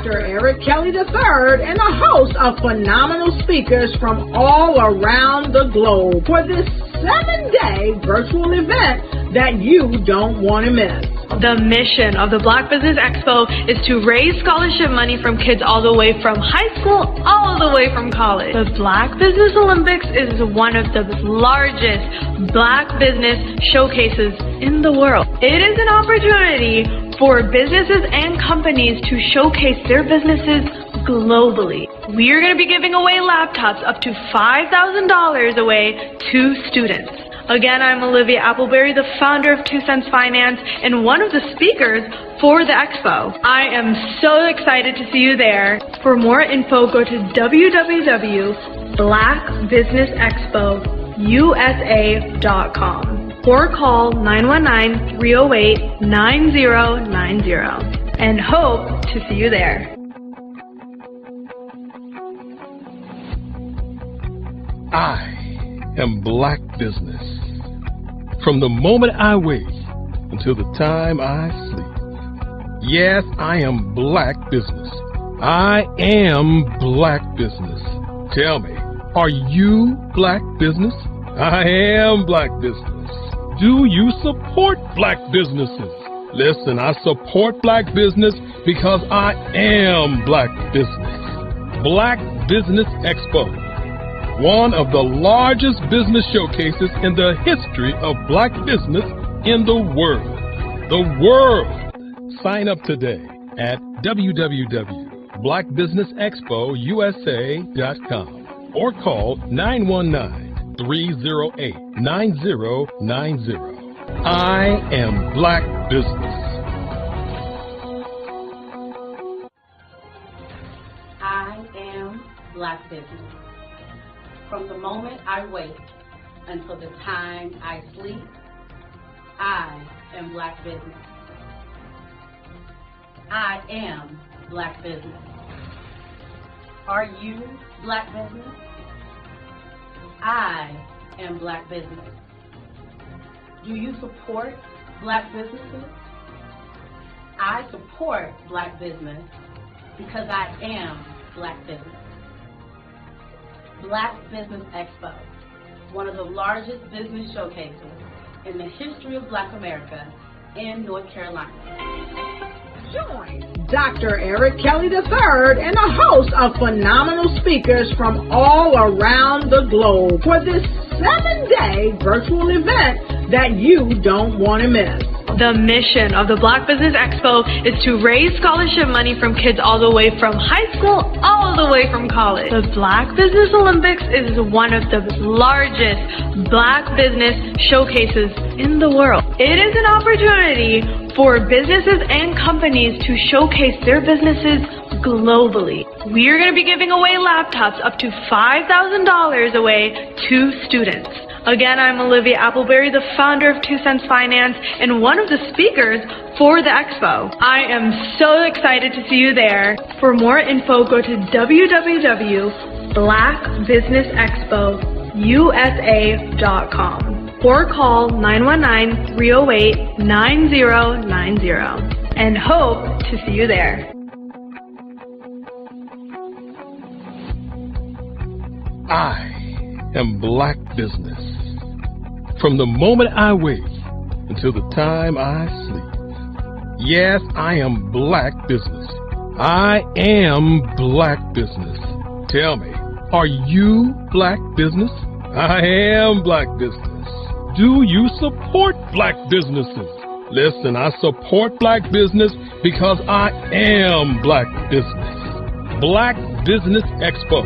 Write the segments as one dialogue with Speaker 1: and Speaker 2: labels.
Speaker 1: Dr. Eric Kelly III and a host of phenomenal speakers from all around the globe for this 7-day virtual event that you don't want to miss.
Speaker 2: The mission of the Black Business Expo is to raise scholarship money from kids all the way from high school all the way from college. The Black Business Olympics is one of the largest Black business showcases in the world. It is an opportunity for businesses and companies to showcase their businesses globally. We are going to be giving away laptops up to $5,000 away to students. Again, I'm Olivia Appleberry, the founder of 2 Cents Finance and one of the speakers for the expo. I am so excited to see you there. For more info, go to www.blackbusinessexpousa.com or call 919-308-9090 and hope to see you there.
Speaker 3: I am Black Business. From the moment I wake until the time I sleep. Yes, I am Black Business. I am Black Business. Tell me, are you Black Business? I am Black Business. Do you support Black businesses? Listen, I support Black business because I am Black Business. Black Business Expo, one of the largest business showcases in the history of Black business in the world. The world! Sign up today at www.blackbusinessexpousa.com or call 919-308-9090. I am Black Business.
Speaker 4: I am Black Business. From the moment I wake until the time I sleep, I am Black Business. I am Black Business. Are you Black Business? I am Black Business. Do you support Black businesses? I support Black business because I am Black Business. Black Business Expo, one of the largest business showcases in the history of Black America in North Carolina.
Speaker 1: Join Dr. Eric Kelly III and a host of phenomenal speakers from all around the globe for this 7-day virtual event that you don't want to miss.
Speaker 2: The mission of the Black Business Expo is to raise scholarship money from kids all the way from high school all the way from college. The Black Business Olympics is one of the largest Black business showcases in the world. It is an opportunity for businesses and companies to showcase their businesses globally. We are going to be giving away laptops up to $5,000 away to students. Again, I'm Olivia Appleberry, the founder of 2 Cents Finance and one of the speakers for the expo. I am so excited to see you there. For more info, go to www.blackbusinessexpousa.com or call 919-308-9090 and hope to see you there.
Speaker 3: I am Black Business. From the moment I wake until the time I sleep. Yes, I am Black Business. I am Black Business. Tell me, are you Black Business? I am Black Business. Do you support Black businesses? Listen, I support Black business because I am Black Business. Black Business Expo,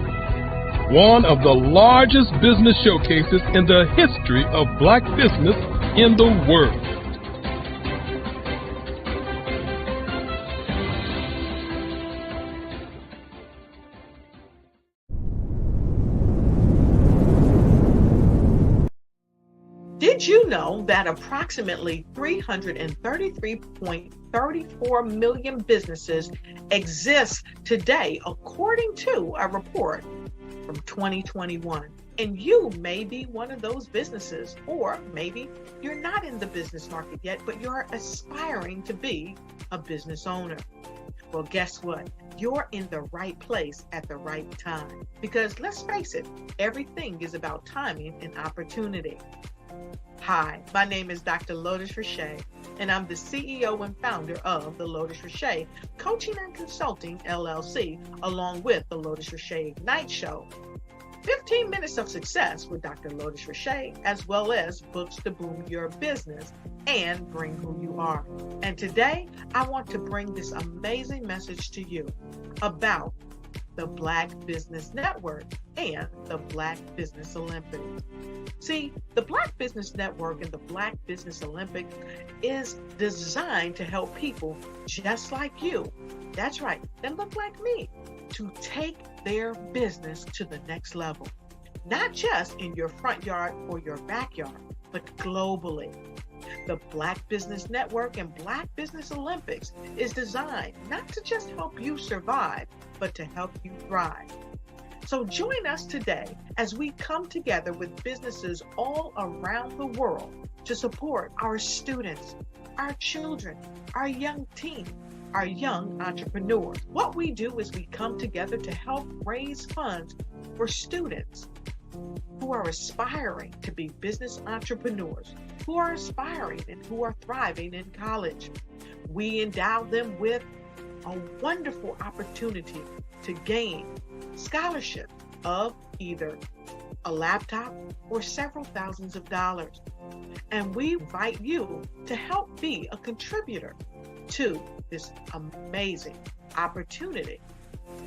Speaker 3: one of the largest business showcases in the history of Black business in the world.
Speaker 5: Did you know that approximately 333.34 million businesses exist today, according to a report from 2021? And you may be one of those businesses, or maybe you're not in the business market yet, but you're aspiring to be a business owner. Well, guess what? you're in the right place at the right time. Because let's face it, everything is about timing and opportunity. Hi, my name is Dr. Lotus Richey, and I'm the CEO and founder of the Lotus Richey Coaching and Consulting LLC, along with the Lotus Richey Ignite Show. 15 minutes of success with Dr. Lotus Richey, as well as books to boom your business and bring who you are. And today, I want to bring this amazing message to you about the Black Business Network and the Black Business Olympics. See, the Black Business Network and the Black Business Olympics is designed to help people just like you, that's right, that look like me, to take their business to the next level. Not just in your front yard or your backyard, but globally. The Black Business Network and Black Business Olympics is designed not to just help you survive, but to help you thrive. So join us today as we come together with businesses all around the world to support our students, our children, our young teens, our young entrepreneurs. What we do is we come together to help raise funds for students who are aspiring to be business entrepreneurs, who are aspiring and who are thriving in college. We endow them with a wonderful opportunity to gain scholarship of either a laptop or several thousands of dollars. And we invite you to help be a contributor to this amazing opportunity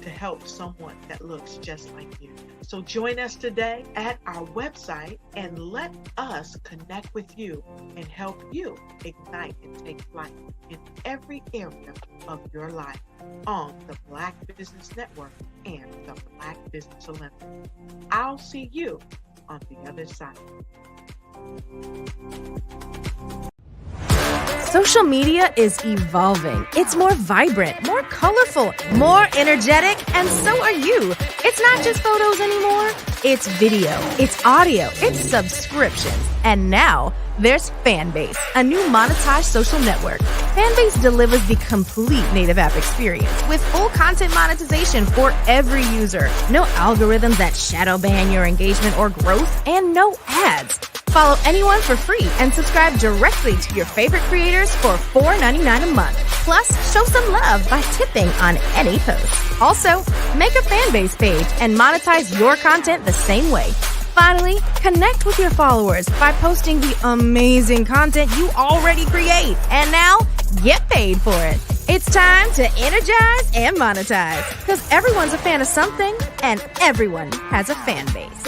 Speaker 5: to help someone that looks just like you. So join us today at our website and let us connect with you and help you ignite and take flight in every area of your life on the Black Business Network and the Black Business Olympics. I'll see you on the other side.
Speaker 6: Social media is evolving. It's more vibrant, more colorful, more energetic, and so are you. It's not just photos anymore. It's video, it's audio, it's subscriptions. And now there's Fanbase, a new monetized social network. Fanbase delivers the complete native app experience with full content monetization for every user. No algorithms that shadow ban your engagement or growth, and no ads. Follow anyone for free and subscribe directly to your favorite creators for $4.99 a month. Plus, show some love by tipping on any post. Also, make a Fanbase page and monetize your content the same way. Finally, connect with your followers by posting the amazing content you already create. And now, get paid for it. It's time to energize and monetize, because everyone's a fan of something and everyone has a fan base.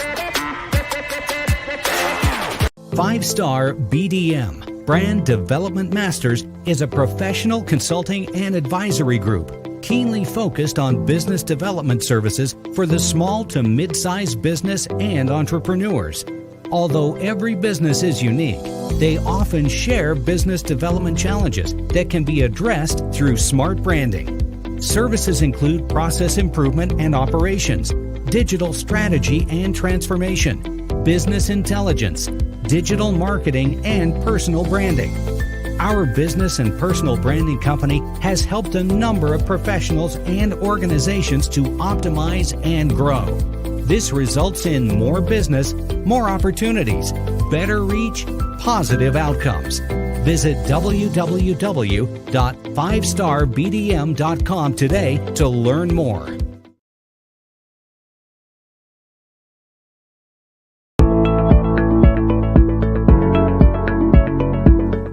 Speaker 7: 5-Star BDM, Brand Development Masters, is a professional consulting and advisory group keenly focused on business development services for the small to mid-sized business and entrepreneurs. Although every business is unique, they often share business development challenges that can be addressed through smart branding. Services include process improvement and operations, digital strategy and transformation, business intelligence, digital marketing, and personal branding. Our business and personal branding company has helped a number of professionals and organizations to optimize and grow. This results in more business, more opportunities, better reach, positive outcomes. Visit www.5starbdm.com today to learn more.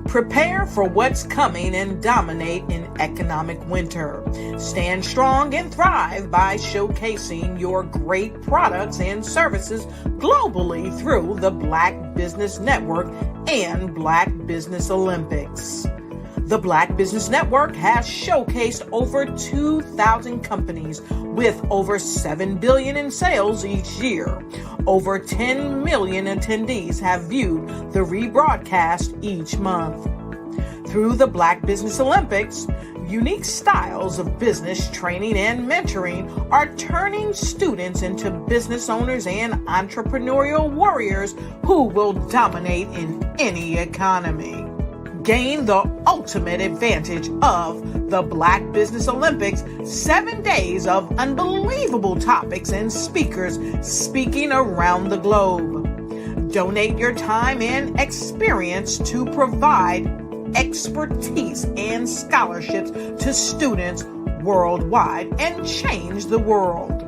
Speaker 5: Prepare for what's coming and dominate in economic winter. Stand strong and thrive by showcasing your great products and services globally through the Black Business Network and Black Business Olympics. The Black Business Network has showcased over 2,000 companies with over $7 billion in sales each year. Over 10 million attendees have viewed the rebroadcast each month. Through the Black Business Olympics, unique styles of business training and mentoring are turning students into business owners and entrepreneurial warriors who will dominate in any economy. Gain the ultimate advantage of the Black Business Olympics, 7 days of unbelievable topics and speakers speaking around the globe. Donate your time and experience to provide expertise and scholarships to students worldwide and change the world.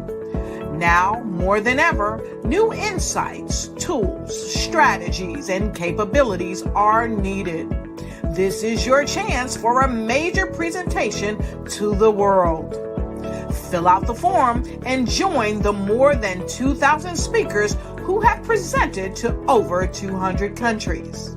Speaker 5: Now, more than ever, new insights, tools, strategies, and capabilities are needed. This is your chance for a major presentation to the world. Fill out the form and join the more than 2,000 speakers who have presented to over 200 countries.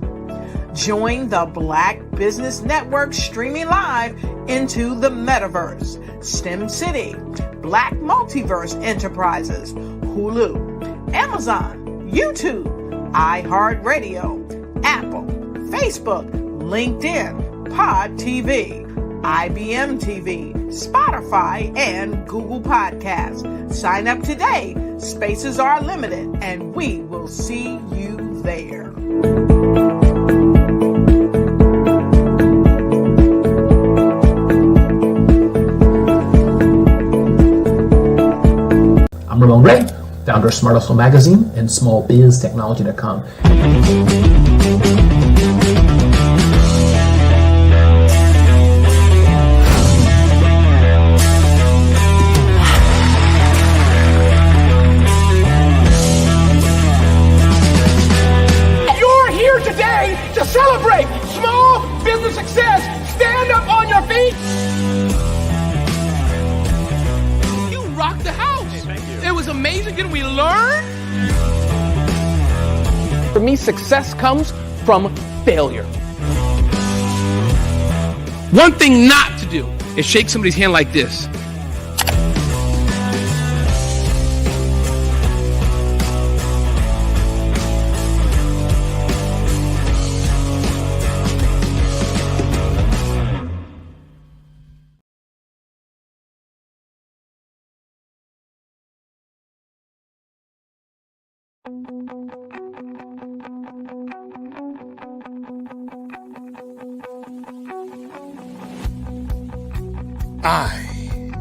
Speaker 5: Join the Black Business Network streaming live into the Metaverse, STEM City, Black Multiverse Enterprises, Hulu, Amazon, YouTube, iHeartRadio, Apple, Facebook, LinkedIn, Pod TV, IBM TV, Spotify, and Google Podcasts. Sign up today. Spaces are limited, and we will see you there.
Speaker 8: I'm Ramon Ray, founder of Smart Hustle Magazine and smallbiztechnology.com.
Speaker 9: You're here today to celebrate small business success. Stand up on your feet. You rocked the house. It was amazing. Didn't we learn? For me, success comes from failure. One thing not to do is shake somebody's hand like this.
Speaker 3: I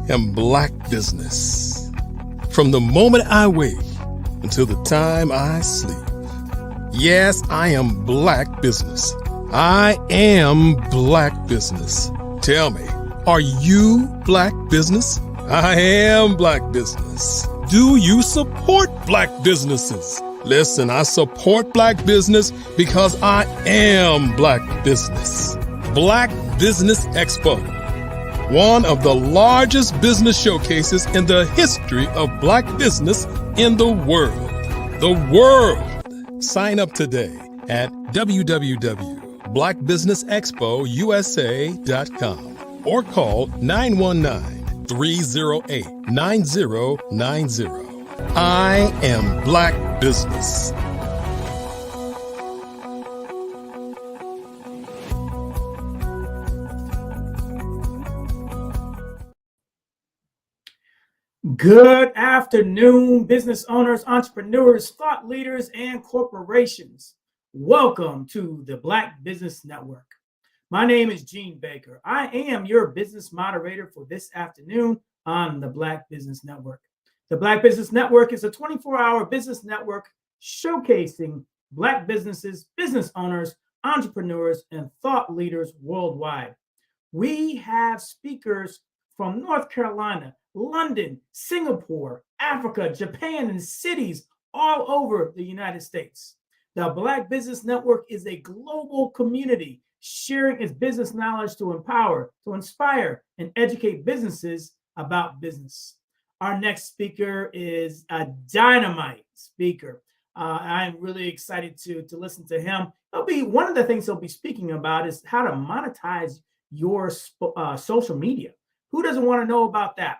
Speaker 3: am Black Business. From the moment I wake until the time I sleep. Yes, I am Black Business. I am Black Business. Tell me, are you Black Business? I am Black Business. Do you support Black businesses? Listen, I support Black business because I am Black Business. Black Business Expo, one of the largest business showcases in the history of Black business in the world. The world! Sign up today at www.blackbusinessexpousa.com or call 919-308-9090. I am Black Business.
Speaker 10: Good afternoon, business owners, entrepreneurs, thought leaders, and corporations. Welcome to the Black Business Network. My name is Gene Baker. I am your business moderator for this afternoon on the Black Business Network. The Black Business Network is a 24-hour business network showcasing Black businesses, business owners, entrepreneurs, and thought leaders worldwide. We have speakers from North Carolina, London, Singapore, Africa, Japan, and cities all over the United States. The Black Business Network is a global community sharing its business knowledge to empower, to inspire, and educate businesses about business. Our next speaker is a dynamite speaker. I'm really excited to listen to him. One of the things he'll be speaking about is how to monetize your social media. Who doesn't want to know about that?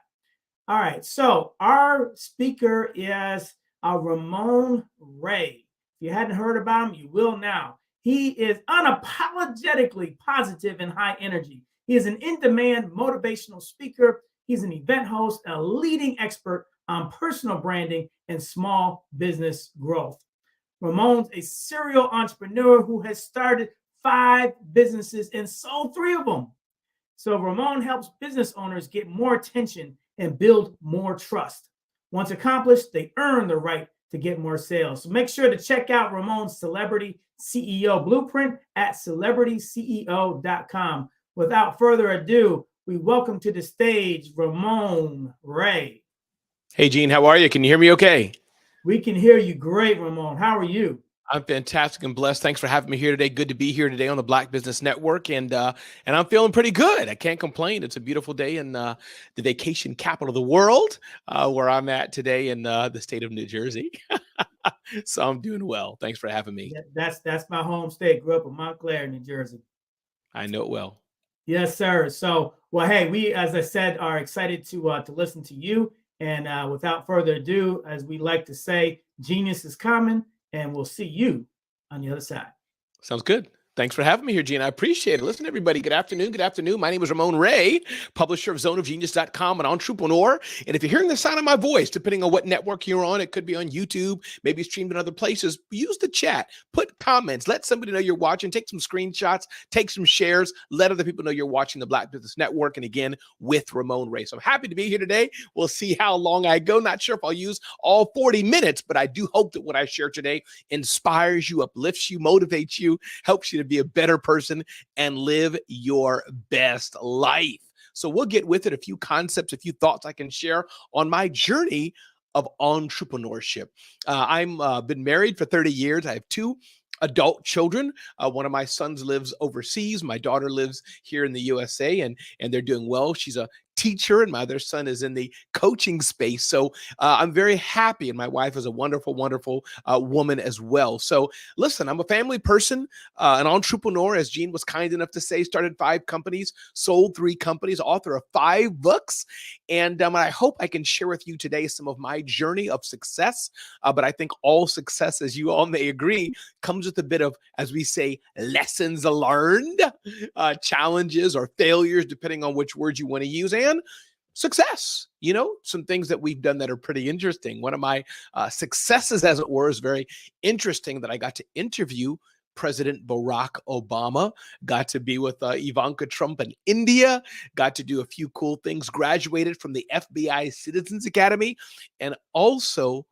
Speaker 10: All right, so our speaker is Ramon Ray. If you hadn't heard about him, you will now. He is unapologetically positive and high energy. He is an in-demand motivational speaker. He's an event host and a leading expert on personal branding and small business growth. Ramon's a serial entrepreneur who has started 5 businesses and sold 3 of them. So Ramon helps business owners get more attention and build more trust. Once accomplished, they earn the right to get more sales. So make sure to check out Ramon's Celebrity CEO Blueprint at celebrityceo.com. Without further ado, we welcome to the stage Ramon Ray.
Speaker 11: Hey, Gene, how are you? Can you hear me okay?
Speaker 10: We can hear you great, Ramon. How are you?
Speaker 11: I'm fantastic and blessed. Thanks for having me here today. Good to be here today on the Black Business Network, and I'm feeling pretty good. I can't complain. It's a beautiful day in the vacation capital of the world, where I'm at today in the state of New Jersey. So I'm doing well. Thanks for having me.
Speaker 10: That's my home state. Grew up in Montclair, New Jersey.
Speaker 11: I know it well.
Speaker 10: Yes, sir. So, well, hey, we, as I said, are excited to listen to you. And without further ado, as we like to say, genius is coming, and we'll see you on the other side.
Speaker 11: Sounds good. Thanks for having me here, Gene. I appreciate it. Listen, everybody, good afternoon. Good afternoon. My name is Ramon Ray, publisher of zoneofgenius.com, an entrepreneur. And if you're hearing the sound of my voice, depending on what network you're on, it could be on YouTube, maybe streamed in other places, use the chat, put comments, let somebody know you're watching, take some screenshots, take some shares, let other people know you're watching the Black Business Network. And again, with Ramon Ray. So I'm happy to be here today. We'll see how long I go. Not sure if I'll use all 40 minutes, but I do hope that what I share today inspires you, uplifts you, motivates you, helps you to be a better person and live your best life. So we'll get with it. A few concepts, a few thoughts I can share on my journey of entrepreneurship. I'm been married for 30 years. I have 2 adult children. One of my sons lives overseas. My daughter lives here in the USA, and they're doing well. She's a teacher, and my other son is in the coaching space. So I'm very happy, and my wife is a wonderful, wonderful woman as well. So listen, I'm a family person, an entrepreneur, as Gene was kind enough to say, started 5 companies, sold 3 companies, author of 5 books. And I hope I can share with you today some of my journey of success. But I think all success, as you all may agree, comes with a bit of, as we say, lessons learned, challenges or failures, depending on which word you want to use, and success. You know, some things that we've done that are pretty interesting. One of my successes, as it were, is very interesting, that I got to interview President Barack Obama, got to be with Ivanka Trump in India, got to do a few cool things, graduated from the FBI Citizens Academy, and also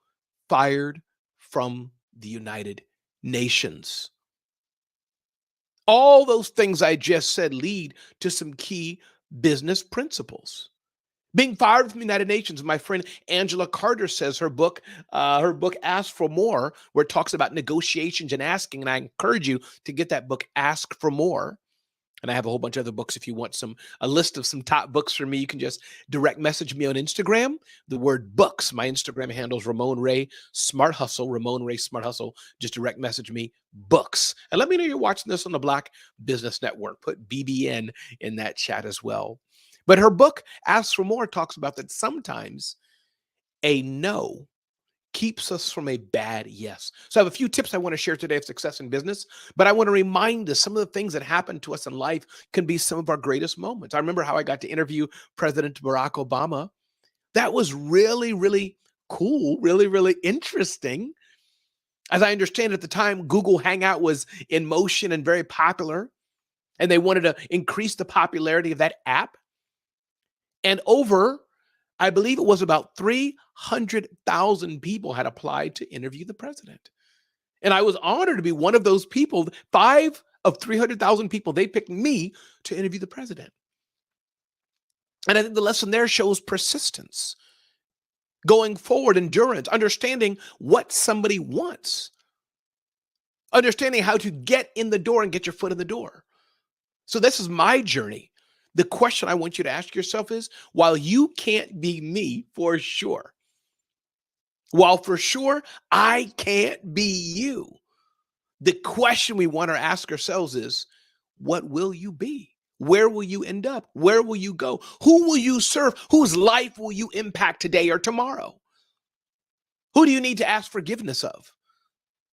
Speaker 11: fired from the United Nations. All those things I just said lead to some key business principles. Being fired from the United Nations, my friend Angela Carter says her book Ask for More, where it talks about negotiations and asking, and I encourage you to get that book, Ask for More. And I have a whole bunch of other books. If you want a list of some top books for me, you can just direct message me on Instagram. The word books. My Instagram handle is Ramon Ray Smart Hustle. Ramon Ray Smart Hustle. Just direct message me books. And let me know you're watching this on the Black Business Network. Put BBN in that chat as well. But her book, Ask for More, talks about that sometimes a no keeps us from a bad yes. So I have a few tips I want to share today of success in business, but I want to remind us some of the things that happen to us in life can be some of our greatest moments. I remember how I got to interview President Barack Obama. That was really, really cool, really, really interesting. As I understand at the time, Google Hangout was in motion and very popular, and they wanted to increase the popularity of that app. And I believe it was about 300,000 people had applied to interview the president. And I was honored to be one of those people. 5 of 300,000 people, they picked me to interview the president. And I think the lesson there shows persistence, going forward, endurance, understanding what somebody wants, understanding how to get in the door and get your foot in the door. So this is my journey. The question I want you to ask yourself is, while you can't be me for sure, while for sure I can't be you, the question we want to ask ourselves is, what will you be? Where will you end up? Where will you go? Who will you serve? Whose life will you impact today or tomorrow? Who do you need to ask forgiveness of?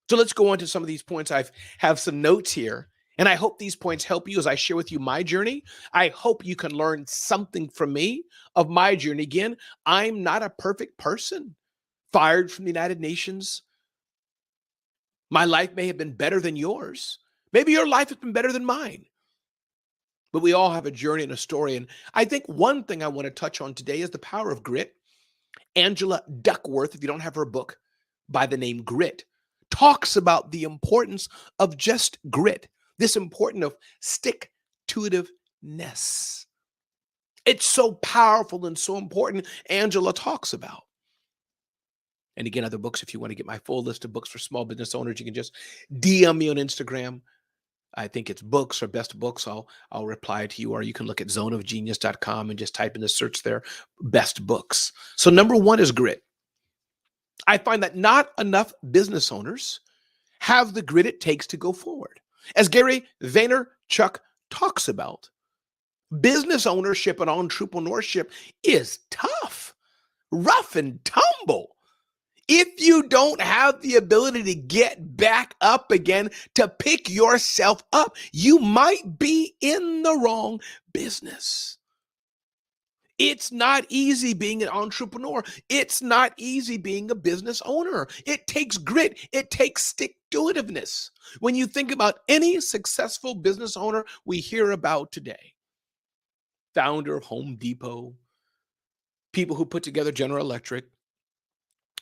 Speaker 11: So let's go on to some of these points. I have some notes here. And I hope these points help you as I share with you my journey. I hope you can learn something from me of my journey. Again, I'm not a perfect person. Fired from the United Nations. My life may have been better than yours. Maybe your life has been better than mine. But we all have a journey and a story. And I think one thing I want to touch on today is the power of grit. Angela Duckworth, if you don't have her book by the name Grit, talks about the importance of just grit, this importance of stick-to-itiveness. It's so powerful and so important, Angela talks about. And again, other books, if you want to get my full list of books for small business owners, you can just DM me on Instagram. I think it's books or best books. I'll reply to you, or you can look at zoneofgenius.com and just type in the search there, best books. So number one is grit. I find that not enough business owners have the grit it takes to go forward. As Gary Vaynerchuk talks about, business ownership and entrepreneurship is tough, rough and tumble. If you don't have the ability to get back up again, to pick yourself up, you might be in the wrong business. It's not easy being an entrepreneur. It's not easy being a business owner. It takes grit. It takes stick-to-itiveness. When you think about any successful business owner we hear about today, founder of Home Depot, people who put together General Electric,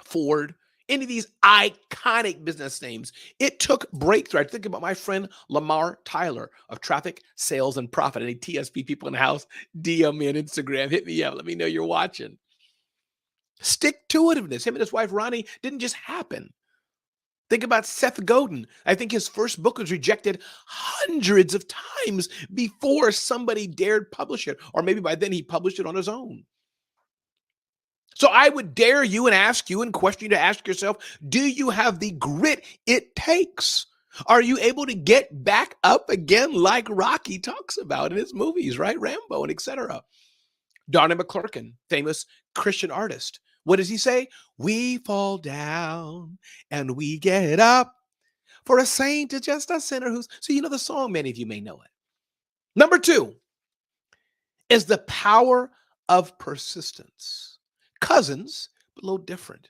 Speaker 11: Ford, any of these iconic business names, it took breakthrough. I think about my friend Lamar Tyler of Traffic, Sales, and Profit. Any TSP people in the house, DM me on Instagram, hit me up, let me know you're watching. Stick-to-itiveness. Him and his wife Ronnie didn't just happen. Think about Seth Godin. I think his first book was rejected hundreds of times before somebody dared publish it, or maybe by then he published it on his own. So I would dare you and ask you and question you to ask yourself, do you have the grit it takes? Are you able to get back up again like Rocky talks about in his movies, right? Rambo and etc. Donnie McClurkin, famous Christian artist. What does he say? We fall down and we get up. For a saint is just a sinner who's... So you know the song, many of you may know it. Number two is the power of persistence. Cousins, but a little different.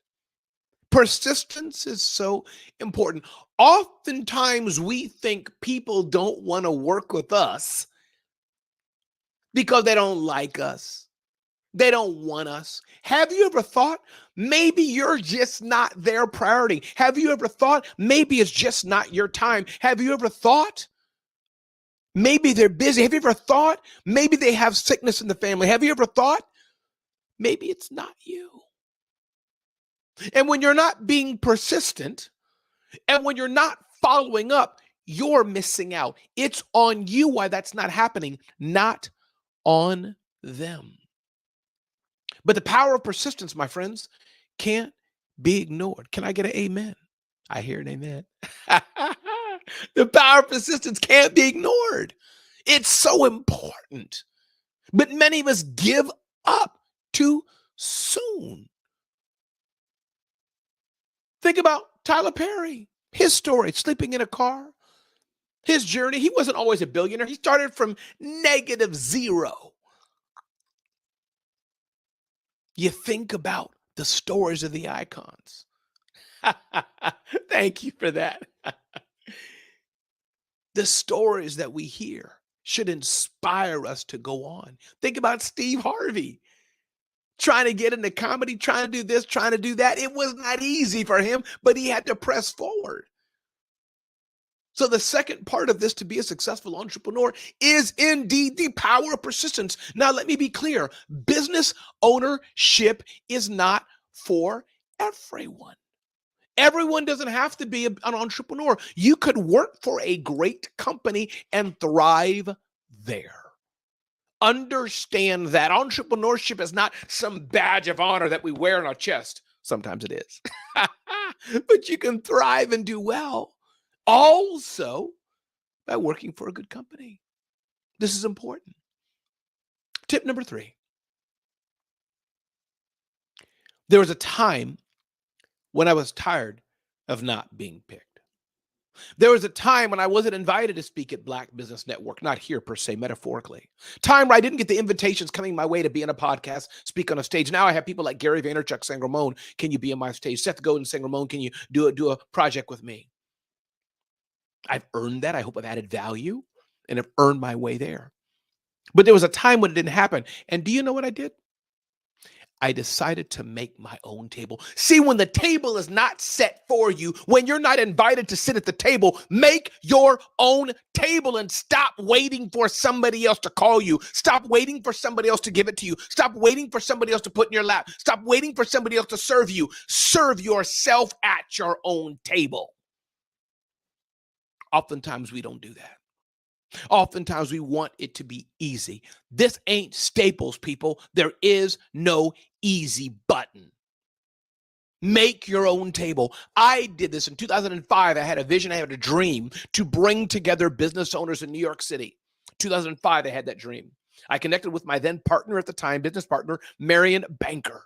Speaker 11: Persistence is so important. Oftentimes we think people don't want to work with us because they don't like us. They don't want us. Have you ever thought maybe you're just not their priority? Have you ever thought maybe it's just not your time? Have you ever thought maybe they're busy? Have you ever thought maybe they have sickness in the family? Have you ever thought maybe it's not you? And when you're not being persistent and when you're not following up, you're missing out. It's on you why that's not happening, not on them. But the power of persistence, my friends, can't be ignored. Can I get an amen? I hear an amen. The power of persistence can't be ignored. It's so important. But many of us give up too soon. Think about Tyler Perry, his story, sleeping in a car, his journey. He wasn't always a billionaire. He started from -0. You think about the stories of the icons. Thank you for that. The stories that we hear should inspire us to go on. Think about Steve Harvey. Trying to get into comedy, trying to do this, trying to do that. It was not easy for him, but he had to press forward. So the second part of this to be a successful entrepreneur is indeed the power of persistence. Now, let me be clear. Business ownership is not for everyone. Everyone doesn't have to be an entrepreneur. You could work for a great company and thrive there. Understand that entrepreneurship is not some badge of honor that we wear on our chest. Sometimes it is. But you can thrive and do well also by working for a good company. This is important. Tip number 3. There was a time when I was tired of not being picked. There was a time when I wasn't invited to speak at Black Business Network, not here per se, metaphorically. Time where I didn't get the invitations coming my way to be in a podcast, speak on a stage. Now I have people like Gary Vaynerchuk saying, Ramon, can you be on my stage? Seth Godin saying, Ramon, can you do a project with me? I've earned that. I hope I've added value and have earned my way there. But there was a time when it didn't happen. And do you know what I did? I decided to make my own table. See, when the table is not set for you, when you're not invited to sit at the table, make your own table and stop waiting for somebody else to call you. Stop waiting for somebody else to give it to you. Stop waiting for somebody else to put in your lap. Stop waiting for somebody else to serve you. Serve yourself at your own table. Oftentimes we don't do that. Oftentimes we want it to be easy. This ain't Staples, people. There is no easy button. Make your own table. I did this in 2005. I had a vision, I had a dream to bring together business owners in New York City. 2005, I had that dream. I connected with my then partner at the time, business partner, Marion Banker.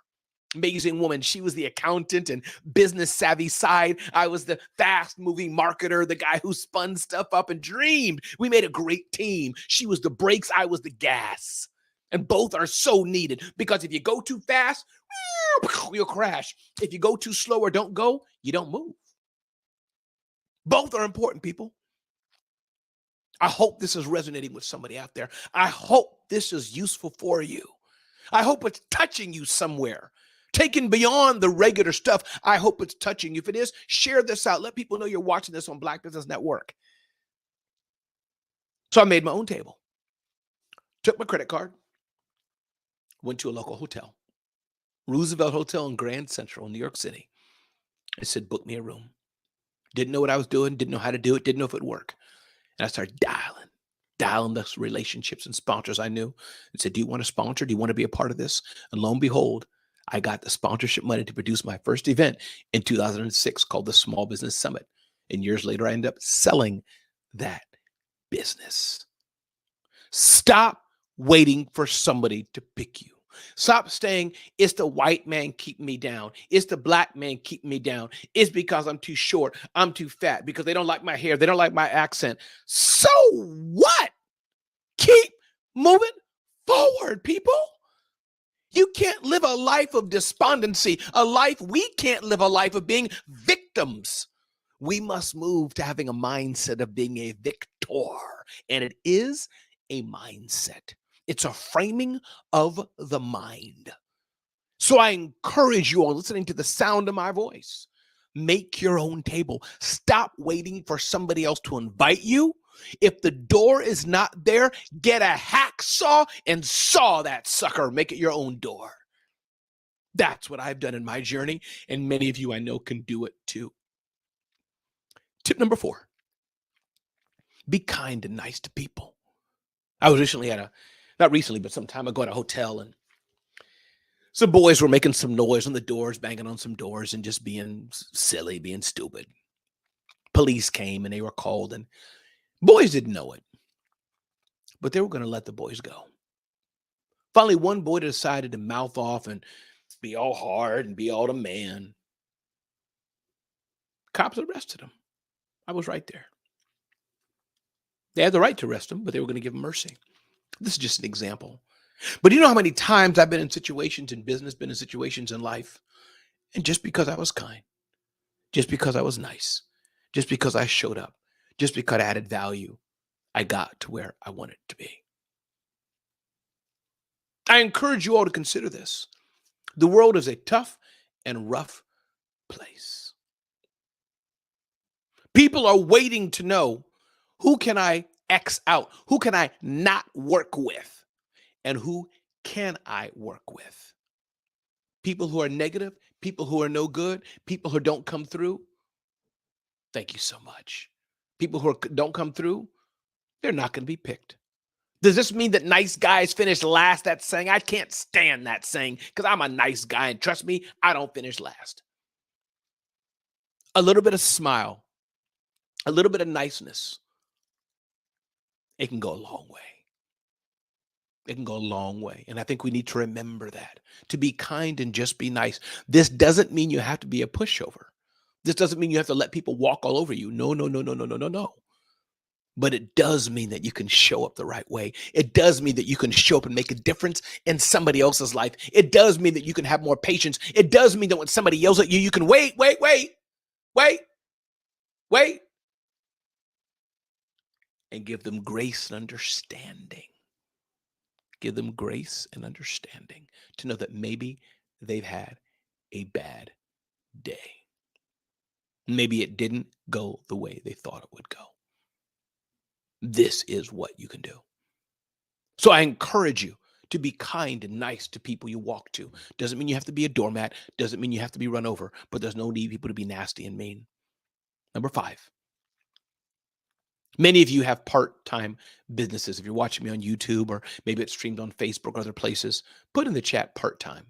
Speaker 11: Amazing woman. She was the accountant and business savvy side. I was the fast moving marketer, the guy who spun stuff up and dreamed. We made a great team. She was the brakes. I was the gas. And both are so needed because if you go too fast, you'll crash. If you go too slow or don't go, you don't move. Both are important, people. I hope this is resonating with somebody out there. I hope this is useful for you. I hope it's touching you somewhere. Taken beyond the regular stuff, I hope it's touching you. If it is, share this out. Let people know you're watching this on Black Business Network. So I made my own table. Took my credit card. Went to a local hotel. Roosevelt Hotel in Grand Central, New York City. I said, book me a room. Didn't know what I was doing. Didn't know how to do it. Didn't know if it would work. And I started dialing the relationships and sponsors I knew. And said, do you want to sponsor? Do you want to be a part of this? And lo and behold, I got the sponsorship money to produce my first event in 2006 called the Small Business Summit. And years later, I ended up selling that business. Stop waiting for somebody to pick you. Stop saying, it's the white man keeping me down. It's the black man keeping me down. It's because I'm too short. I'm too fat. Because they don't like my hair. They don't like my accent. So what? Keep moving forward, people. You can't live a life of despondency, we can't live a life of being victims. We must move to having a mindset of being a victor. And it is a mindset. It's a framing of the mind. So I encourage you all listening to the sound of my voice. Make your own table. Stop waiting for somebody else to invite you. If the door is not there, get a hacksaw and saw that sucker. Make it your own door. That's what I've done in my journey, and many of you I know can do it too. Tip number 4, be kind and nice to people. I was recently but some time ago at a hotel, and some boys were making some noise on the doors, banging on some doors and just being silly, being stupid. Police came and they were called, and boys didn't know it, but they were going to let the boys go. Finally, one boy decided to mouth off and be all hard and be all the man. Cops arrested him. I was right there. They had the right to arrest him, but they were going to give him mercy. This is just an example. But you know how many times I've been in situations in business, been in situations in life, and just because I was kind, just because I was nice, just because I showed up, just because I added value, I got to where I wanted to be. I encourage you all to consider this. The world is a tough and rough place. People are waiting to know, who can I X out? Who can I not work with? And who can I work with? People who are negative, people who are no good, people who don't come through. Thank you so much. People who don't come through, they're not going to be picked. Does this mean that nice guys finish last? That saying, I can't stand that saying because I'm a nice guy. And trust me, I don't finish last. A little bit of smile, a little bit of niceness, it can go a long way. It can go a long way. And I think we need to remember that. To be kind and just be nice. This doesn't mean you have to be a pushover. This doesn't mean you have to let people walk all over you. No. But it does mean that you can show up the right way. It does mean that you can show up and make a difference in somebody else's life. It does mean that you can have more patience. It does mean that when somebody yells at you, you can wait. and give them grace and understanding. Give them grace and understanding to know that maybe they've had a bad day. Maybe it didn't go the way they thought it would go. This is what you can do. So I encourage you to be kind and nice to people you walk to. Doesn't mean you have to be a doormat. Doesn't mean you have to be run over, but there's no need for people to be nasty and mean. Number 5. Many of you have part-time businesses. If you're watching me on YouTube, or maybe it's streamed on Facebook or other places, put in the chat part-time.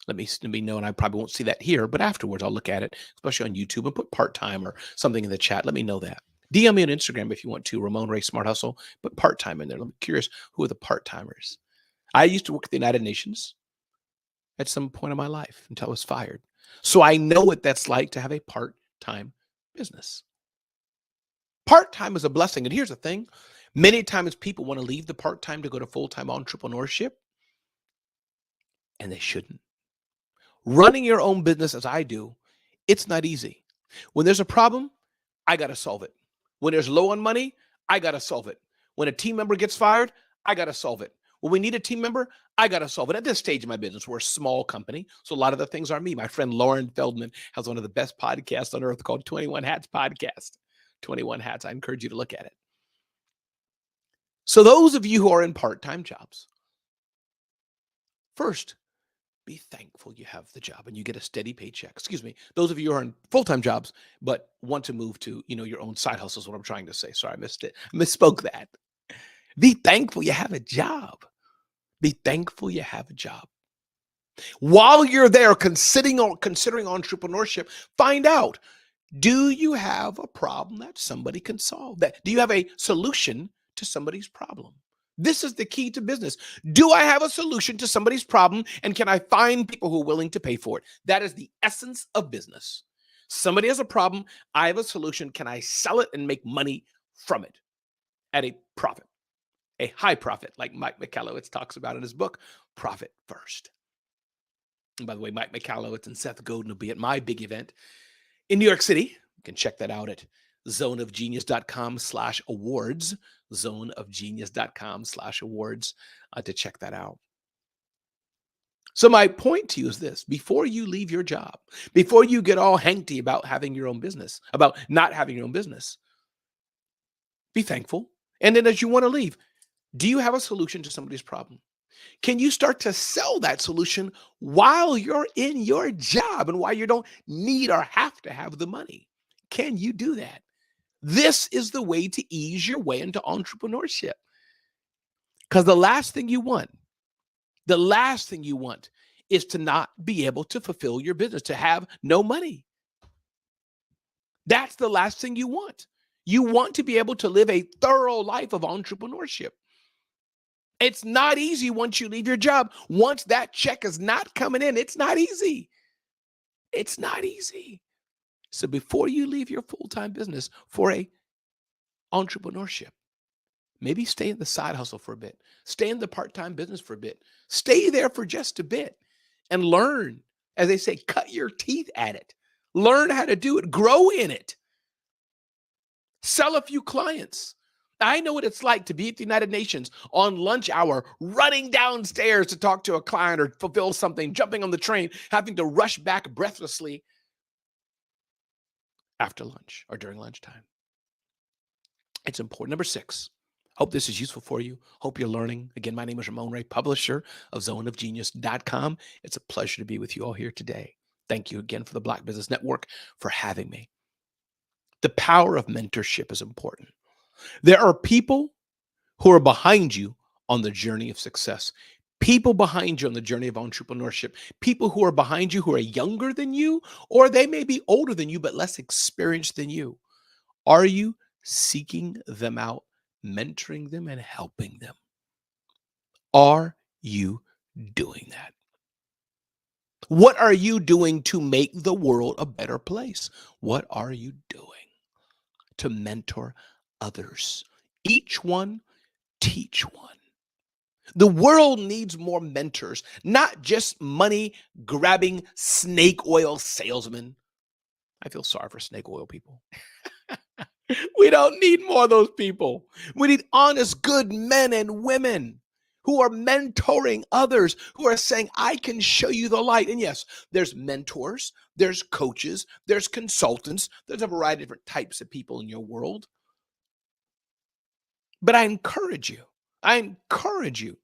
Speaker 11: Let me know, and I probably won't see that here, but afterwards I'll look at it, especially on YouTube, and put part-time or something in the chat. Let me know that. DM me on Instagram if you want to, Ramon Ray Smart Hustle. Put part-time in there. I'm curious, who are the part-timers? I used to work at the United Nations at some point in my life until I was fired. So I know what that's like to have a part-time business. Part-time is a blessing. And here's the thing. Many times people want to leave the part-time to go to full-time entrepreneurship, and they shouldn't. Running your own business, as I do, it's not easy. When there's a problem, I got to solve it. When there's low on money, I got to solve it. When a team member gets fired, I got to solve it. When we need a team member, I got to solve it. At this stage of my business, we're a small company, so a lot of the things are me. My friend Lauren Feldman has one of the best podcasts on earth called 21 Hats Podcast. 21 Hats. I encourage you to look at it. So those of you who are in part-time jobs, first, be thankful you have the job and you get a steady paycheck. Excuse me. Those of you who are in full-time jobs but want to move to, your own side hustle is what I'm trying to say. Sorry, I missed it. I misspoke that. Be thankful you have a job. Be thankful you have a job. While you're there considering entrepreneurship, find out, do you have a problem that somebody can solve? Do you have a solution to somebody's problem? This is the key to business. Do I have a solution to somebody's problem, and can I find people who are willing to pay for it? That is the essence of business. Somebody has a problem. I have a solution. Can I sell it and make money from it at a profit, a high profit, like Mike Michalowicz talks about in his book, Profit First. And by the way, Mike Michalowicz and Seth Godin will be at my big event in New York City. You can check that out at zoneofgenius.com/awards, zoneofgenius.com/awards to check that out. So my point to you is this: before you leave your job, before you get all hanky about having your own business, about not having your own business, be thankful. And then as you want to leave, do you have a solution to somebody's problem? Can you start to sell that solution while you're in your job and while you don't need or have to have the money? Can you do that? This is the way to ease your way into entrepreneurship. Because the last thing you want is to not be able to fulfill your business, to have no money. That's the last thing you want. You want to be able to live a thorough life of entrepreneurship. It's not easy once you leave your job. Once that check is not coming in, it's not easy. It's not easy. So before you leave your full-time business for a entrepreneurship, maybe stay in the side hustle for a bit. Stay in the part-time business for a bit. Stay there for just a bit and learn, as they say, cut your teeth at it. Learn how to do it. Grow in it. Sell a few clients. I know what it's like to be at the United Nations on lunch hour, running downstairs to talk to a client or fulfill something, jumping on the train, having to rush back breathlessly after lunch or during lunchtime. It's important. Number 6, hope this is useful for you. Hope you're learning. Again, my name is Ramon Ray, publisher of zoneofgenius.com. It's a pleasure to be with you all here today. Thank you again for the Black Business Network for having me. The power of mentorship is important. There are people who are behind you on the journey of success. People behind you on the journey of entrepreneurship. People who are behind you who are younger than you, or they may be older than you, but less experienced than you. Are you seeking them out, mentoring them, and helping them? Are you doing that? What are you doing to make the world a better place? What are you doing to mentor others? Each one, teach one. The world needs more mentors, not just money-grabbing snake oil salesmen. I feel sorry for snake oil people. We don't need more of those people. We need honest, good men and women who are mentoring others, who are saying, I can show you the light. And yes, there's mentors, there's coaches, there's consultants, there's a variety of different types of people in your world. But I encourage you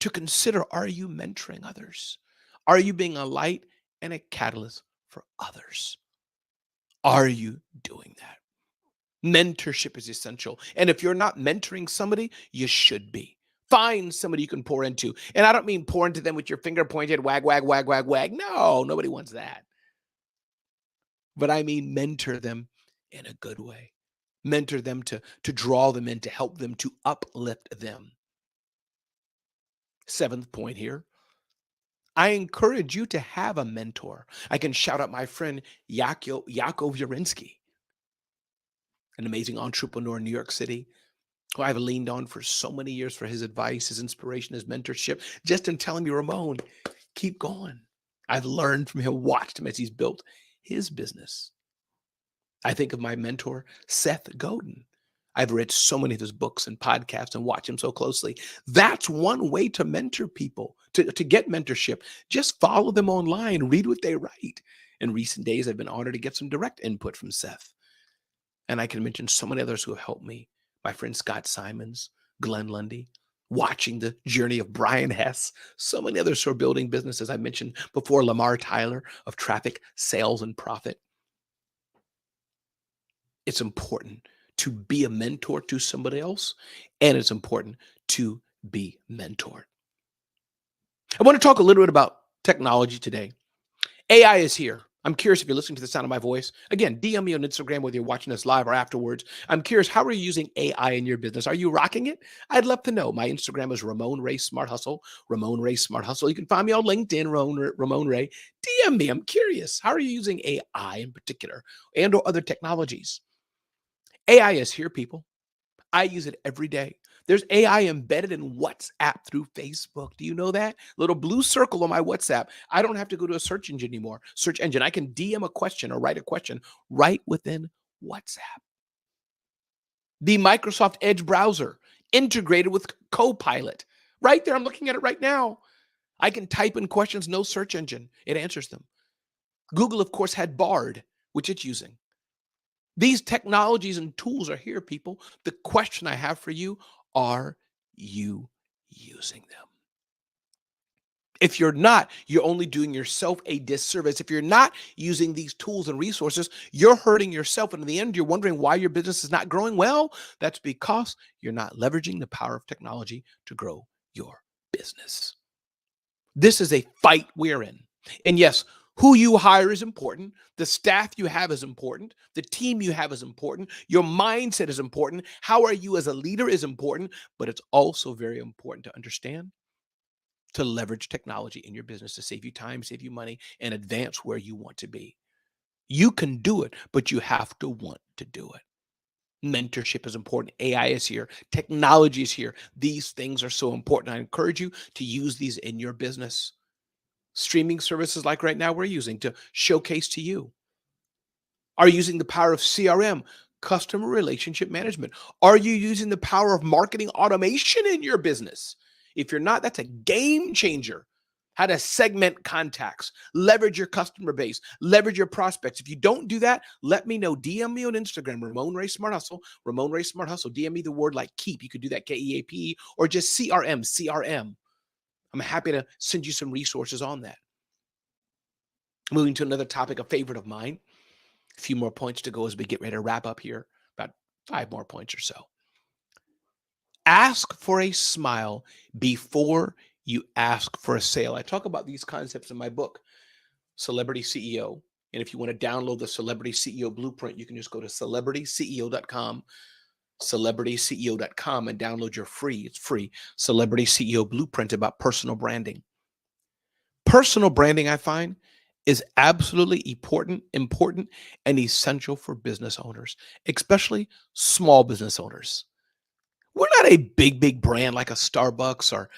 Speaker 11: to consider, are you mentoring others? Are you being a light and a catalyst for others? Are you doing that? Mentorship is essential. And if you're not mentoring somebody, you should be. Find somebody you can pour into. And I don't mean pour into them with your finger pointed, wag, wag, wag, wag, wag. No, nobody wants that. But I mean mentor them in a good way. Mentor them to draw them in, to help them, to uplift them. 7th point here. I encourage you to have a mentor. I can shout out my friend Yakov Urinsky, an amazing entrepreneur in New York City, who I've leaned on for so many years for his advice, his inspiration, his mentorship, just in telling me, Ramon, keep going. I've learned from him, watched him as he's built his business. I think of my mentor, Seth Godin. I've read so many of his books and podcasts and watched him so closely. That's one way to mentor people, to get mentorship. Just follow them online, read what they write. In recent days, I've been honored to get some direct input from Seth. And I can mention so many others who have helped me. My friend Scott Simons, Glenn Lundy, watching the journey of Brian Hess, so many others who are building businesses. I mentioned before Lamar Tyler of Traffic, Sales, and Profit. It's important to be a mentor to somebody else, and it's important to be mentored. I want to talk a little bit about technology today. AI is here. I'm curious if you're listening to the sound of my voice. Again, DM me on Instagram, whether you're watching us live or afterwards. I'm curious, how are you using AI in your business? Are you rocking it? I'd love to know. My Instagram is Ramon Ray Smart Hustle, Ramon Ray Smart Hustle. You can find me on LinkedIn, Ramon Ray. DM me. I'm curious. How are you using AI in particular and or other technologies? AI is here, people. I use it every day. There's AI embedded in WhatsApp through Facebook. Do you know that? Little blue circle on my WhatsApp. I don't have to go to a search engine anymore. Search engine. I can DM a question or write a question right within WhatsApp. The Microsoft Edge browser integrated with Copilot. Right there. I'm looking at it right now. I can type in questions, no search engine. It answers them. Google, of course, had Bard, which it's using. These technologies and tools are here, people. The question I have for you, are you using them? If you're not, you're only doing yourself a disservice. If you're not using these tools and resources, you're hurting yourself. And in the end, you're wondering why your business is not growing well. That's because you're not leveraging the power of technology to grow your business. This is a fight we're in. And yes, who you hire is important. The staff you have is important. The team you have is important. Your mindset is important. How are you as a leader is important. But it's also very important to understand to leverage technology in your business to save you time, save you money, and advance where you want to be. You can do it, but you have to want to do it. Mentorship is important. AI is here. Technology is here. These things are so important. I encourage you to use these in your business. Streaming services like right now we're using to showcase to you are using the power of CRM, customer relationship management. Are you using the power of marketing automation in your business? If you're not, that's a game changer. How to segment contacts, leverage your customer base, leverage your prospects. If you don't do that, let me know. DM me on Instagram, Ramon Ray Smart Hustle, Ramon Ray Smart Hustle. DM me the word like keep. You could do that, KEAP, or just CRM. I'm happy to send you some resources on that. Moving to another topic, a favorite of mine. A few more points to go as we get ready to wrap up here. About 5 more points or so. Ask for a smile before you ask for a sale. I talk about these concepts in my book, Celebrity CEO. And if you want to download the Celebrity CEO Blueprint, you can just go to celebritysceo.com, celebritysceo.com, and download your it's free, Celebrity CEO Blueprint about personal branding. Personal branding, I find, is absolutely important and essential for business owners, especially small business owners. We're not a big brand like a Starbucks or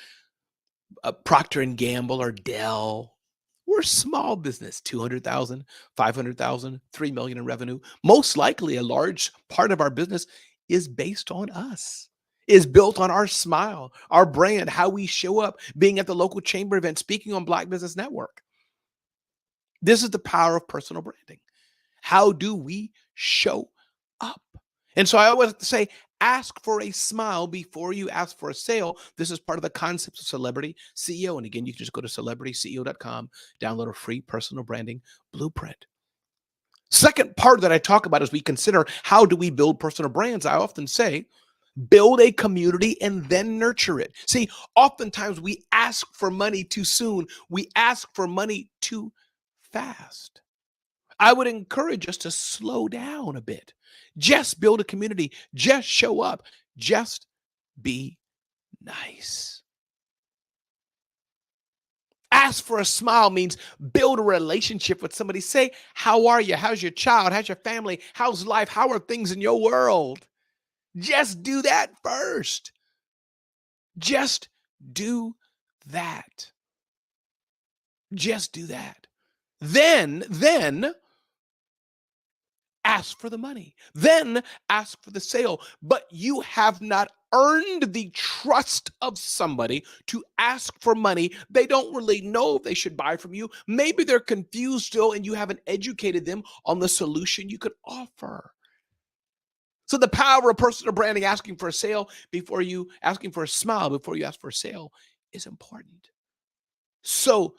Speaker 11: a Procter & Gamble or Dell We're a small business, 200,000, 500,000, 3 million in revenue. Most likely a large part of our business is based on us, is built on our smile, our brand, how we show up, being at the local chamber event, speaking on Black Business Network. This is the power of personal branding. How do we show up? And so I always have to say, ask for a smile before you ask for a sale. This is part of the concept of Celebrity CEO. And again, you can just go to celebritysceo.com, download a free personal branding blueprint. Second part that I talk about as we consider how do we build personal brands, I often say, build a community and then nurture it. See, oftentimes we ask for money too soon. We ask for money too fast. I would encourage us to slow down a bit. Just build a community. Just show up. Just be nice. Ask for a smile means build a relationship with somebody. Say, how are you? How's your child? How's your family? How's life? How are things in your world? Just do that first. Just do that. Just do that. Then ask for the money. Then ask for the sale. But you have not earned the trust of somebody to ask for money. They don't really know if they should buy from you. Maybe they're confused still and you haven't educated them on the solution you could offer. So the power of personal branding, asking for a smile before you ask for a sale is important. So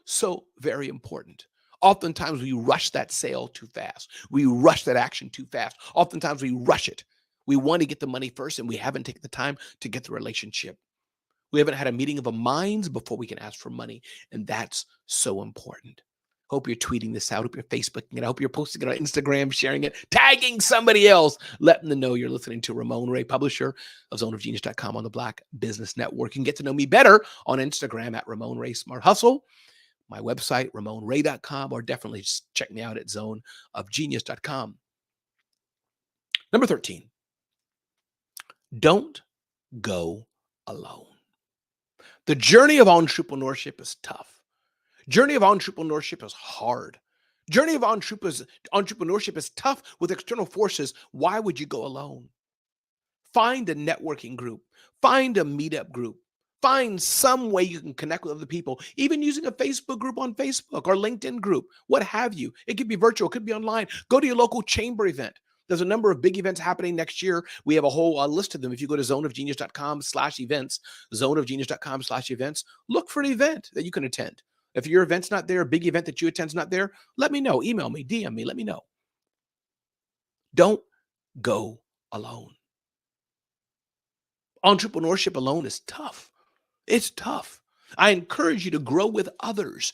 Speaker 11: very important. Oftentimes we rush that sale too fast. We rush that action too fast. Oftentimes we rush it. We want to get the money first and we haven't taken the time to get the relationship. We haven't had a meeting of the minds before we can ask for money. And that's so important. Hope you're tweeting this out. Hope you're Facebooking it. I hope you're posting it on Instagram, sharing it, tagging somebody else. Let them know you're listening to Ramon Ray, publisher of zoneofgenius.com on the Black Business Network. You can get to know me better on Instagram at Ramon Ray Smart Hustle. My website, RamonRay.com, or definitely just check me out at zoneofgenius.com. Number 13, don't go alone. The journey of entrepreneurship is tough. Journey of entrepreneurship is hard. Journey of entrepreneurship is tough with external forces. Why would you go alone? Find a networking group. Find a meetup group. Find some way you can connect with other people, even using a Facebook group on Facebook or LinkedIn group, what have you. It could be virtual, it could be online. Go to your local chamber event. There's a number of big events happening next year. We have a whole list of them. If you go to zoneofgenius.com/events, zoneofgenius.com/events, look for an event that you can attend. If your event's not there, a big event that you attend's not there, let me know. Email me, DM me, let me know. Don't go alone. Entrepreneurship alone is tough. It's tough. I encourage you to grow with others,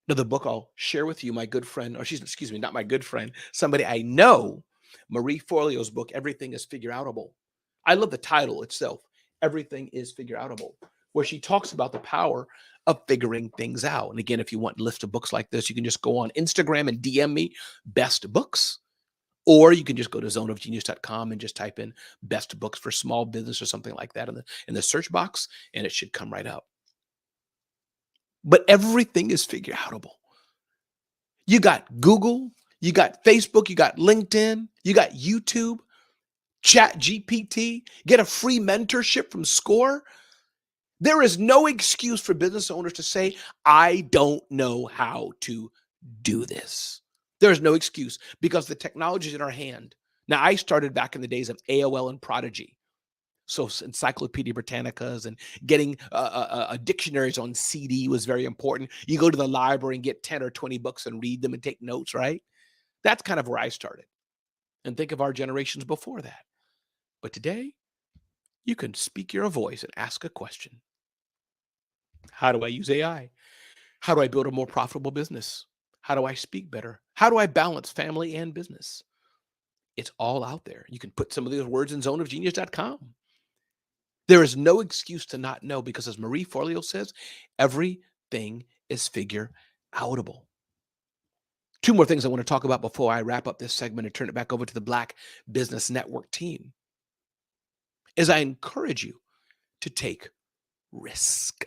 Speaker 11: Another book I'll share with you, my good friend, not my good friend, somebody I know, Marie Forleo's book, Everything is Figure-Outable. I love the title itself, Everything is Figure-Outable, where she talks about the power of figuring things out. And again, if you want a list of books like this, you can just go on Instagram and DM me best books, or you can just go to zoneofgenius.com and just type in best books for small business or something like that in the search box, and it should come right up. But everything is figure-outable. You got Google, you got Facebook, you got LinkedIn, you got YouTube, Chat GPT, get a free mentorship from SCORE. There is no excuse for business owners to say, I don't know how to do this. There is no excuse because the technology is in our hand. Now, I started back in the days of AOL and Prodigy. So Encyclopedia Britannicas and getting dictionaries on CD was very important. You go to the library and get 10 or 20 books and read them and take notes, right? That's kind of where I started. And think of our generations before that. But today, you can speak your voice and ask a question. How do I use AI? How do I build a more profitable business? How do I speak better? How do I balance family and business? It's all out there. You can put some of these words in zoneofgenius.com. There is no excuse to not know because, as Marie Forleo says, everything is figure-outable. Two more things I want to talk about before I wrap up this segment and turn it back over to the Black Business Network team is I encourage you to take risk.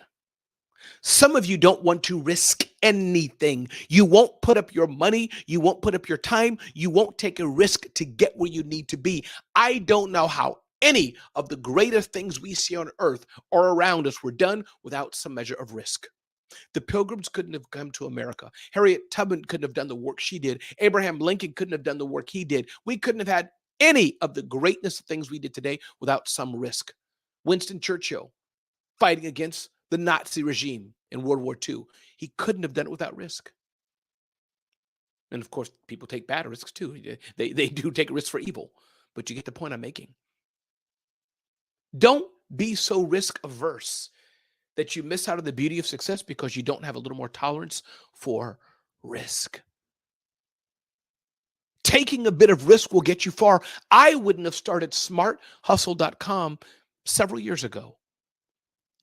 Speaker 11: Some of you don't want to risk anything. You won't put up your money. You won't put up your time. You won't take a risk to get where you need to be. I don't know how any of the greatest things we see on earth or around us were done without some measure of risk. The Pilgrims couldn't have come to America. Harriet Tubman couldn't have done the work she did. Abraham Lincoln couldn't have done the work he did. We couldn't have had any of the greatness of things we did today without some risk. Winston Churchill fighting against the Nazi regime in World War II. He couldn't have done it without risk. And of course, people take bad risks too. They do take risks for evil, but you get the point I'm making. Don't be so risk averse that you miss out on the beauty of success because you don't have a little more tolerance for risk. Taking a bit of risk will get you far. I wouldn't have started smarthustle.com several years ago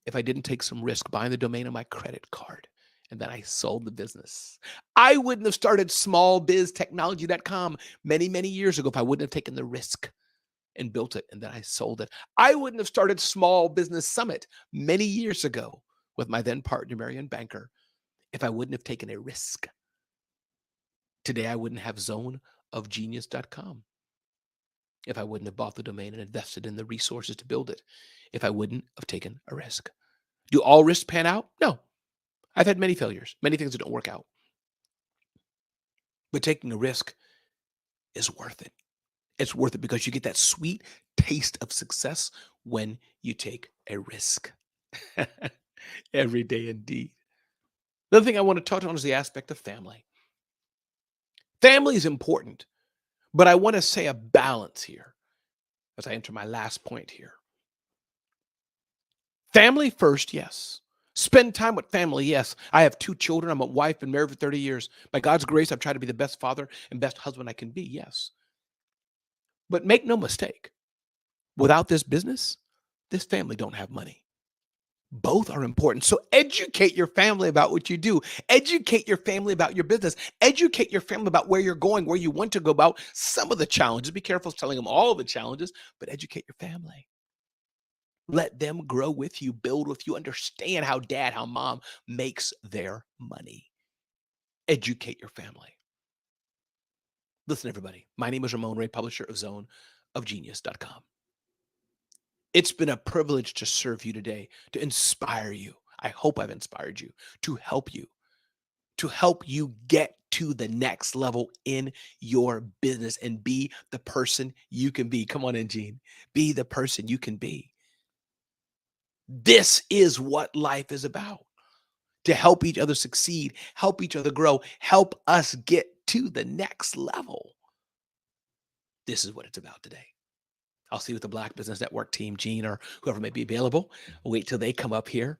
Speaker 11: if I didn't take some risk buying the domain on my credit card and then I sold the business. I wouldn't have started smallbiztechnology.com many, many years ago if I wouldn't have taken the risk and built it and then I sold it. I wouldn't have started Small Business Summit many years ago with my then partner, Marion Banker, if I wouldn't have taken a risk. Today, I wouldn't have zoneofgenius.com if I wouldn't have bought the domain and invested in the resources to build it, if I wouldn't have taken a risk. Do all risks pan out? No. I've had many failures, many things that don't work out. But taking a risk is worth it. It's worth it because you get that sweet taste of success when you take a risk. Every day indeed. The other thing I want to touch on is the aspect of family. Family is important, but I want to say a balance here as I enter my last point here. Family first, yes. Spend time with family, yes. I have 2 children. I'm a wife, been married for 30 years. By God's grace, I've tried to be the best father and best husband I can be, yes. But make no mistake, without this business, this family don't have money. Both are important. So educate your family about what you do. Educate your family about your business. Educate your family about where you're going, where you want to go, about some of the challenges. Be careful telling them all the challenges, but educate your family. Let them grow with you, build with you, understand how dad, how mom makes their money. Educate your family. Listen, everybody. My name is Ramon Ray, publisher of zoneofgenius.com. It's been a privilege to serve you today, to inspire you. I hope I've inspired you, to help you get to the next level in your business and be the person you can be. Come on in, Gene. Be the person you can be. This is what life is about. To help each other succeed, help each other grow, help us get to the next level. This is what it's about today. I'll see you with the Black Business Network team, Gene, or whoever may be available. I'll wait till they come up here.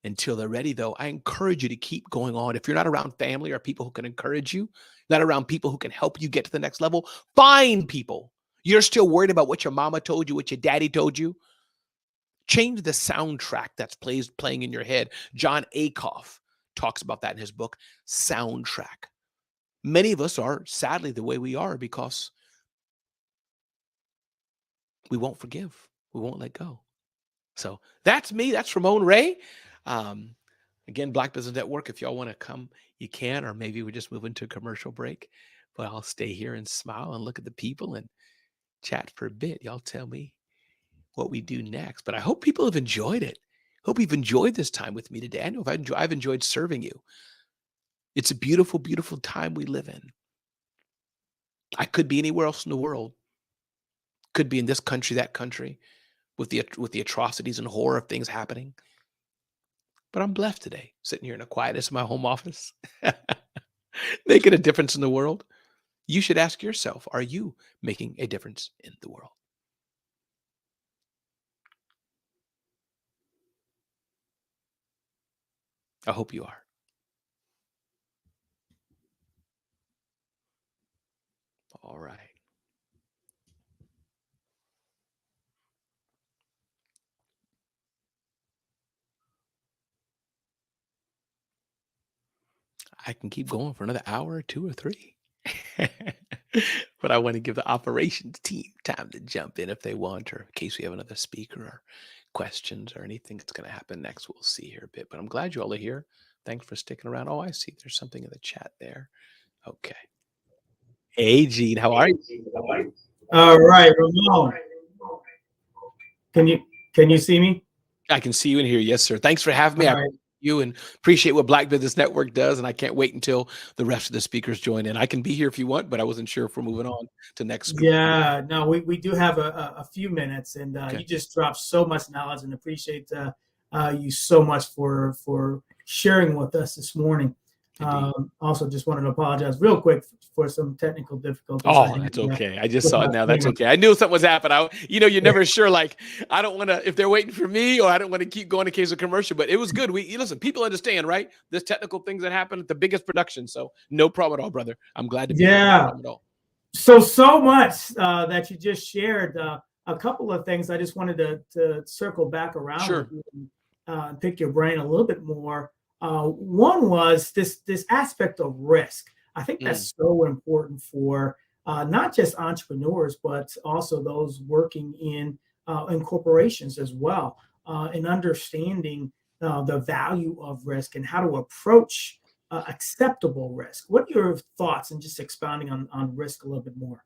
Speaker 11: Until they're ready, though, I encourage you to keep going on. If you're not around family or people who can encourage you, not around people who can help you get to the next level, find people. You're still worried about what your mama told you, what your daddy told you. Change the soundtrack that's playing in your head. John Acuff talks about that in his book, Soundtrack. Many of us are sadly the way we are because we won't forgive. We won't let go. So that's me. That's Ramon Ray. Again, Black Business Network, if y'all want to come, you can, or maybe we just move into a commercial break. But I'll stay here and smile and look at the people and chat for a bit. Y'all tell me what we do next. But I hope people have enjoyed it. Hope you've enjoyed this time with me today. I know I've enjoyed serving you. It's a beautiful, beautiful time we live in. I could be anywhere else in the world. Could be in this country, that country, with the atrocities and horror of things happening. But I'm blessed today, sitting here in the quietness of my home office, making a difference in the world. You should ask yourself, are you making a difference in the world? I hope you are. All right. I can keep going for another hour or 2 or 3. But I want to give the operations team time to jump in if they want, or in case we have another speaker or questions or anything that's going to happen next. We'll see here a bit. But I'm glad you all are here. Thanks for sticking around. Oh, I see. There's something in the chat there. Okay. Hey, Gene, how are you?
Speaker 10: All right, Ramon. Can you see me?
Speaker 11: I can see you in here. Yes, sir. Thanks for having me.
Speaker 10: All
Speaker 11: I
Speaker 10: right.
Speaker 11: appreciate you and appreciate what Black Business Network does. And I can't wait until the rest of the speakers join in. I can be here if you want, but I wasn't sure if we're moving on to next group.
Speaker 10: Yeah, no, we do have a few minutes, and
Speaker 11: Okay.
Speaker 10: you just dropped so much knowledge, and appreciate you so much for sharing with us this morning. Also, just wanted to apologize real quick for some technical difficulties.
Speaker 11: Oh, that's okay. I just
Speaker 10: with
Speaker 11: saw
Speaker 10: my
Speaker 11: it now. That's
Speaker 10: camera.
Speaker 11: okay. I knew something was happening. You're never sure. Like, I don't want to, if they're waiting for me, or I don't want to keep going in case of commercial, but it was good. Listen, people understand, right? There's technical things that happen at the biggest production. So no problem at all, brother. I'm glad to be here. No
Speaker 10: Yeah.
Speaker 11: problem at all.
Speaker 10: So much that you just shared. A couple of things I just wanted to circle back around
Speaker 11: Sure.
Speaker 10: with you and pick your brain a little bit more. One was this aspect of risk. I think that's so important for not just entrepreneurs, but also those working in corporations as well, in understanding the value of risk and how to approach acceptable risk. What are your thoughts, and just expounding on risk a little bit more?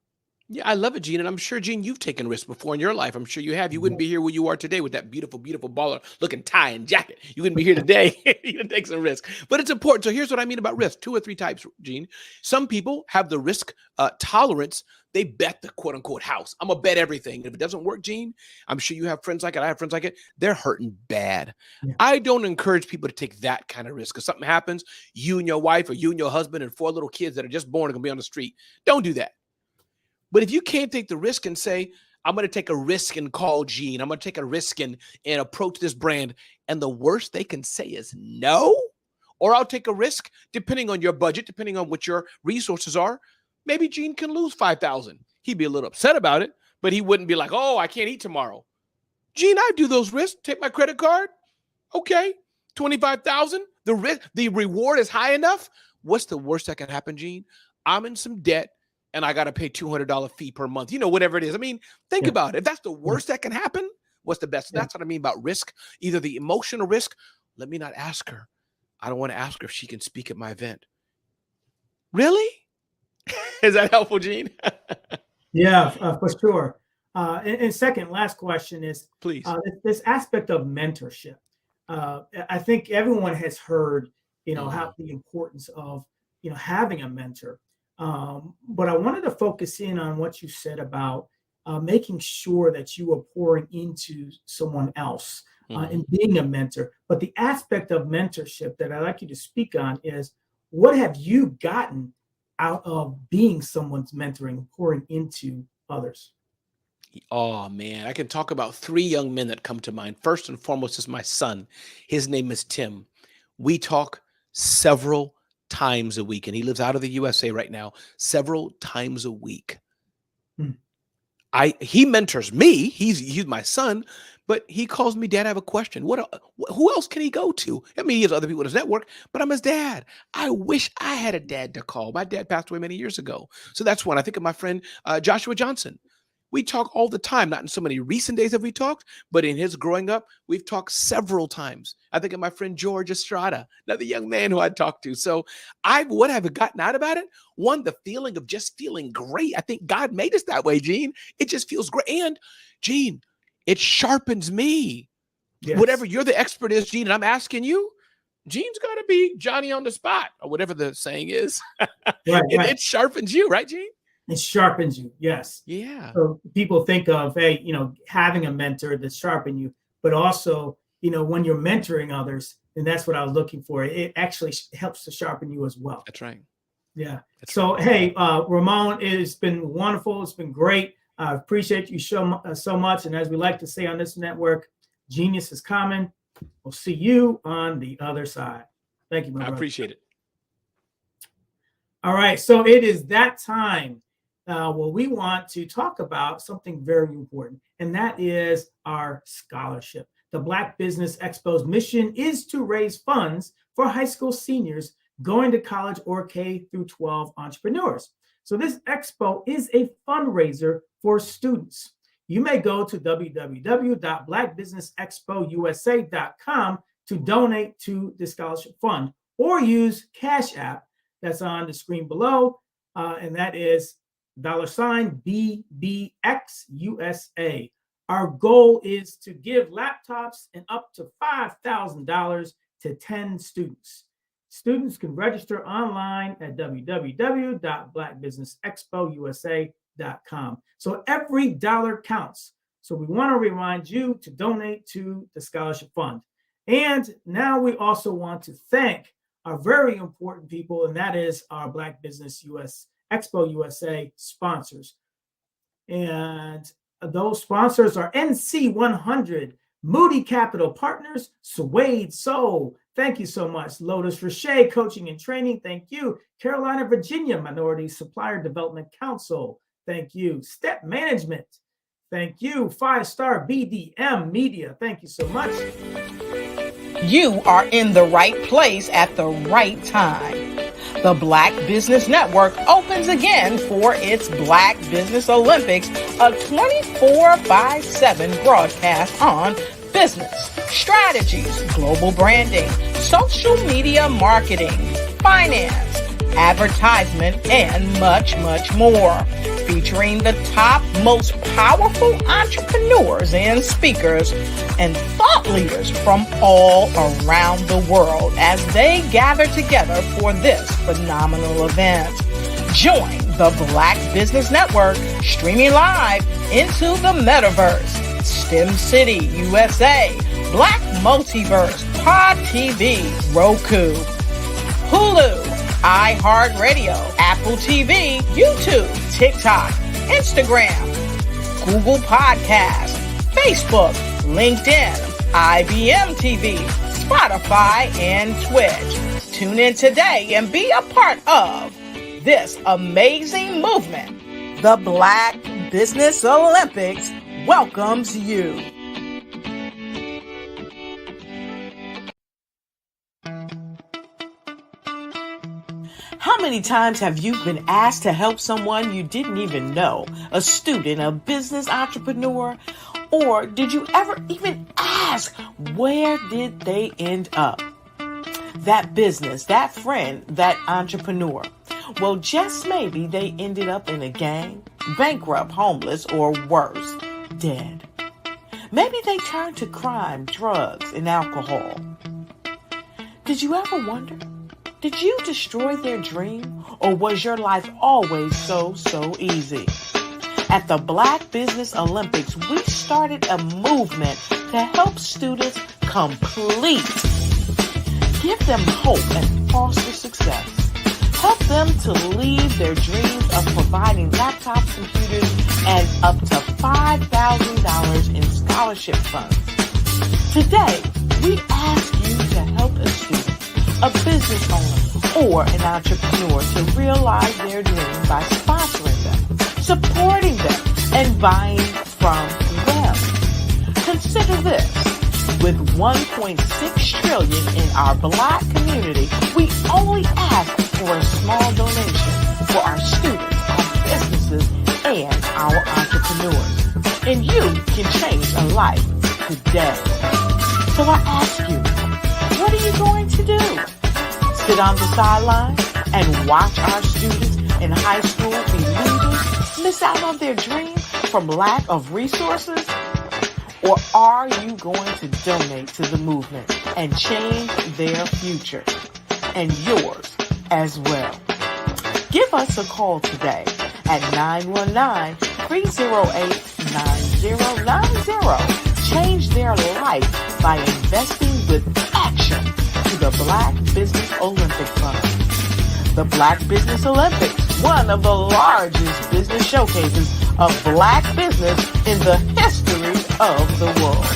Speaker 11: Yeah, I love it, Gene. And I'm sure, Gene, you've taken risks before in your life. I'm sure you have. You wouldn't be here where you are today with that beautiful, beautiful baller looking tie and jacket. You wouldn't be here today. You didn't take some risk. But it's important. So here's what I mean about risk. 2 or 3 types, Gene. Some people have the risk tolerance. They bet the quote unquote house. I'm going to bet everything. If it doesn't work, Gene, I'm sure you have friends like it. I have friends like it. They're hurting bad. Yeah. I don't encourage people to take that kind of risk. If something happens, you and your wife, or you and your husband and 4 little kids that are just born are going to be on the street. Don't do that. But if you can't take the risk and say, I'm going to take a risk and call Gene, I'm going to take a risk and approach this brand, and the worst they can say is no, or I'll take a risk, depending on your budget, depending on what your resources are, maybe Gene can lose $5,000. He'd be a little upset about it, but he wouldn't be like, oh, I can't eat tomorrow. Gene, I do those risks. Take my credit card. Okay, $25,000. The reward is high enough. What's the worst that can happen, Gene? I'm in some debt, and I got to pay $200 fee per month, whatever it is. I mean, think about it. If that's the worst that can happen, what's the best? That's what I mean about risk, either the emotional risk. Let me not ask her. I don't want to ask her if she can speak at my event. Really? Is that helpful, Gene?
Speaker 10: Yeah, for sure. And second, last question is,
Speaker 11: please,
Speaker 10: this aspect of mentorship. I think everyone has heard, how the importance of, having a mentor. But I wanted to focus in on what you said about making sure that you are pouring into someone else and being a mentor. But the aspect of mentorship that I'd like you to speak on is, what have you gotten out of being someone's mentoring, pouring into others?
Speaker 11: Oh, man, I can talk about 3 young men that come to mind. First and foremost is my son. His name is Tim. We talk several times a week, and he lives out of the USA right now, several times a week. He mentors me. He's my son, but he calls me dad. I have a question. Who else can he go to? I mean, he has other people in his network, but I'm his dad. I wish I had a dad to call. My dad passed away many years ago. So that's one. I think of my friend, Joshua Johnson. We talk all the time, not in so many recent days have we talked, but in his growing up, we've talked several times. I think of my friend George Estrada, another young man who I talked to. So what have I gotten out about it? One, the feeling of just feeling great. I think God made us that way, Gene. It just feels great. And Gene, it sharpens me. Yes. Whatever you're the expert is, Gene, and I'm asking you, Gene's got to be Johnny on the spot, or whatever the saying is. Right. It sharpens you, right, Gene?
Speaker 10: It sharpens you, yes.
Speaker 11: Yeah.
Speaker 10: So people think of, hey, having a mentor that sharpen you, but also, when you're mentoring others, and that's what I was looking for. It actually helps to sharpen you as well.
Speaker 11: That's right.
Speaker 10: Yeah. So, hey, Ramon, it's been wonderful. It's been great. I appreciate you so much. And as we like to say on this network, genius is common. We'll see you on the other side. Thank you, my brother.
Speaker 11: I appreciate it.
Speaker 10: All right. So it is that time. Well, we want to talk about something very important, and that is our scholarship. The Black Business Expo's mission is to raise funds for high school seniors going to college or K through 12 entrepreneurs. So this expo is a fundraiser for students. You may go to www.blackbusinessexpousa.com to donate to the scholarship fund, or use Cash App that's on the screen below, and that is $BBXUSA. Our goal is to give laptops and up to $5,000 to 10 students. Students can register online at www.blackbusinessexpousa.com. So every dollar counts. So we want to remind you to donate to the scholarship fund. And now we also want to thank our very important people, and that is our Black Business Expo USA sponsors. And those sponsors are NC100, Moody Capital Partners, Suede Soul. Thank you so much. Lotus Roche Coaching and Training. Thank you. Carolina, Virginia Minority Supplier Development Council. Thank you. Step Management. Thank you. 5-Star BDM Media. Thank you so much.
Speaker 5: You are in the right place at the right time. The Black Business Network opens again for its Black Business Olympics, a 24/7 broadcast on business, strategies, global branding, social media marketing, finance, advertisement, and much, much more. Featuring the top, most powerful entrepreneurs and speakers and thought leaders from all around the world as they gather together for this phenomenal event. Join the Black Business Network streaming live into the metaverse, STEM City USA, Black Multiverse, Pod TV, Roku, Hulu, iHeartRadio, Apple TV, YouTube, TikTok, Instagram, Google Podcasts, Facebook, LinkedIn, IBM TV, Spotify, and Twitch. Tune in today and be a part of this amazing movement. The Black Business Olympics welcomes you. How many times have you been asked to help someone you didn't even know, a student, a business entrepreneur, or did you ever even ask, where did they end up? That business, that friend, that entrepreneur. Well, just maybe they ended up in a gang, bankrupt, homeless, or worse, dead. Maybe they turned to crime, drugs, and alcohol. Did you ever wonder? Did you destroy their dream, or was your life always so easy? At the Black Business Olympics, we started a movement to help students complete. Give them hope and foster success. Help them to leave their dreams of providing laptops, computers, and up to $5,000 in scholarship funds. Today, we ask you to help a student, a business owner, or an entrepreneur to realize their dream by sponsoring them, supporting them, and buying from them. Consider this. With $1.6 trillion in our Black community, we only ask for a small donation for our students, our businesses, and our entrepreneurs. And you can change a life today. So I ask you, what are you going to do? Sit on the sideline and watch our students in high school be leaders, miss out on their dream from lack of resources? Or are you going to donate to the movement and change their future and yours as well? Give us a call today at 919-308-9090. Change their life by investing with action to the Black Business Olympic Fund. The Black Business Olympics, one of the largest business showcases of Black business in the history of the world.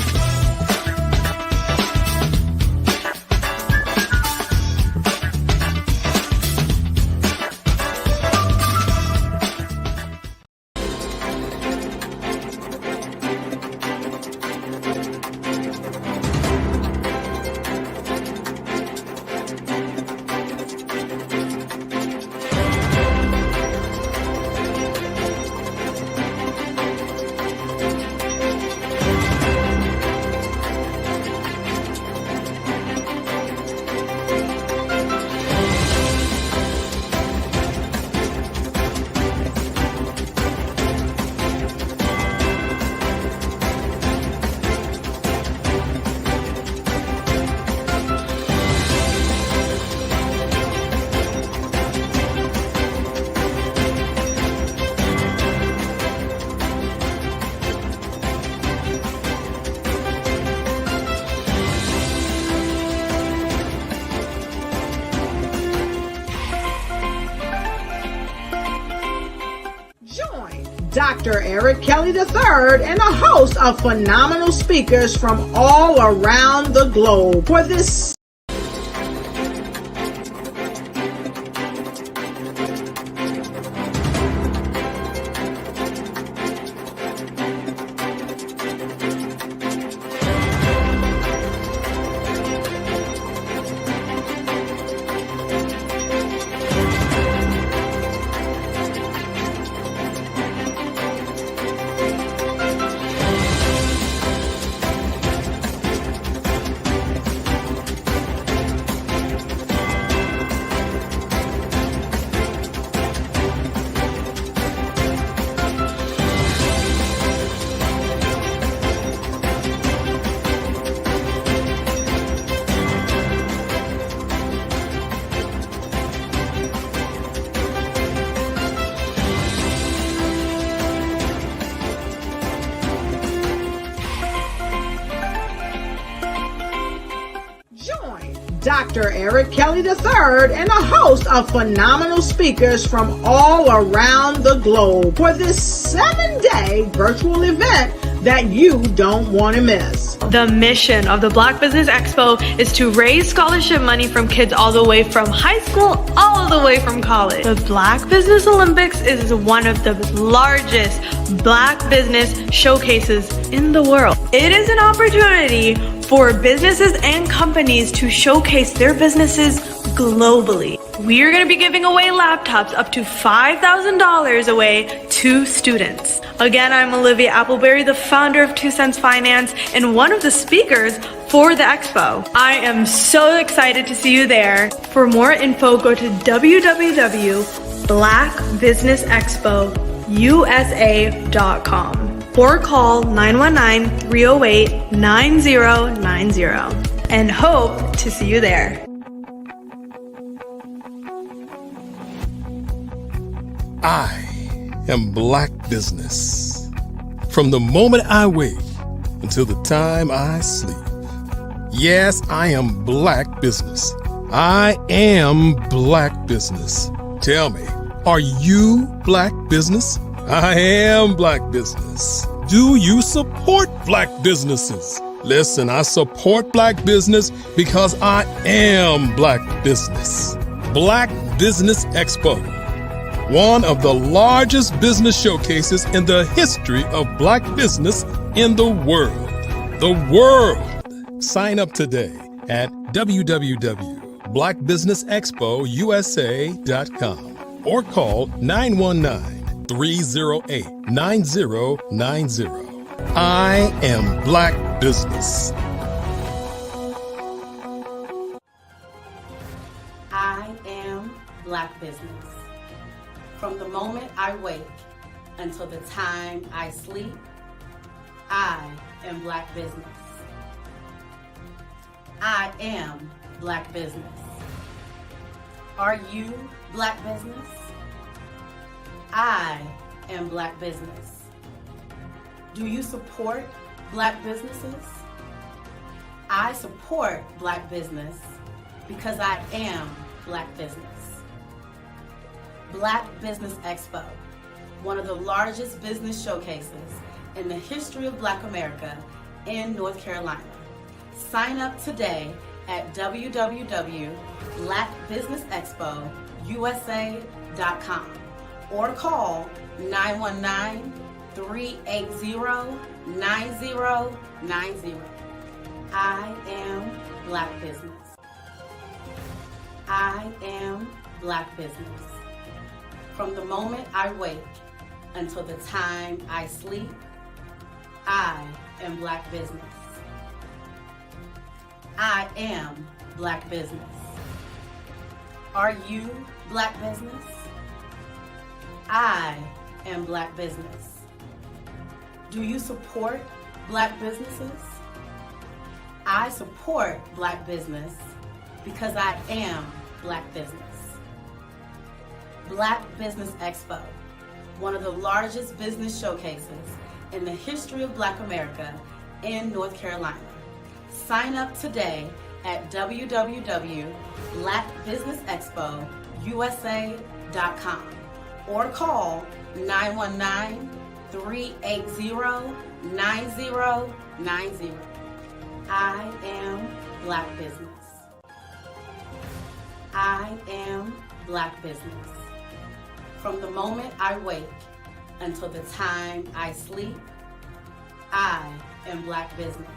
Speaker 1: Dr. Eric Kelly III and a host of phenomenal speakers from all around the globe for this Dr. Eric Kelly III and a host of phenomenal speakers from all around the globe for this 7-day virtual event that you don't want to miss.
Speaker 2: The mission of the Black Business Expo is to raise scholarship money from kids all the way from high school all the way from college. The Black Business Olympics is one of the largest Black business showcases in the world. It is an opportunity for businesses and companies to showcase their businesses globally. We are going to be giving away laptops up to $5,000 away to students. Again, I'm Olivia Appleberry, the founder of 2 Cents Finance and one of the speakers for the expo. I am so excited to see you there. For more info, go to www.blackbusinessexpousa.com or call 919-308-9090 and hope to see you there.
Speaker 3: I am Black Business. From the moment I wake until the time I sleep. Yes, I am Black Business. I am Black Business. Tell me, are you Black Business? I am Black Business. Do you support Black businesses? Listen, I support Black business because I am Black Business. Black Business Expo, one of the largest business showcases in the history of Black business in the world. The world! Sign up today at www.blackbusinessexpousa.com or call 919-308-9090. I am Black Business.
Speaker 4: I am Black Business. From the moment I wake until the time I sleep, I am Black Business. I am Black Business. Are you Black Business? I am Black Business. Do you support Black businesses? I support Black business because I am Black Business. Black Business Expo, one of the largest business showcases in the history of Black America in North Carolina. Sign up today at www.blackbusinessexpousa.com or call 919-380-9090. I am Black Business. I am Black Business. From the moment I wake until the time I sleep, I am Black Business. I am Black Business. Are you Black Business? I am Black Business. Do you support Black businesses? I support Black business because I am Black Business. Black Business Expo, one of the largest business showcases in the history of Black America in North Carolina. Sign up today at www.blackbusinessexpousa.com or call 919 380-9090. I am Black Business. I am Black Business. From the moment I wake until the time I sleep, I am Black Business.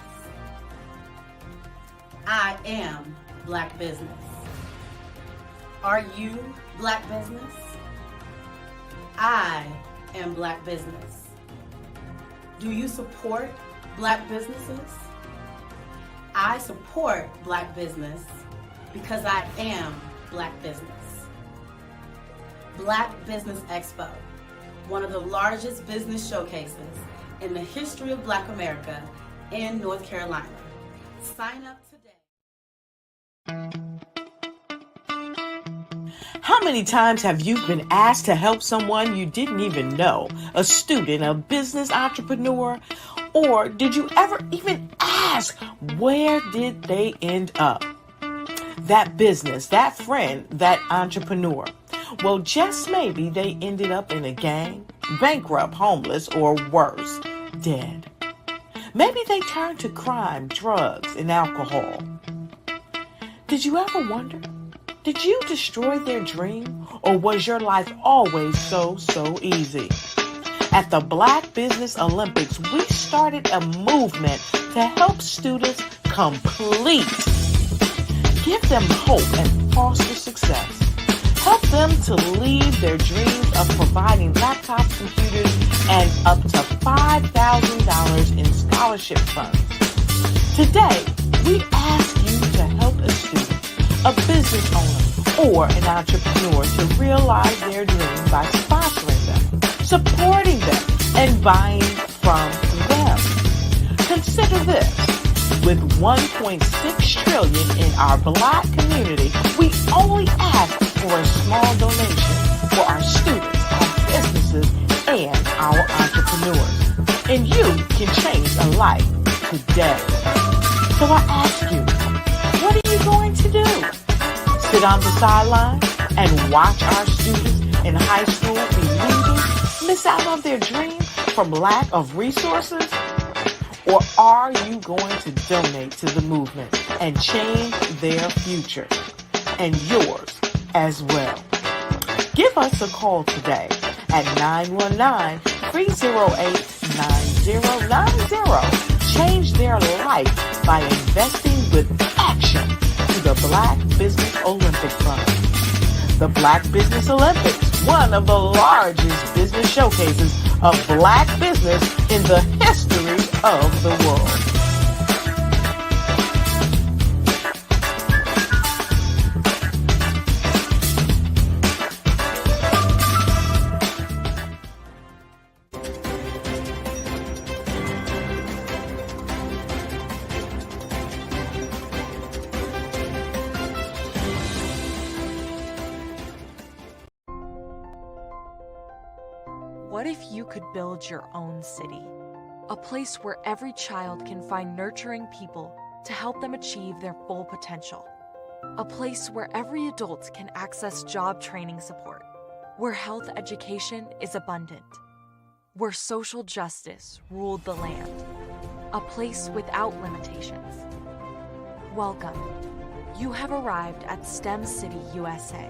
Speaker 4: I am Black Business. Are you Black Business? I am Black Business. Do you support Black businesses? I support Black business because I am Black Business. Black Business Expo, one of the largest business showcases in the history of Black America in North Carolina. Sign up today.
Speaker 5: How many times have you been asked to help someone you didn't even know, a student, a business entrepreneur, or did you ever even ask, where did they end up? That business, that friend, that entrepreneur. Well, just maybe they ended up in a gang, bankrupt, homeless, or worse, dead. Maybe they turned to crime, drugs, and alcohol. Did you ever wonder? Did you destroy their dream, or was your life always so easy? At the Black Business Olympics, we started a movement to help students complete. Give them hope and foster success. Help them to leave their dreams of providing laptops, computers, and up to $5,000 in scholarship funds. Today, we ask you to help a student, a business owner, or an entrepreneur to realize their dreams by sponsoring them, supporting them, and buying from them. Consider this. With $1.6 trillion in our Black community, we only ask for a small donation for our students, our businesses, and our entrepreneurs. And you can change a life today. So I ask you, what are you going to do? Sit on the sideline and watch our students in high school be losers, miss out on their dream from lack of resources? Or are you going to donate to the movement and change their future and yours as well? Give us a call today at 919-308-9090. Change their life by investing with action to the Black Business Olympic Fund. The Black Business Olympics, one of the largest business showcases of Black business in the history of the world.
Speaker 12: What if you could build your own city? A place where every child can find nurturing people to help them achieve their full potential. A place where every adult can access job training support. Where health education is abundant. Where social justice ruled the land. A place without limitations. Welcome. You have arrived at STEM City USA.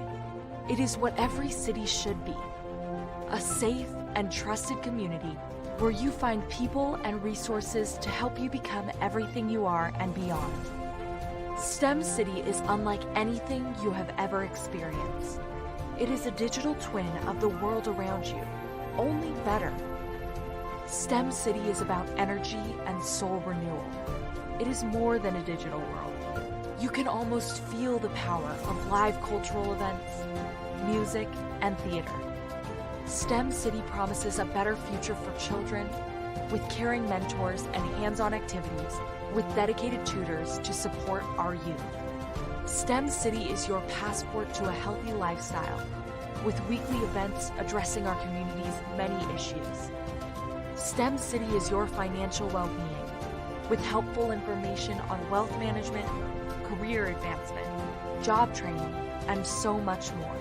Speaker 12: It is what every city should be. A safe and trusted community where you find people and resources to help you become everything you are and beyond. STEM City is unlike anything you have ever experienced. It is a digital twin of the world around you, only better. STEM City is about energy and soul renewal. It is more than a digital world. You can almost feel the power of live cultural events, music, and theater. STEM City promises a better future for children with caring mentors and hands-on activities with dedicated tutors to support our youth. STEM City is your passport to a healthy lifestyle with weekly events addressing our community's many issues. STEM City is your financial well-being with helpful information on wealth management, career advancement, job training, and so much more.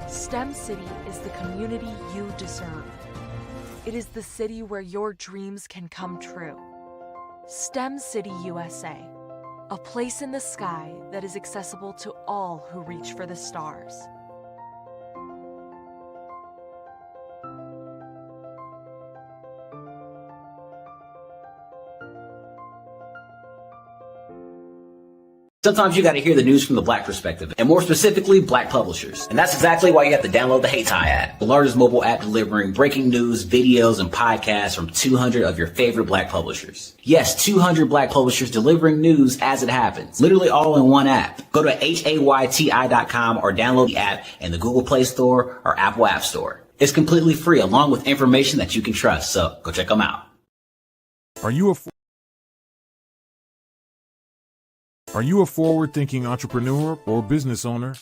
Speaker 12: STEM City is the community you deserve. It is the city where your dreams can come true. STEM City USA, a place in the sky that is accessible to all who reach for the stars.
Speaker 13: Sometimes you got to hear the news from the Black perspective, and more specifically, Black publishers. And that's exactly why you have to download the HeyTie app, the largest mobile app delivering breaking news, videos, and podcasts from 200 of your favorite Black publishers. Yes, 200 Black publishers delivering news as it happens, literally all in one app. Go to HAYTI.com or download the app in the Google Play Store or Apple App Store. It's completely free, along with information that you can trust, so go check them out.
Speaker 14: Are you a forward-thinking entrepreneur or business owner?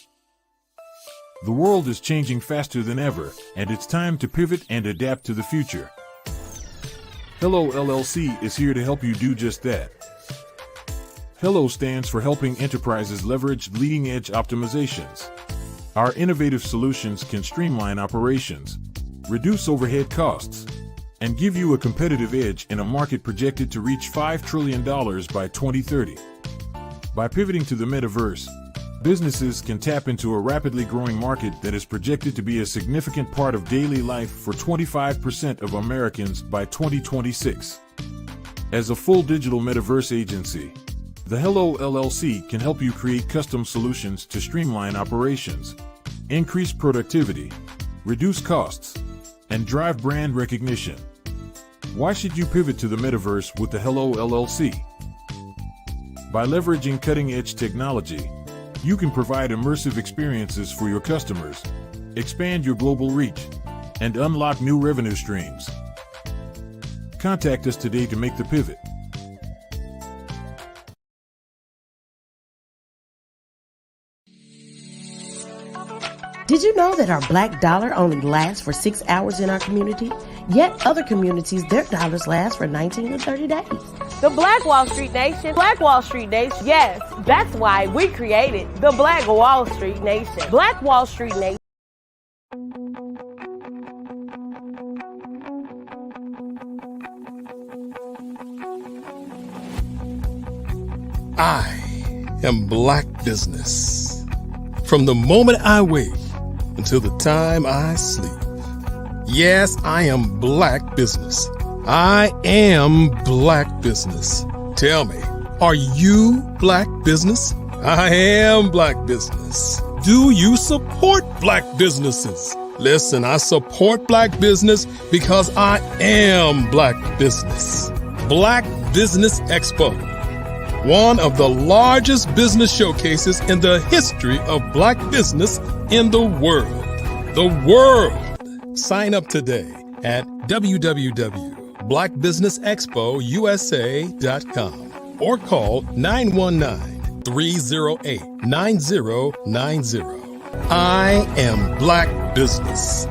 Speaker 14: The world is changing faster than ever, and it's time to pivot and adapt to the future. Hello LLC is here to help you do just that. Hello stands for helping enterprises leverage leading-edge optimizations. Our innovative solutions can streamline operations, reduce overhead costs, and give you a competitive edge in a market projected to reach $5 trillion by 2030. By pivoting to the metaverse, businesses can tap into a rapidly growing market that is projected to be a significant part of daily life for 25% of Americans by 2026. As a full digital metaverse agency, the Hello LLC can help you create custom solutions to streamline operations, increase productivity, reduce costs, and drive brand recognition. Why should you pivot to the metaverse with the Hello LLC? By leveraging cutting-edge technology, you can provide immersive experiences for your customers, expand your global reach, and unlock new revenue streams. Contact us today to make the pivot.
Speaker 15: Did you know that our black dollar only lasts for 6 hours in our community? Yet other communities, their dollars last for 19 to 30 days.
Speaker 16: The Black Wall Street Nation. Black Wall Street Nation. Yes, that's why we created the Black Wall Street Nation. Black Wall Street Nation.
Speaker 3: I am Black Business. From the moment I wake until the time I sleep. Yes, I am Black Business. I am Black Business. Tell me, are you Black Business? I am Black Business. Do you support Black businesses? Listen, I support Black business because I am Black Business. Black Business Expo, one of the largest business showcases in the history of Black business in the world. The world. Sign up today at www.blackbusinessexpousa.com or call 919-308-9090. I am Black Business.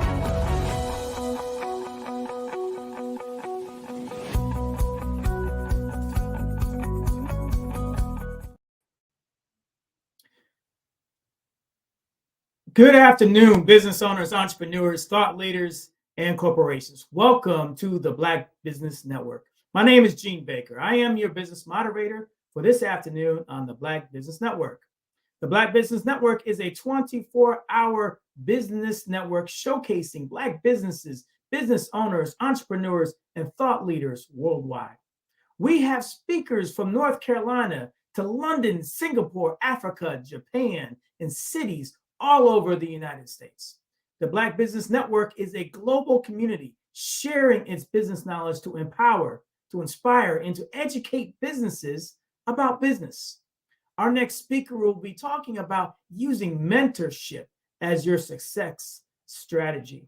Speaker 10: Good afternoon, business owners, entrepreneurs, thought leaders, and corporations. Welcome to the Black Business Network. My name is Gene Baker. I am your business moderator for this afternoon on the Black Business Network. The Black Business Network is a 24-hour business network showcasing Black businesses, business owners, entrepreneurs, and thought leaders worldwide. We have speakers from North Carolina to London, Singapore, Africa, Japan, and cities all over the United States. The Black Business Network is a global community sharing its business knowledge to empower, to inspire, and to educate businesses about business. Our next speaker will be talking about using mentorship as your success strategy.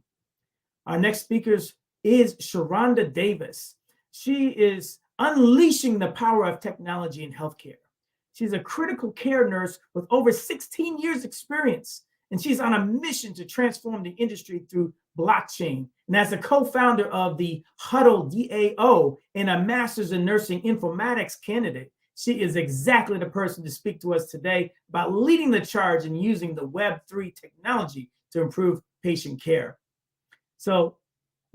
Speaker 10: Our next speaker is Sharonda Davis. She is unleashing the power of technology in healthcare. She's a critical care nurse with over 16 years experience, and she's on a mission to transform the industry through blockchain. And as a co-founder of the Huddle DAO and a master's in nursing informatics candidate, she is exactly the person to speak to us today about leading the charge in using the Web3 technology to improve patient care. So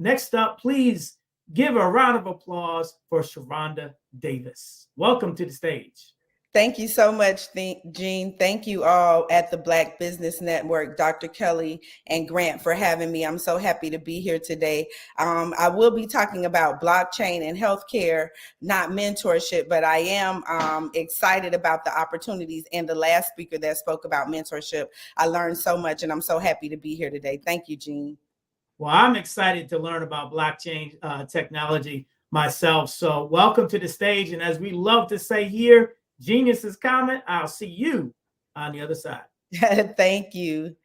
Speaker 10: Next up, please give a round of applause for Sharonda Davis. Welcome to the stage.
Speaker 17: Thank you so much, Gene. Thank you all at the Black Business Network, Dr. Kelly and Grant, for having me. I'm so happy to be here today. I will be talking about blockchain and healthcare, not mentorship, but I am excited about the opportunities. And the last speaker that spoke about mentorship, I learned so much, and I'm so happy to be here today. Thank you, Gene.
Speaker 10: Well, I'm excited to learn about blockchain technology myself. So welcome to the stage. And as we love to say here, genius is coming. I'll see you on the other side.
Speaker 17: Thank you.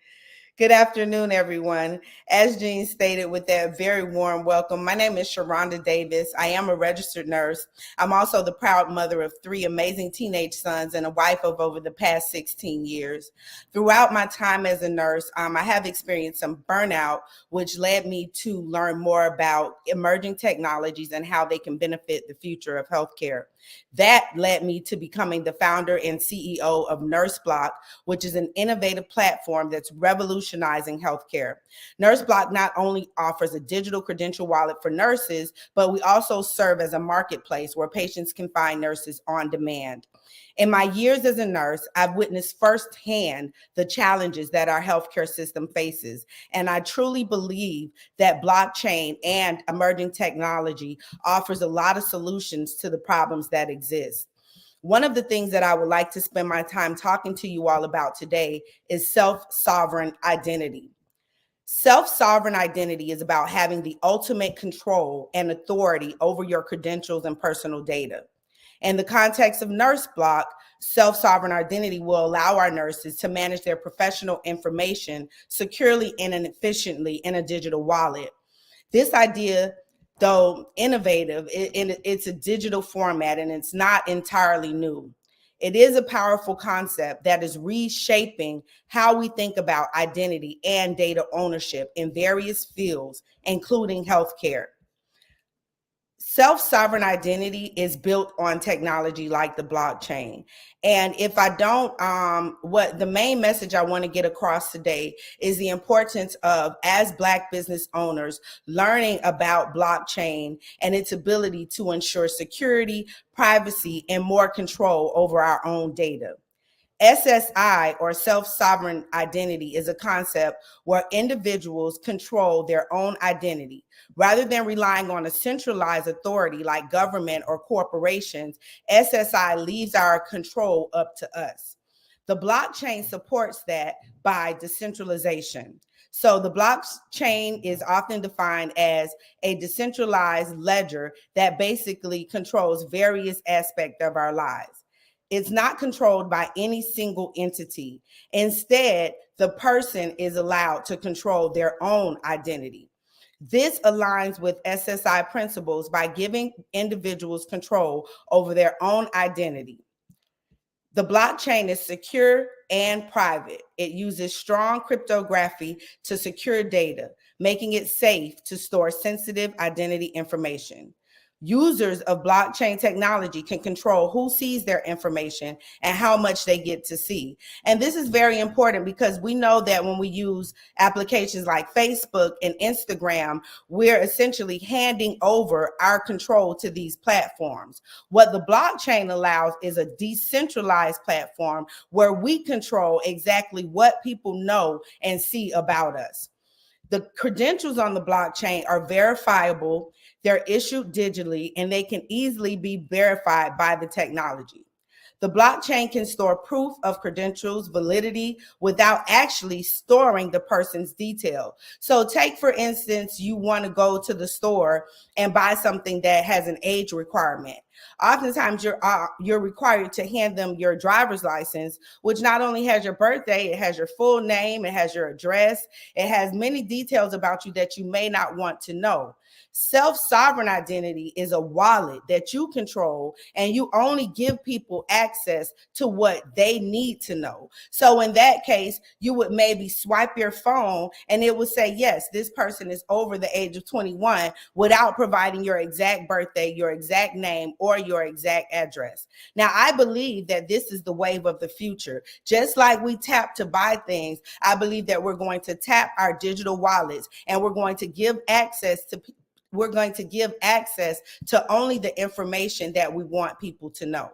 Speaker 17: Good afternoon, everyone. As Jean stated with that very warm welcome, my name is Sharonda Davis. I am a registered nurse. I'm also the proud mother of 3 amazing teenage sons and a wife of over the past 16 years. Throughout my time as a nurse, I have experienced some burnout, which led me to learn more about emerging technologies and how they can benefit the future of healthcare. That led me to becoming the founder and CEO of NurseBlock, which is an innovative platform that's revolutionizing healthcare. NurseBlock not only offers a digital credential wallet for nurses, but we also serve as a marketplace where patients can find nurses on demand. In my years as a nurse, I've witnessed firsthand the challenges that our healthcare system faces. And I truly believe that blockchain and emerging technology offers a lot of solutions to the problems that exist. One of the things that I would like to spend my time talking to you all about today is self-sovereign identity. Self-sovereign identity is about having the ultimate control and authority over your credentials and personal data. In the context of NurseBlock, self-sovereign identity will allow our nurses to manage their professional information securely and efficiently in a digital wallet. This idea, though innovative, it's a digital format and it's not entirely new. It is a powerful concept that is reshaping how we think about identity and data ownership in various fields, including healthcare. Self-sovereign identity is built on technology like the blockchain. And if I don't, what the main message I want to get across today is the importance of, as Black business owners, learning about blockchain and its ability to ensure security, privacy, and more control over our own data. SSI, or self-sovereign identity, is a concept where individuals control their own identity. Rather than relying on a centralized authority like government or corporations, SSI leaves our control up to us. The blockchain supports that by decentralization. So the blockchain is often defined as a decentralized ledger that basically controls various aspects of our lives. It's not controlled by any single entity. Instead, the person is allowed to control their own identity. This aligns with SSI principles by giving individuals control over their own identity. The blockchain is secure and private. It uses strong cryptography to secure data, making it safe to store sensitive identity information. Users of blockchain technology can control who sees their information and how much they get to see. And this is very important because we know that when we use applications like Facebook and Instagram, we're essentially handing over our control to these platforms. What the blockchain allows is a decentralized platform where we control exactly what people know and see about us. The credentials on the blockchain are verifiable, they're issued digitally, and they can easily be verified by the technology. The blockchain can store proof of credentials validity without actually storing the person's detail. So take, for instance, you want to go to the store and buy something that has an age requirement. Oftentimes you're required to hand them your driver's license, which not only has your birthday, it has your full name, it has your address, it has many details about you that you may not want to know. Self-sovereign identity is a wallet that you control, and you only give people access to what they need to know. So in that case, you would maybe swipe your phone and it would say, yes, this person is over the age of 21 without providing your exact birthday, your exact name, or your exact address. Now, I believe that this is the wave of the future. Just like we tap to buy things, I believe that we're going to tap our digital wallets, and we're going to give access to only the information that we want people to know.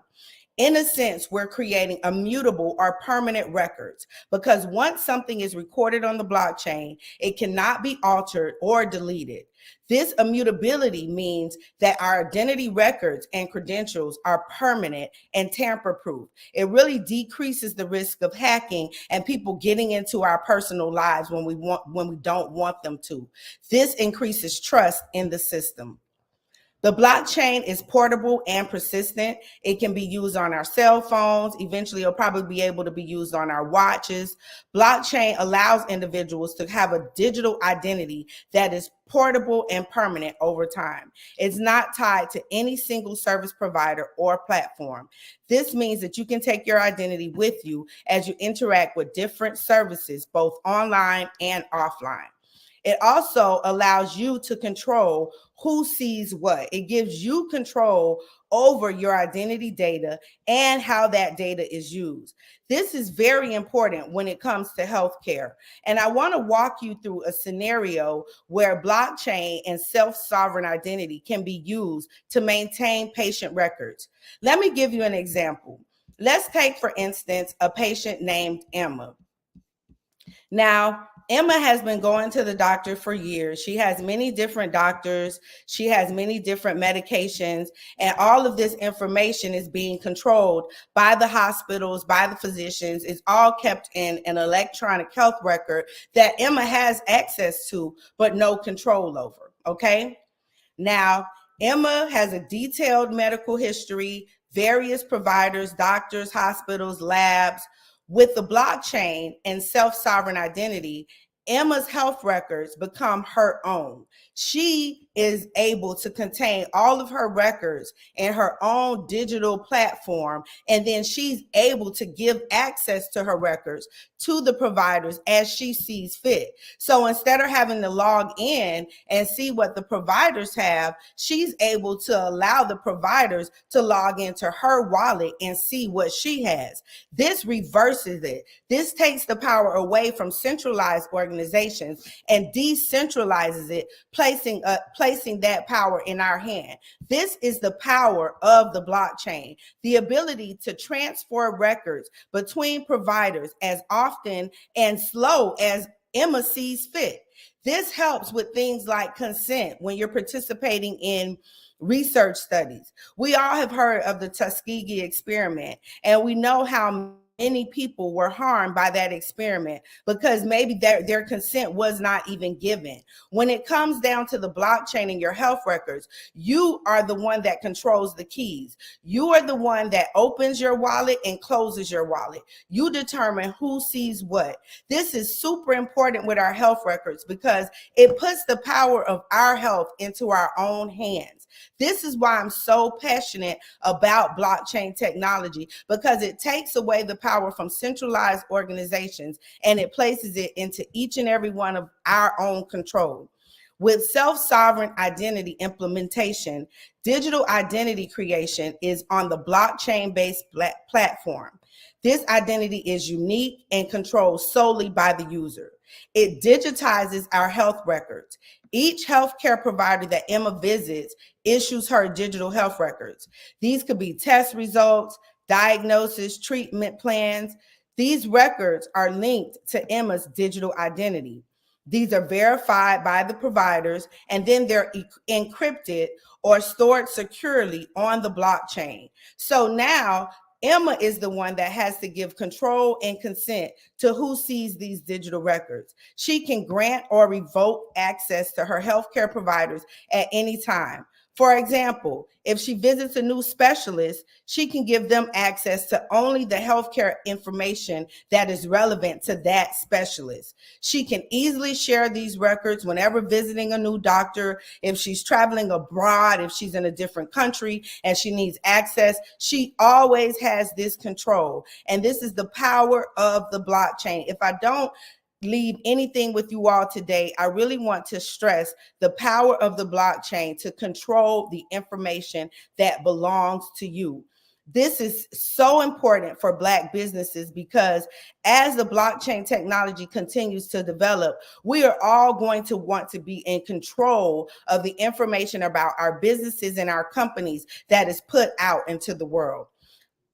Speaker 17: In a sense, we're creating immutable or permanent records, because once something is recorded on the blockchain, it cannot be altered or deleted. This immutability means that our identity records and credentials are permanent and tamper-proof. It really decreases the risk of hacking and people getting into our personal lives when we don't want them to. This increases trust in the system. The blockchain is portable and persistent. It can be used on our cell phones. Eventually, it'll probably be able to be used on our watches. Blockchain allows individuals to have a digital identity that is portable and permanent over time. It's not tied to any single service provider or platform. This means that you can take your identity with you as you interact with different services, both online and offline. It also allows you to control who sees what. It gives you control over your identity data and how that data is used. This is very important when it comes to healthcare. And I want to walk you through a scenario where blockchain and self-sovereign identity can be used to maintain patient records. Let me give you an example. Let's take, for instance, a patient named Emma. Now, Emma has been going to the doctor for years. She has many different doctors. She has many different medications, and all of this information is being controlled by the hospitals, by the physicians. It's all kept in an electronic health record that Emma has access to, but no control over, okay? Now, Emma has a detailed medical history, various providers, doctors, hospitals, labs. With the blockchain and self-sovereign identity, Emma's health records become her own. She is able to contain all of her records in her own digital platform, and then she's able to give access to her records to the providers as she sees fit. So instead of having to log in and see what the providers have, she's able to allow the providers to log into her wallet and see what she has. This reverses it. This takes the power away from centralized organizations and decentralizes it, placing that power in our hand. This is the power of the blockchain, the ability to transfer records between providers as often and slow as Emma sees fit. This helps with things like consent when you're participating in research studies. We all have heard of the Tuskegee experiment, and we know how many people were harmed by that experiment because maybe their consent was not even given. When it comes down to the blockchain and your health records, you are the one that controls the keys. You are the one that opens your wallet and closes your wallet. You determine who sees what. This is super important with our health records because it puts the power of our health into our own hands. This is why I'm so passionate about blockchain technology, because it takes away the power from centralized organizations and it places it into each and every one of our own control. With self-sovereign identity implementation, digital identity creation is on the blockchain-based platform. This identity is unique and controlled solely by the user. It digitizes our health records. Each healthcare provider that Emma visits issues her digital health records. These could be test results, diagnosis, treatment plans. These records are linked to Emma's digital identity. These are verified by the providers, and then they're encrypted or stored securely on the blockchain. So now Emma is the one that has to give control and consent to who sees these digital records. She can grant or revoke access to her healthcare providers at any time. For example, if she visits a new specialist, she can give them access to only the healthcare information that is relevant to that specialist. She can easily share these records whenever visiting a new doctor. If she's traveling abroad, if she's in a different country and she needs access, she always has this control. And this is the power of the blockchain. If I don't leave anything with you all today, I really want to stress the power of the blockchain to control the information that belongs to you. This is so important for Black businesses because as the blockchain technology continues to develop, we are all going to want to be in control of the information about our businesses and our companies that is put out into the world.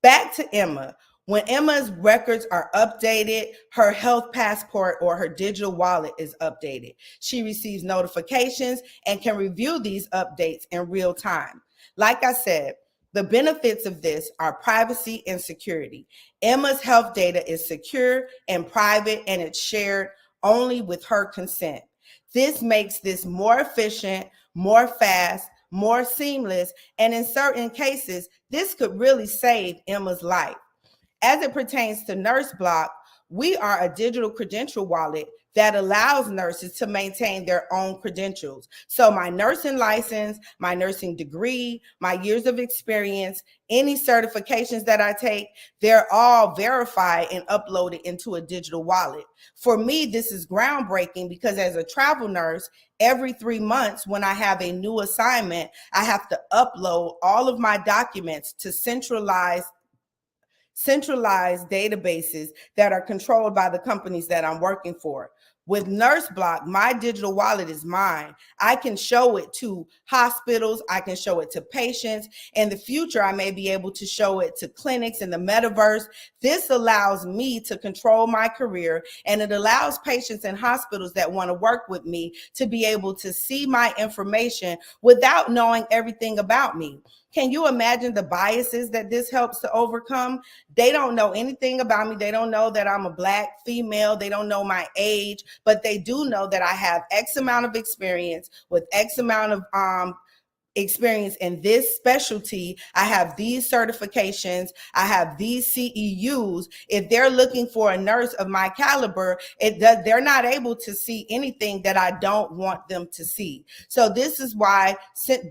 Speaker 17: Back to Emma. When Emma's records are updated, her health passport or her digital wallet is updated. She receives notifications and can review these updates in real time. Like I said, the benefits of this are privacy and security. Emma's health data is secure and private, and it's shared only with her consent. This makes this more efficient, more fast, more seamless, and in certain cases, this could really save Emma's life. As it pertains to NurseBlock, we are a digital credential wallet that allows nurses to maintain their own credentials. So my nursing license, my nursing degree, my years of experience, any certifications that I take, they're all verified and uploaded into a digital wallet. For me, this is groundbreaking because as a travel nurse, every 3 months when I have a new assignment, I have to upload all of my documents to centralized databases that are controlled by the companies that I'm working for. With NurseBlock, my digital wallet is mine. I can show it to hospitals. I can show it to patients. In the future, I may be able to show it to clinics in the metaverse. This allows me to control my career, and it allows patients and hospitals that want to work with me to be able to see my information without knowing everything about me. Can you imagine the biases that this helps to overcome? They don't know anything about me. They don't know that I'm a Black female. They don't know my age, but they do know that I have X amount of experience with X amount of experience in this specialty. I have these certifications. I have these CEUs. If they're looking for a nurse of my caliber, they're not able to see anything that I don't want them to see. So this is why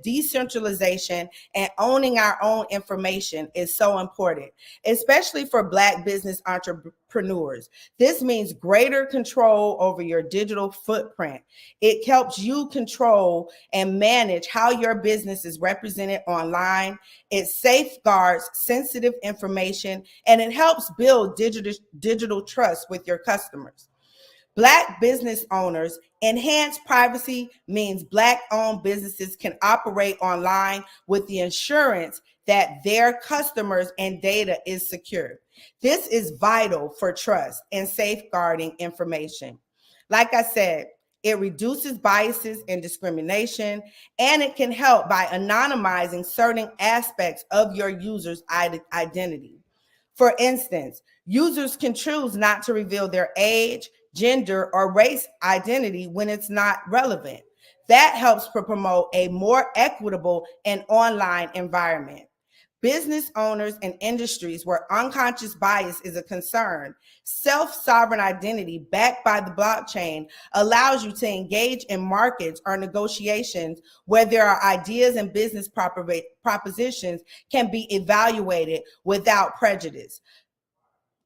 Speaker 17: decentralization and owning our own information is so important, especially for Black business entrepreneurs. This means greater control over your digital footprint. It helps you control and manage how your business is represented online. It safeguards sensitive information, and it helps build digital trust with your customers. Black business owners, enhanced privacy means Black-owned businesses can operate online with the assurance that their customers and data is secure. This is vital for trust and safeguarding information. Like I said, it reduces biases and discrimination, and it can help by anonymizing certain aspects of your user's identity. For instance, users can choose not to reveal their age, gender, or race identity when it's not relevant. That helps to promote a more equitable and online environment. Business owners and industries where unconscious bias is a concern, self-sovereign identity backed by the blockchain allows you to engage in markets or negotiations where there are ideas and business propositions can be evaluated without prejudice.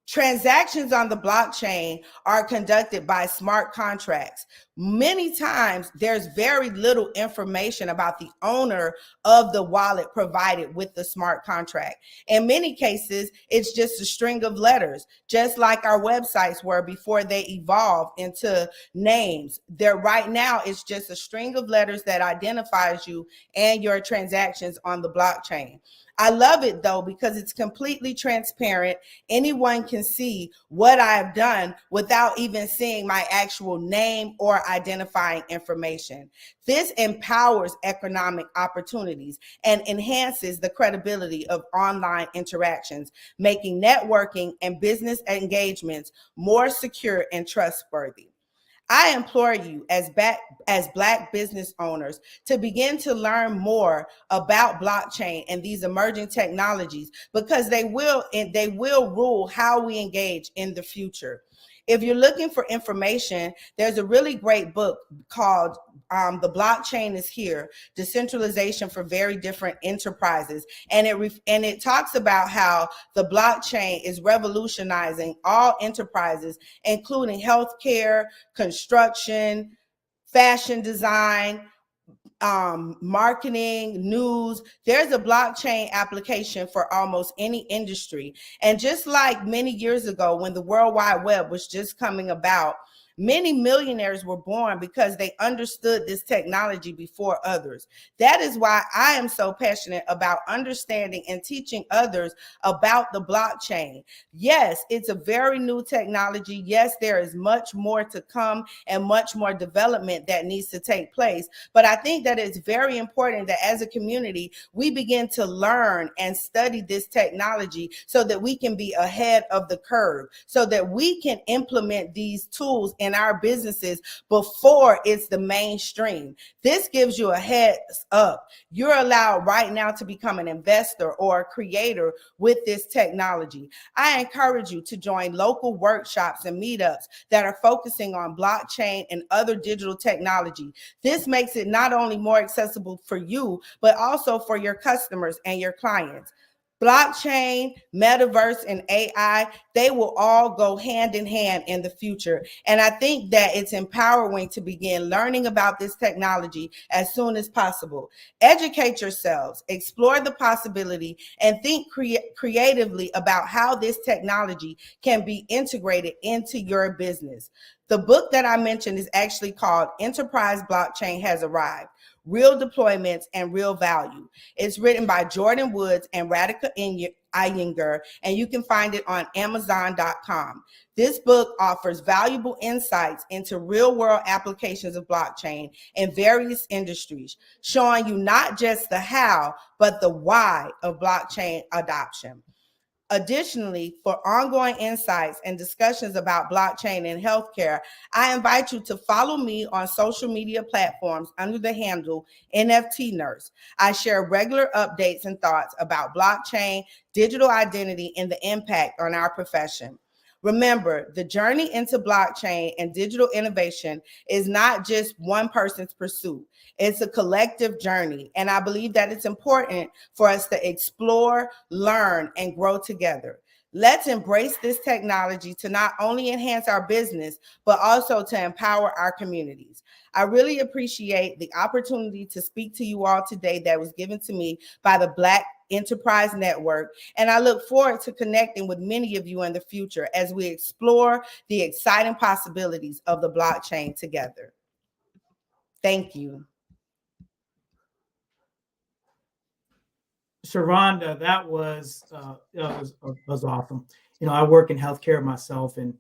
Speaker 17: Transactions on the blockchain are conducted by smart contracts. Many times there's very little information about the owner of the wallet provided with the smart contract. In many cases, it's just a string of letters, just like our websites were before they evolved into names. Right now, it's just a string of letters that identifies you and your transactions on the blockchain. I love it though, because it's completely transparent. Anyone can see what I've done without even seeing my actual name or identifying information. This empowers economic opportunities and enhances the credibility of online interactions, making networking and business engagements more secure and trustworthy. I implore you as Black business owners to begin to learn more about blockchain and these emerging technologies, because they will rule how we engage in the future. If you're looking for information, there's a really great book called The Blockchain is Here, Decentralization for Very Different Enterprises. And it talks about how the blockchain is revolutionizing all enterprises, including healthcare, construction, fashion design, marketing, news. There's a blockchain application for almost any industry. And just like many years ago when the World Wide Web was just coming about, many millionaires were born because they understood this technology before others. That is why I am so passionate about understanding and teaching others about the blockchain. Yes, it's a very new technology. Yes, there is much more to come and much more development that needs to take place. But I think that it's very important that as a community, we begin to learn and study this technology so that we can be ahead of the curve, so that we can implement these tools in our businesses before it's the mainstream. This gives you a heads up. You're allowed right now to become an investor or a creator with this technology. I encourage you to join local workshops and meetups that are focusing on blockchain and other digital technology. This makes it not only more accessible for you, but also for your customers and your clients. Blockchain, metaverse, and AI, they will all go hand in hand in the future. And I think that it's empowering to begin learning about this technology as soon as possible. Educate yourselves, explore the possibility, and think creatively about how this technology can be integrated into your business. The book that I mentioned is actually called Enterprise Blockchain Has Arrived: Real Deployments and Real Value. It's written by Jordan Woods and Radhika Iyengar, and you can find it on Amazon.com. This book offers valuable insights into real-world applications of blockchain in various industries, showing you not just the how, but the why of blockchain adoption. Additionally, for ongoing insights and discussions about blockchain and healthcare, I invite you to follow me on social media platforms under the handle NFT Nurse. I share regular updates and thoughts about blockchain, digital identity, and the impact on our profession. Remember, the journey into blockchain and digital innovation is not just one person's pursuit. It's a collective journey, and I believe that it's important for us to explore, learn, and grow together. Let's embrace this technology to not only enhance our business, but also to empower our communities. I really appreciate the opportunity to speak to you all today that was given to me by the Black Enterprise Network, and I look forward to connecting with many of you in the future as we explore the exciting possibilities of the blockchain together. Thank you.
Speaker 10: Sharonda, that was awesome. You know, I work in healthcare myself and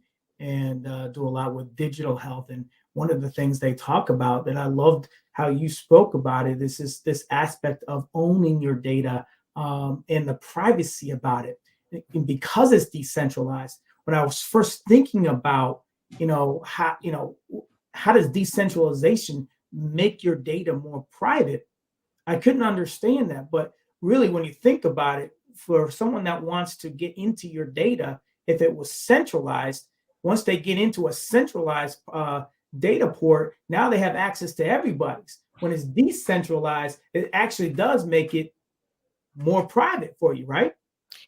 Speaker 10: do a lot with digital health. And one of the things they talk about that I loved how you spoke about it is this aspect of owning your data and the privacy about it. And because it's decentralized, when I was first thinking about, how does decentralization make your data more private? I couldn't understand that. But really, when you think about it, for someone that wants to get into your data, if it was centralized, once they get into a centralized data port, now they have access to everybody's. When it's decentralized, it actually does make it more private for you, right?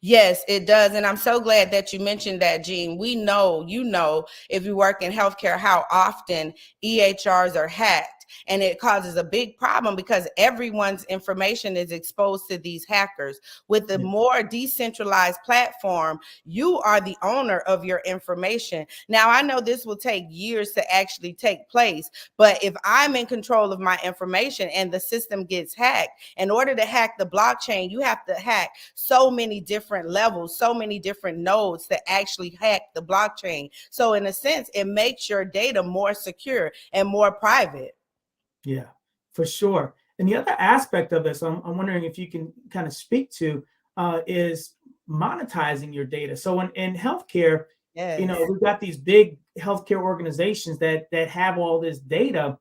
Speaker 17: Yes, it does. And I'm so glad that you mentioned that, Gene. We know, if you work in healthcare, how often EHRs are hacked. And it causes a big problem because everyone's information is exposed to these hackers. With the more decentralized platform, you are the owner of your information. Now, I know this will take years to actually take place, but if I'm in control of my information and the system gets hacked, in order to hack the blockchain, you have to hack so many different levels, so many different nodes to actually hack the blockchain. So in a sense, it makes your data more secure and more private.
Speaker 10: Yeah, for sure. And the other aspect of this, I'm wondering if you can kind of speak to, is monetizing your data. So in healthcare, we've got these big healthcare organizations that have all this data,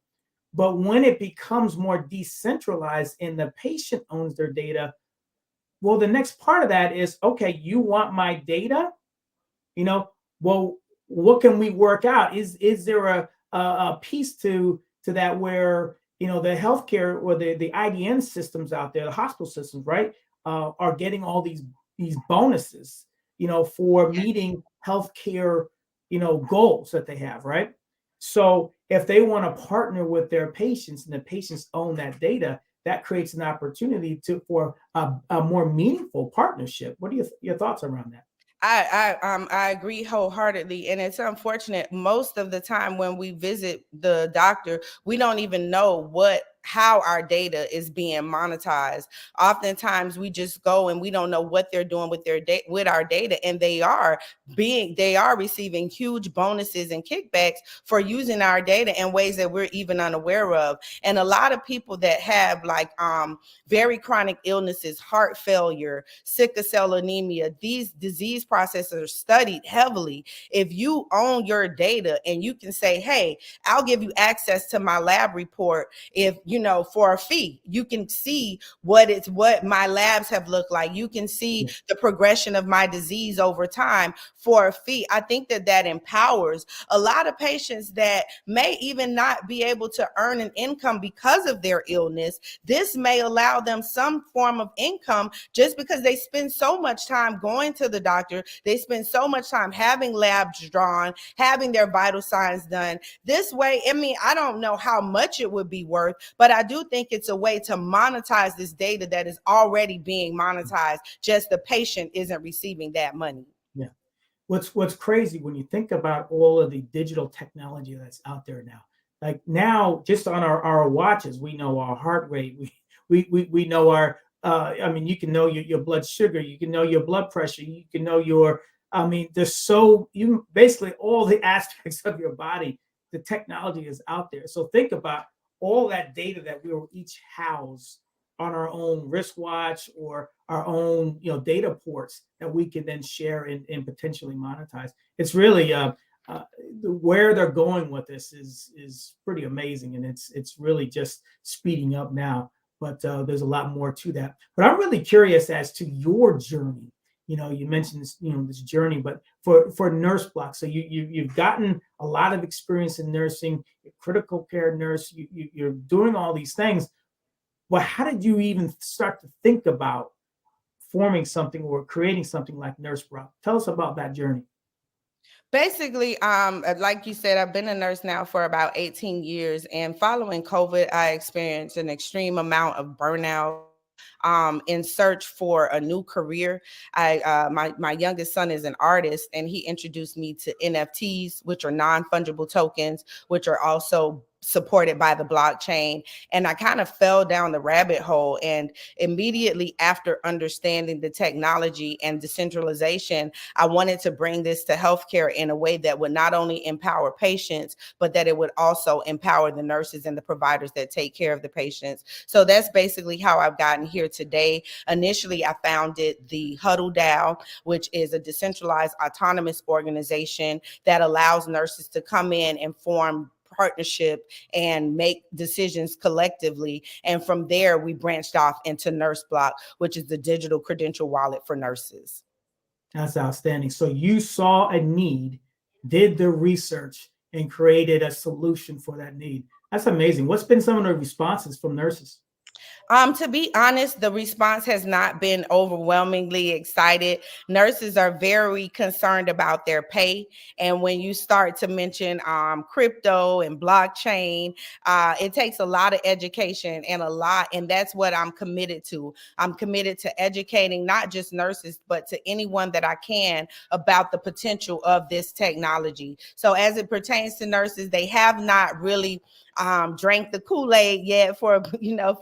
Speaker 10: but when it becomes more decentralized and the patient owns their data, well, the next part of that is, okay, you want my data? Well, what can we work out? Is there a piece to that where, you know, the healthcare or the IDN systems out there, the hospital systems, right, are getting all these bonuses, you know, for meeting healthcare, you know, goals that they have, right? So if they want to partner with their patients and the patients own that data, that creates an opportunity for a more meaningful partnership. What are your thoughts around that?
Speaker 17: I agree wholeheartedly, and it's unfortunate. Most of the time when we visit the doctor, we don't even know how our data is being monetized. Oftentimes we just go and we don't know what they're doing with with our data, and they are receiving huge bonuses and kickbacks for using our data in ways that we're even unaware of. And a lot of people that have like very chronic illnesses, heart failure, sickle cell anemia, these disease processes are studied heavily. If you own your data and you can say, hey, I'll give you access to my lab report, if you know, for a fee, you can see what my labs have looked like. You can see the progression of my disease over time for a fee. I think that empowers a lot of patients that may even not be able to earn an income because of their illness. This may allow them some form of income just because they spend so much time going to the doctor. They spend so much time having labs drawn, having their vital signs done. This way, I mean, I don't know how much it would be worth, but I do think it's a way to monetize this data that is already being monetized. Just the patient isn't receiving that money.
Speaker 10: Yeah. What's crazy when you think about all of the digital technology that's out there now. Like now, just on our watches, we know our heart rate. We know our. I mean, you can know your blood sugar. You can know your blood pressure. You can know your. I mean, you basically all the aspects of your body. The technology is out there. So think about all that data that we will each house on our own wristwatch or our own, you know, data ports that we can then share and potentially monetize. It's really where they're going with this is pretty amazing, and it's really just speeding up now. But there's a lot more to that. But I'm really curious as to your journey. You know, you mentioned this, you know, this journey, but for Nurse Block, so you've gotten a lot of experience in nursing, you're a critical care nurse, you're doing all these things. Well, how did you even start to think about forming something or creating something like Nurse Block? Tell us about that journey.
Speaker 17: Basically, like you said, I've been a nurse now for about 18 years, and following COVID, I experienced an extreme amount of burnout. In search for a new career. My youngest son is an artist, and he introduced me to NFTs, which are non-fungible tokens, which are also supported by the blockchain. And I kind of fell down the rabbit hole. And immediately after understanding the technology and decentralization, I wanted to bring this to healthcare in a way that would not only empower patients, but that it would also empower the nurses and the providers that take care of the patients. So that's basically how I've gotten here today. Initially, I founded the Huddle DAO, which is a decentralized autonomous organization that allows nurses to come in and form partnership and make decisions collectively. And from there, we branched off into Nurse Block, which is the digital credential wallet for nurses.
Speaker 10: That's outstanding. So you saw a need, did the research, and created a solution for that need. That's amazing. What's been some of the responses from nurses?
Speaker 17: To be honest, the response has not been overwhelmingly excited. Nurses are very concerned about their pay. And when you start to mention crypto and blockchain, it takes a lot of education and that's what I'm committed to. I'm committed to educating not just nurses, but to anyone that I can about the potential of this technology. So as it pertains to nurses, they have not really drank the Kool-Aid yet, for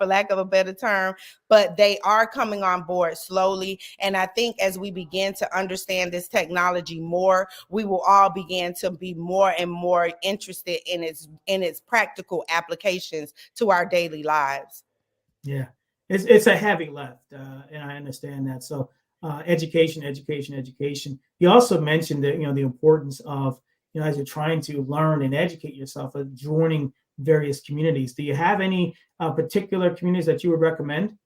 Speaker 17: lack of a better term, but they are coming on board slowly. And I think as we begin to understand this technology more, we will all begin to be more and more interested in its practical applications to our daily lives.
Speaker 10: Yeah, it's a heavy lift, and I understand that. So education. You also mentioned that, the importance of, as you're trying to learn and educate yourself, joining various communities. Do you have any particular communities that you would recommend?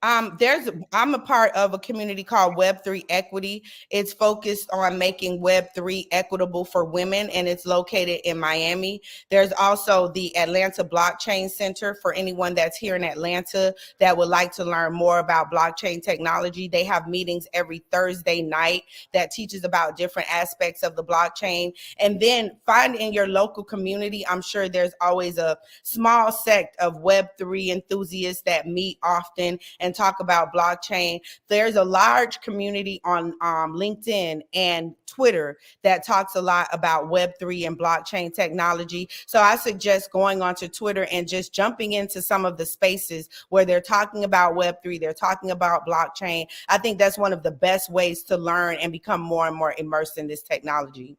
Speaker 17: I'm a part of a community called Web3 Equity. It's focused on making Web3 equitable for women, and it's located in Miami. There's also the Atlanta Blockchain Center for anyone that's here in Atlanta that would like to learn more about blockchain technology. They have meetings every Thursday night that teaches about different aspects of the blockchain. And then find in your local community, I'm sure there's always a small sect of Web3 enthusiasts that meet often and talk about blockchain. There's a large community on LinkedIn and Twitter that talks a lot about Web3 and blockchain technology. So I suggest going onto Twitter and just jumping into some of the spaces where they're talking about Web3, they're talking about blockchain. I think that's one of the best ways to learn and become more and more immersed in this technology.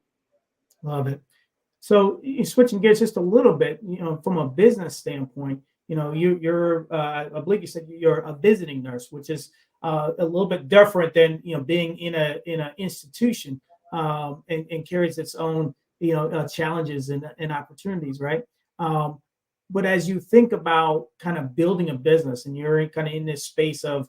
Speaker 10: Love it. So switching gears just a little bit, from a business standpoint, you're I believe you said you're a visiting nurse, which is a little bit different than being in an institution, and carries its own challenges and opportunities, right? But as you think about kind of building a business, and you're kind of in this space of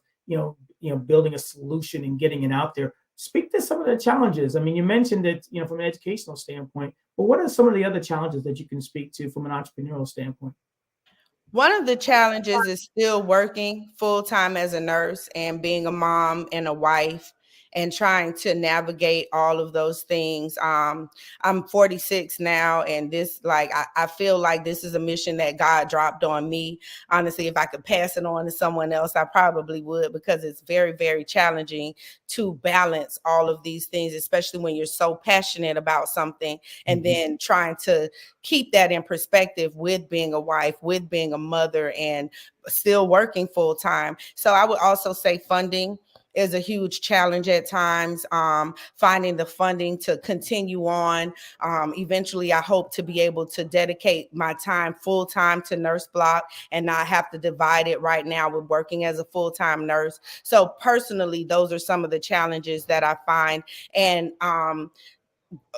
Speaker 10: building a solution and getting it out there, speak to some of the challenges. I mean, you mentioned it, from an educational standpoint, but what are some of the other challenges that you can speak to from an entrepreneurial standpoint?
Speaker 17: One of the challenges is still working full-time as a nurse and being a mom and a wife and trying to navigate all of those things. I'm 46 now, and this, I feel like this is a mission that God dropped on me. Honestly, if I could pass it on to someone else, I probably would, because it's very, very challenging to balance all of these things, especially when you're so passionate about something and then trying to keep that in perspective with being a wife, with being a mother, and still working full time. So I would also say funding is a huge challenge at times, finding the funding to continue on. Eventually, I hope to be able to dedicate my time full time to Nurse Block and not have to divide it right now with working as a full-time nurse. So personally, those are some of the challenges that I find. And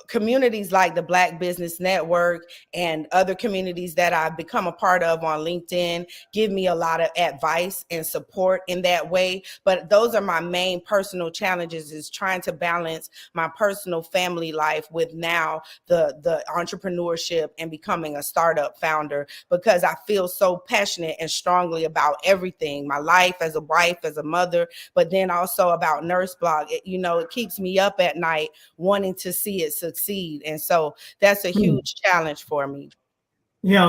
Speaker 17: communities like the Black Business Network and other communities that I've become a part of on LinkedIn give me a lot of advice and support in that way. But those are my main personal challenges, is trying to balance my personal family life with now the entrepreneurship and becoming a startup founder, because I feel so passionate and strongly about everything, my life as a wife, as a mother, but then also about Nurse Block. It keeps me up at night wanting to see it succeed. And so that's a huge challenge for me.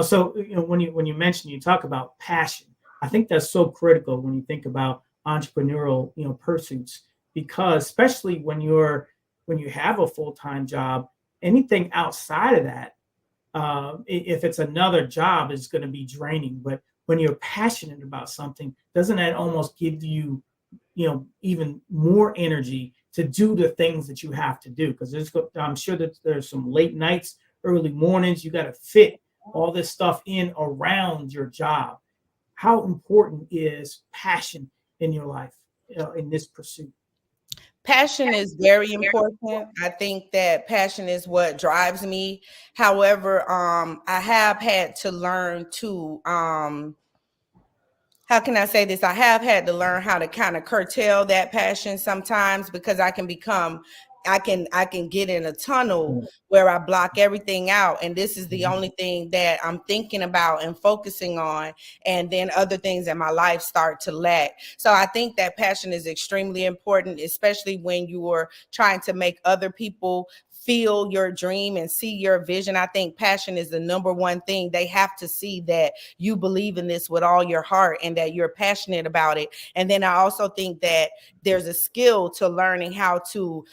Speaker 10: So when you mention, you talk about passion, I think that's so critical when you think about entrepreneurial pursuits, because especially when you have a full-time job, anything outside of that, if it's another job, is going to be draining. But when you're passionate about something, doesn't that almost give you even more energy to do the things that you have to do? Because I'm sure that there's some late nights, early mornings. You got to fit all this stuff in around your job. How important is passion in your life, in this pursuit?
Speaker 17: Passion is very important. I think that passion is what drives me. However, I have had to learn to how can I say this? I have had to learn how to kind of curtail that passion sometimes, because I can get in a tunnel where I block everything out. And this is the only thing that I'm thinking about and focusing on. And then other things in my life start to lack. So I think that passion is extremely important, especially when you are trying to make other people feel your dream and see your vision. I think passion is the number one thing. They have to see that you believe in this with all your heart and that you're passionate about it. And then I also think that there's a skill to learning how to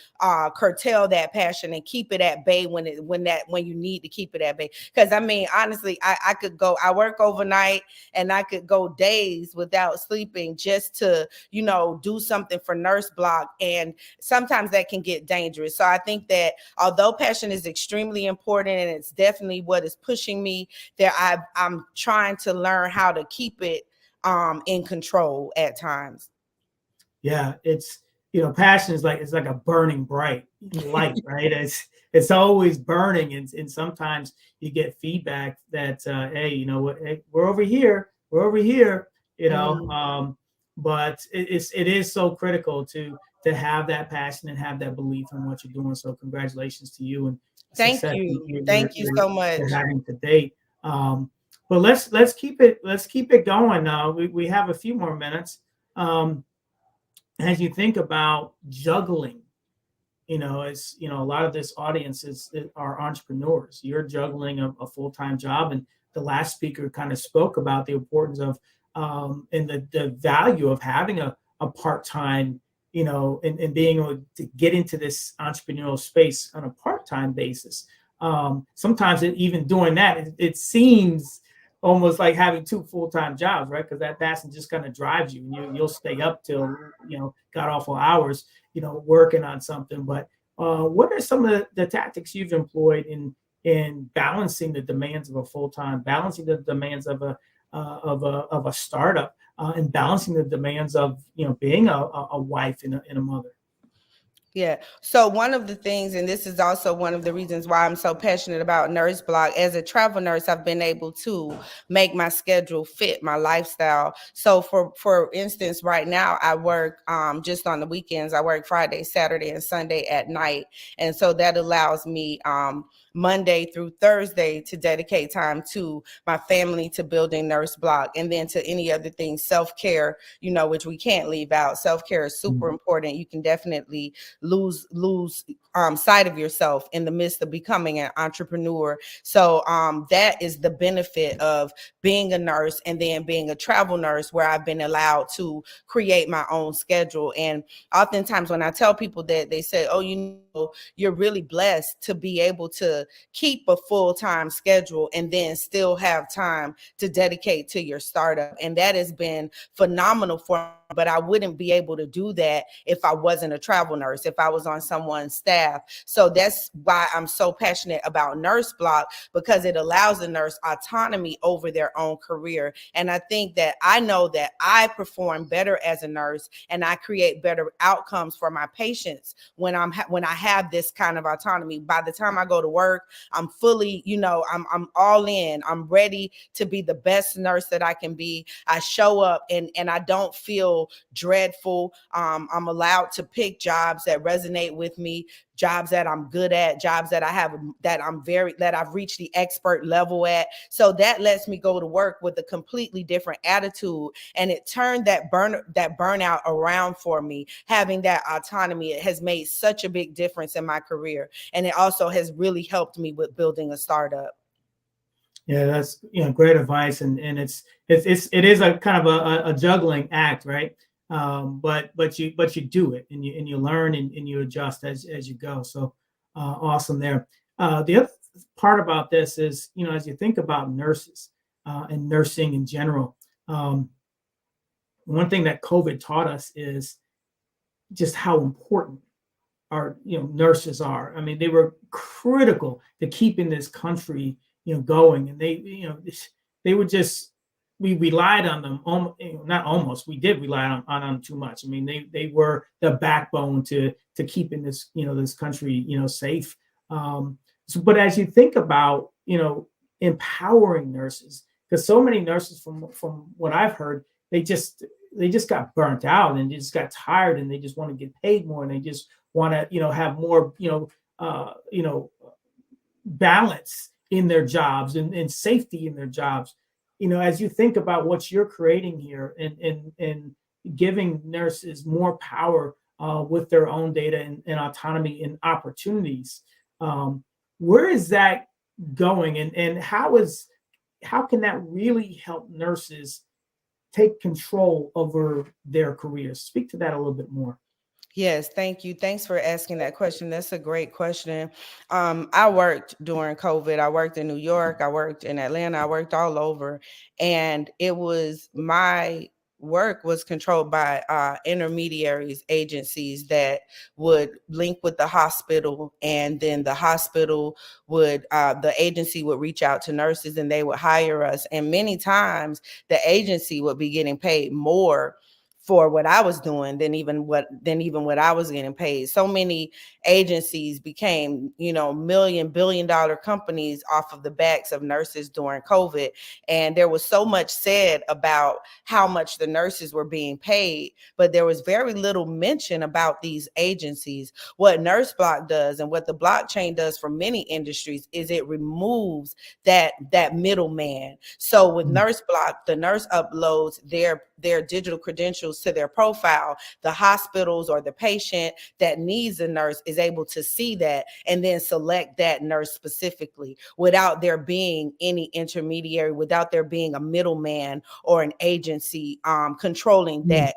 Speaker 17: curtail that passion and keep it at bay when you need to keep it at bay. Because I mean, honestly, I work overnight and I could go days without sleeping just to, do something for Nurse Block. And sometimes that can get dangerous. So I think that although passion is extremely important and it's definitely what is pushing me, I'm trying to learn how to keep it in control at times.
Speaker 10: Yeah, it's passion is it's like a burning bright light, right? It's always burning, and sometimes you get feedback that hey, you know what, hey, we're over here, but it is so critical to have that passion and have that belief in what you're doing. So congratulations to you and
Speaker 17: Thank
Speaker 10: success
Speaker 17: you.
Speaker 10: you're,
Speaker 17: Thank you so much.
Speaker 10: you're having to date. But let's keep it going. We have a few more minutes. As you think about juggling, as a lot of this audience are entrepreneurs. You're juggling a full-time job, and the last speaker kind of spoke about the importance of and the value of having a part-time, and being able to get into this entrepreneurial space on a part-time basis. Sometimes even doing that, it seems almost like having two full-time jobs, right? Because that passion just kind of drives you, and you'll stay up till god awful hours, working on something. But what are some of the tactics you've employed in balancing the demands of a full-time, balancing the demands of a startup, and balancing the demands of being a wife and a mother?
Speaker 17: Yeah. So one of the things, and this is also one of the reasons why I'm so passionate about Nurse Block, as a travel nurse, I've been able to make my schedule fit my lifestyle. So for instance, right now I work just on the weekends. I work Friday, Saturday, and Sunday at night. And so that allows me Monday through Thursday to dedicate time to my family, to building Nurse Block, and then to any other things, self-care, which we can't leave out. Self-care is super important. You can definitely lose sight of yourself in the midst of becoming an entrepreneur. So that is the benefit of being a nurse and then being a travel nurse, where I've been allowed to create my own schedule. And oftentimes when I tell people that, they say, oh, you're really blessed to be able to keep a full-time schedule and then still have time to dedicate to your startup. And that has been phenomenal for me. But I wouldn't be able to do that if I wasn't a travel nurse, if I was on someone's staff. So that's why I'm so passionate about Nurse Block, because it allows the nurse autonomy over their own career. And I think that I know that I perform better as a nurse, and I create better outcomes for my patients when I have this kind of autonomy. By the time I go to work, I'm fully, I'm all in. I'm ready to be the best nurse that I can be. I show up and I don't feel dreadful. I'm allowed to pick jobs that resonate with me, jobs that I'm good at, jobs that I've reached the expert level at. So that lets me go to work with a completely different attitude. And it turned that burnout around for me. Having that autonomy, it has made such a big difference in my career. And it also has really helped me with building a startup.
Speaker 10: Yeah, that's great advice, and it is a kind of a juggling act, right? But you do it, and you learn and you adjust as you go. So awesome there. The other part about this is, as you think about nurses and nursing in general, one thing that COVID taught us is just how important our nurses are. I mean, they were critical to keeping this country going, and they would just, we relied on them. Not almost, we did rely on them too much. I mean, they were the backbone to keeping this this country safe. But as you think about empowering nurses, because so many nurses from what I've heard, they just got burnt out and just got tired, and they just want to get paid more, and they just want to have more balance in their jobs and safety in their jobs. As you think about what you're creating here and giving nurses more power with their own data and autonomy and opportunities, where is that going, and how can that really help nurses take control over their careers? Speak to that a little bit more.
Speaker 17: Yes, thank you. Thanks for asking that question. That's a great question. I worked during COVID. I worked in New York. I worked in Atlanta. I worked all over. And it was my work was controlled by intermediaries, agencies that would link with the hospital, and then the hospital would, the agency would reach out to nurses and they would hire us. And many times the agency would be getting paid more for what I was doing than even what I was getting paid. So many agencies became, billion-dollar companies off of the backs of nurses during COVID. And there was so much said about how much the nurses were being paid, but there was very little mention about these agencies. What NurseBlock does and what the blockchain does for many industries is it removes that middleman. So with NurseBlock, the nurse uploads their digital credentials to their profile. The hospitals or the patient that needs a nurse is able to see that and then select that nurse specifically without there being any intermediary, without there being a middleman or an agency controlling that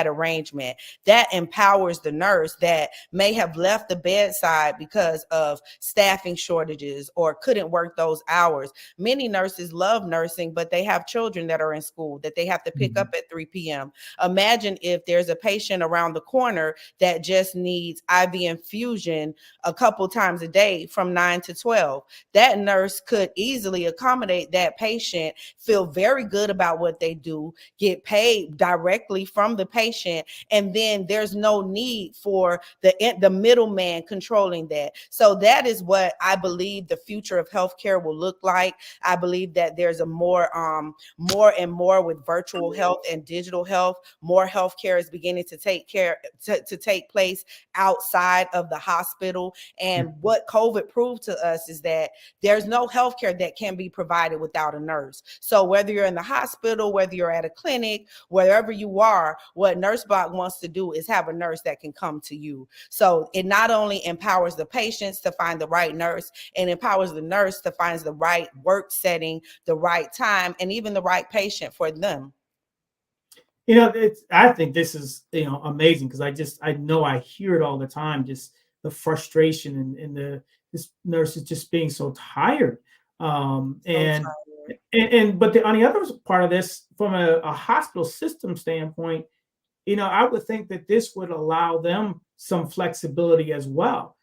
Speaker 17: arrangement. That empowers the nurse that may have left the bedside because of staffing shortages or couldn't work those hours. Many nurses love nursing, but they have children that are in school that they have to pick up at 3 p.m. Imagine if there's a patient around the corner that just needs IV infusion a couple times a day from 9 to 12. That nurse could easily accommodate that patient, feel very good about what they do, get paid directly from the patient, and then there's no need for the middleman controlling that. So that is what I believe the future of healthcare will look like. I believe that there's a more and more with virtual health and digital health. More healthcare is beginning to take place outside of the hospital. And what COVID proved to us is that there's no healthcare that can be provided without a nurse. So whether you're in the hospital, whether you're at a clinic, wherever you are, what NurseBlock wants to do is have a nurse that can come to you. So it not only empowers the patients to find the right nurse, and empowers the nurse to find the right work setting, the right time, and even the right patient for them.
Speaker 10: I think this is, amazing, because I know I hear it all the time, just the frustration and this nurses just being so tired. But on the other part of this, from a hospital system standpoint, I would think that this would allow them some flexibility as well,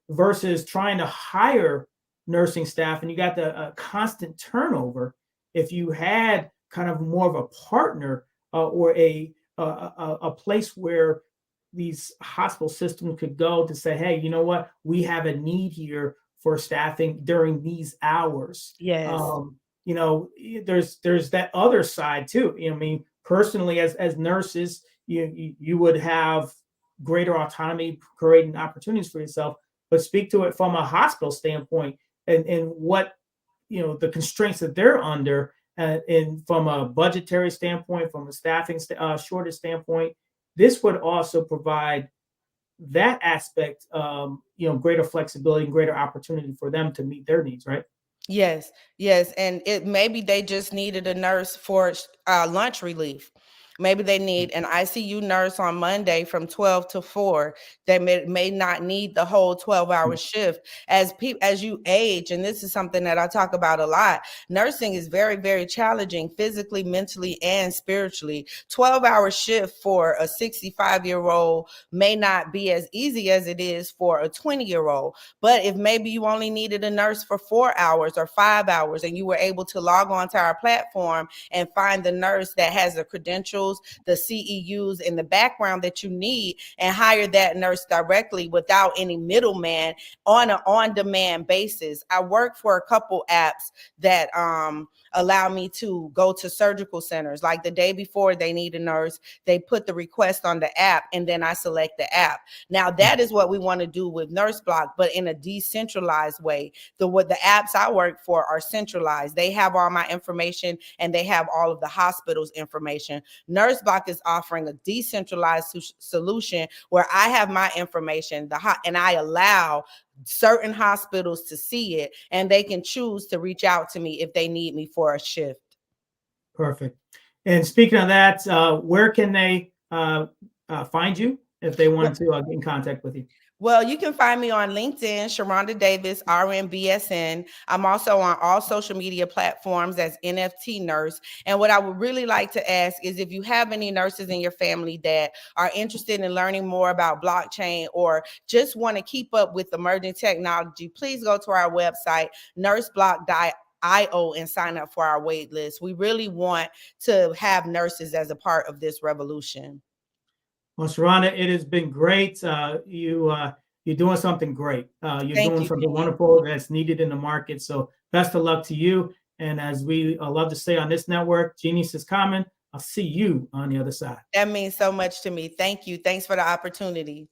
Speaker 10: versus trying to hire nursing staff and you got the constant turnover. If you had kind of more of a partner or a place where these hospital systems could go to say, hey, you know what, we have a need here for staffing during these hours.
Speaker 17: Yes.
Speaker 10: There's that other side too. I mean, personally, as nurses, you would have greater autonomy, creating opportunities for yourself. But speak to it from a hospital standpoint and what the constraints that they're under, and from a budgetary standpoint, from a staffing shortage standpoint. This would also provide that aspect, greater flexibility and greater opportunity for them to meet their needs, right?
Speaker 17: Yes. And maybe they just needed a nurse for lunch relief. Maybe they need an ICU nurse on Monday from 12 to 4. They may not need the whole 12-hour shift. As you age, and this is something that I talk about a lot, nursing is very, very challenging physically, mentally, and spiritually. 12-hour shift for a 65-year-old may not be as easy as it is for a 20-year-old. But if maybe you only needed a nurse for 4 hours or 5 hours, and you were able to log on to our platform and find the nurse that has the credentials, the CEUs in the background that you need, and hire that nurse directly without any middleman on an on-demand basis. I work for a couple apps that allow me to go to surgical centers. Like the day before they need a nurse, they put the request on the app, and then I select the app. Now that is what we want to do with NurseBlock, but in a decentralized way. The apps I work for are centralized. They have all my information, and they have all of the hospital's information. NurseBlock is offering a decentralized solution where I have my information, and I allow certain hospitals to see it, and they can choose to reach out to me if they need me for a shift.
Speaker 10: Perfect. And speaking of that, where can they find you if they want to get in contact with you?
Speaker 17: Well, you can find me on LinkedIn, Sharonda Davis, RNBSN. I'm also on all social media platforms as NFT Nurse. And what I would really like to ask is if you have any nurses in your family that are interested in learning more about blockchain or just want to keep up with emerging technology, please go to our website, nurseblock.io. IO and sign up for our wait list. We really want to have nurses as a part of this revolution.
Speaker 10: Well, Sharana, it has been great. You're doing something great. You're doing something wonderful that's needed in the market. So best of luck to you. And as we love to say on this network, genius is common. I'll see you on the other side.
Speaker 17: That means so much to me. Thank you. Thanks for the opportunity.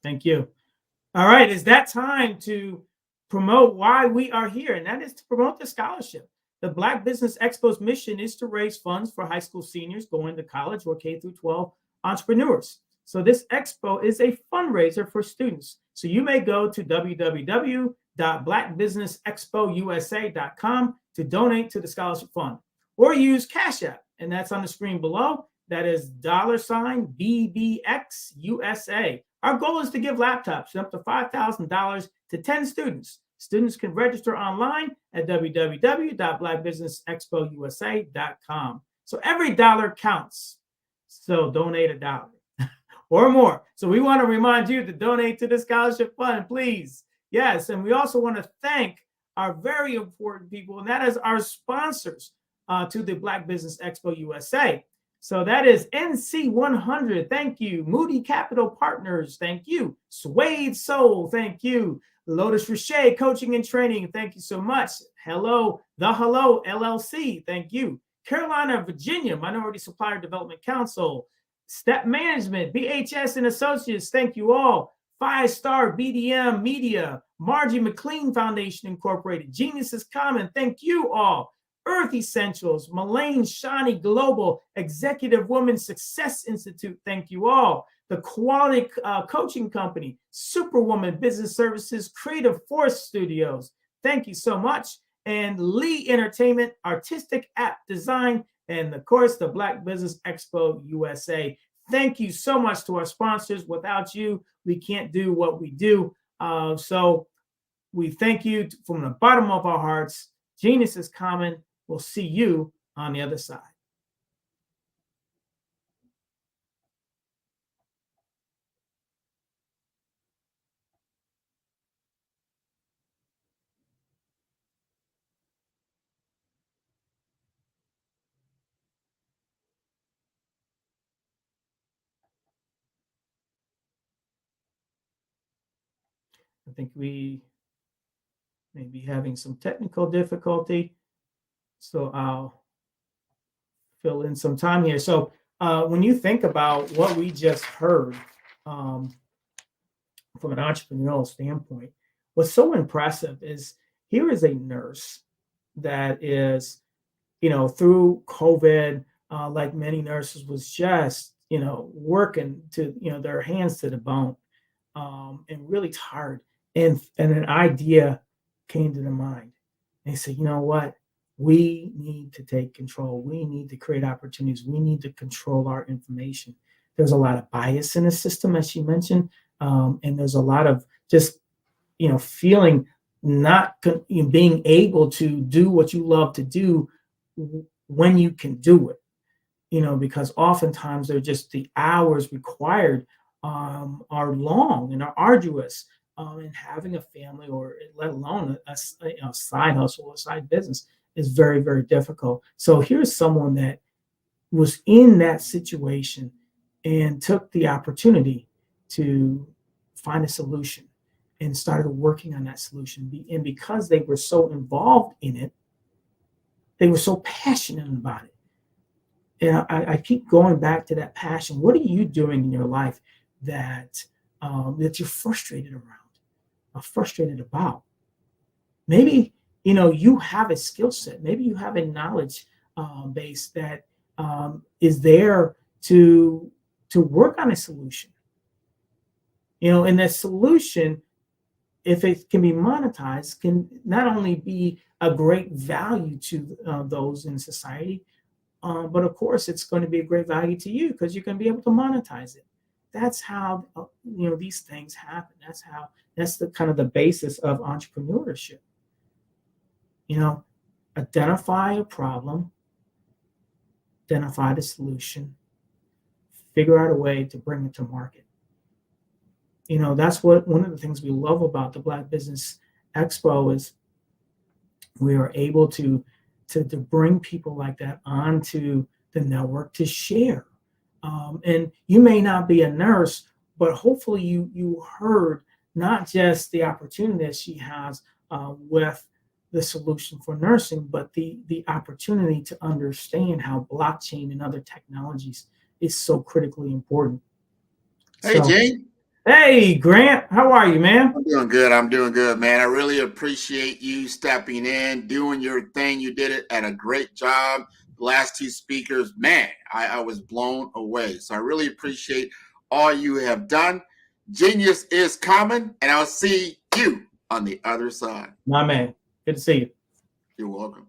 Speaker 10: Thank you. All right, it's that time to promote why we are here, and that is to promote the scholarship. The Black Business Expo's mission is to raise funds for high school seniors going to college or K through 12 entrepreneurs. So this expo is a fundraiser for students. So you may go to www.blackbusinessexpousa.com to donate to the scholarship fund, or use Cash App, and that's on the screen below. That is $BBXUSA. Our goal is to give laptops up to $5,000 to 10 students. Students can register online at www.blackbusinessexpousa.com. So every dollar counts. So donate a dollar or more. So we want to remind you to donate to the scholarship fund, please. Yes, and we also want to thank our very important people, and that is our sponsors to the Black Business Expo USA. So that is NC100, thank you. Moody Capital Partners, thank you. Suede Soul, thank you. Lotus Richer Coaching and Training, thank you so much. Hello LLC, thank you. Carolina, Virginia Minority Supplier Development Council, Step Management, BHS and Associates, thank you all. 5-Star BDM Media, Margie McLean Foundation Incorporated, Genius is Common, thank you all. Earth Essentials, Malane Shani Global, Executive Women Success Institute, thank you all. The Quality Coaching Company, Superwoman Business Services, Creative Force Studios, thank you so much. And Lee Entertainment, Artistic App Design, and of course, the Black Business Expo USA. Thank you so much to our sponsors. Without you, we can't do what we do. So we thank you from the bottom of our hearts. Genius is common. We'll see you on the other side. I think we may be having some technical difficulty, so I'll fill in some time here. So when you think about what we just heard from an entrepreneurial standpoint, what's so impressive is here is a nurse that is, through COVID, like many nurses, was just, working to, their hands to the bone, and really tired. And an idea came to their mind. They said, you know what? We need to take control. We need to create opportunities. We need to control our information. There's a lot of bias in the system, as she mentioned, and there's a lot of just, feeling not being able to do what you love to do when you can do it, because oftentimes they're just the hours required are long and are arduous, and having a family, or let alone a side hustle or side business, is very, very difficult. So here's someone that was in that situation and took the opportunity to find a solution and started working on that solution. And because they were so involved in it, they were so passionate about it. And I keep going back to that passion. What are you doing in your life that that you're frustrated around, or frustrated about? Maybe you have a skill set. Maybe you have a knowledge base that is there to work on a solution. And that solution, if it can be monetized, can not only be a great value to those in society, but of course, it's going to be a great value to you because you're going to be able to monetize it. That's how these things happen. That's the kind of the basis of entrepreneurship. Identify a problem, identify the solution, figure out a way to bring it to market. That's what one of the things we love about the Black Business Expo is we are able to bring people like that onto the network to share. And you may not be a nurse, but hopefully you heard not just the opportunity that she has with the solution for nursing, but the opportunity to understand how blockchain and other technologies is so critically important.
Speaker 18: Hey, Gene.
Speaker 10: Hey, Grant. How are you, man?
Speaker 18: I'm doing good. I'm doing good, man. I really appreciate you stepping in, doing your thing. You did it at a great job. The last two speakers, man, I was blown away. So I really appreciate all you have done. Genius is coming, and I'll see you on the other side.
Speaker 10: My man. Good to see you.
Speaker 18: You're welcome.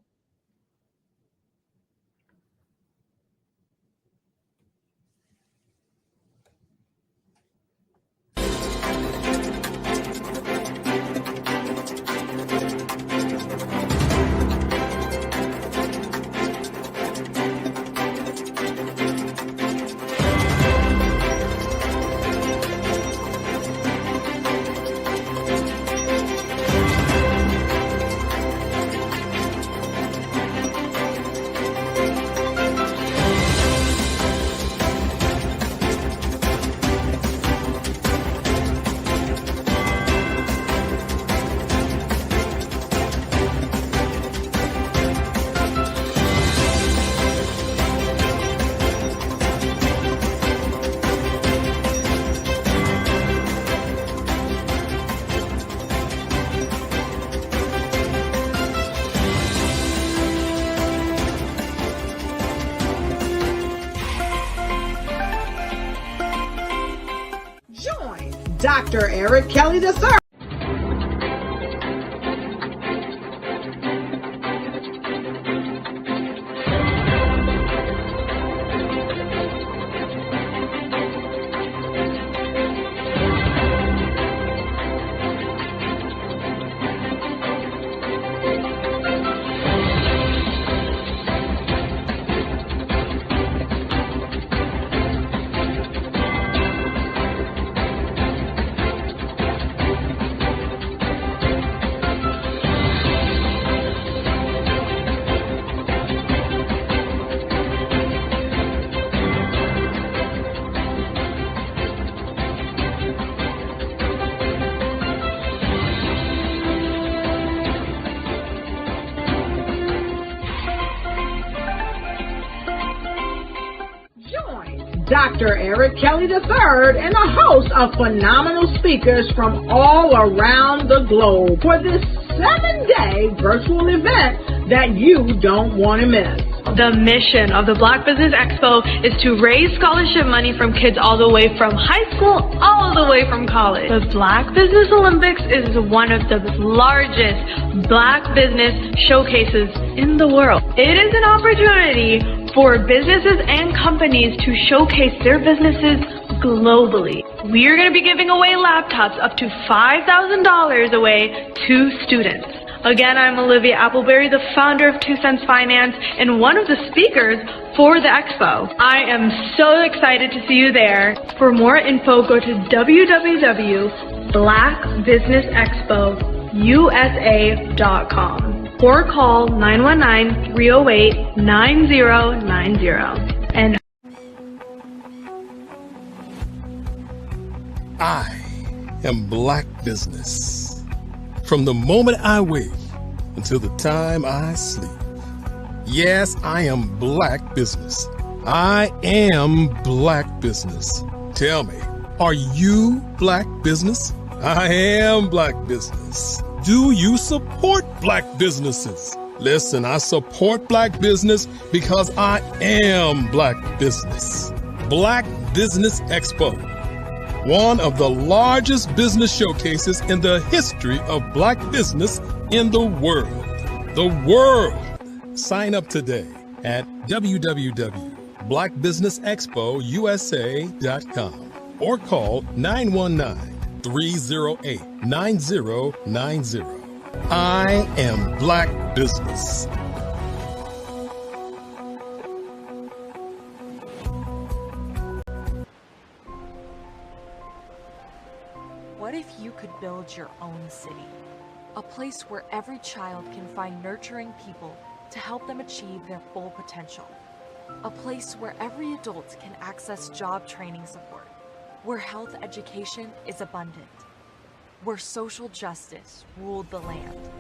Speaker 1: Dr. Eric Kelly III. Dr. Eric Kelly III and a host of phenomenal speakers from all around the globe for this 7-day virtual event that you don't want to miss.
Speaker 2: The mission of the Black Business Expo is to raise scholarship money from kids all the way from high school all the way from college. The Black Business Olympics is one of the largest Black business showcases in the world. It is an opportunity for businesses and companies to showcase their businesses globally. We are going to be giving away laptops up to $5,000 away to students. Again, I'm Olivia Appleberry, the founder of 2 Cents Finance and one of the speakers for the expo. I am so excited to see you there. For more info, go to www.blackbusinessexpousa.com or call 919-308-9090. And
Speaker 3: I am Black Business. From the moment I wake until the time I sleep. Yes, I am Black Business. I am Black Business. Tell me, are you Black Business? I am Black Business. Do you support Black businesses? Listen, I support Black business because I am Black Business. Black Business Expo. One of the largest business showcases in the history of Black business in the world. The world! Sign up today at www.blackbusinessexpousa.com or call 919-308-9090. I am Black Business.
Speaker 12: What if you could build your own city? A place where every child can find nurturing people to help them achieve their full potential. A place where every adult can access job training support, where health education is abundant, where social justice ruled the land.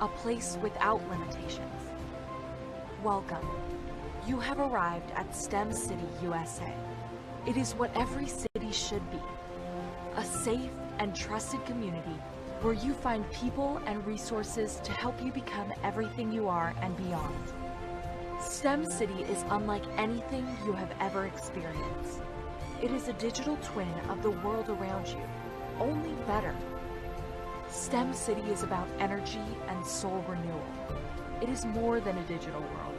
Speaker 12: A place without limitations. Welcome. You have arrived at STEM City, USA. It is what every city should be. A safe and trusted community where you find people and resources to help you become everything you are and beyond. STEM City is unlike anything you have ever experienced. It is a digital twin of the world around you, only better. STEM City is about energy and soul renewal. It is more than a digital world.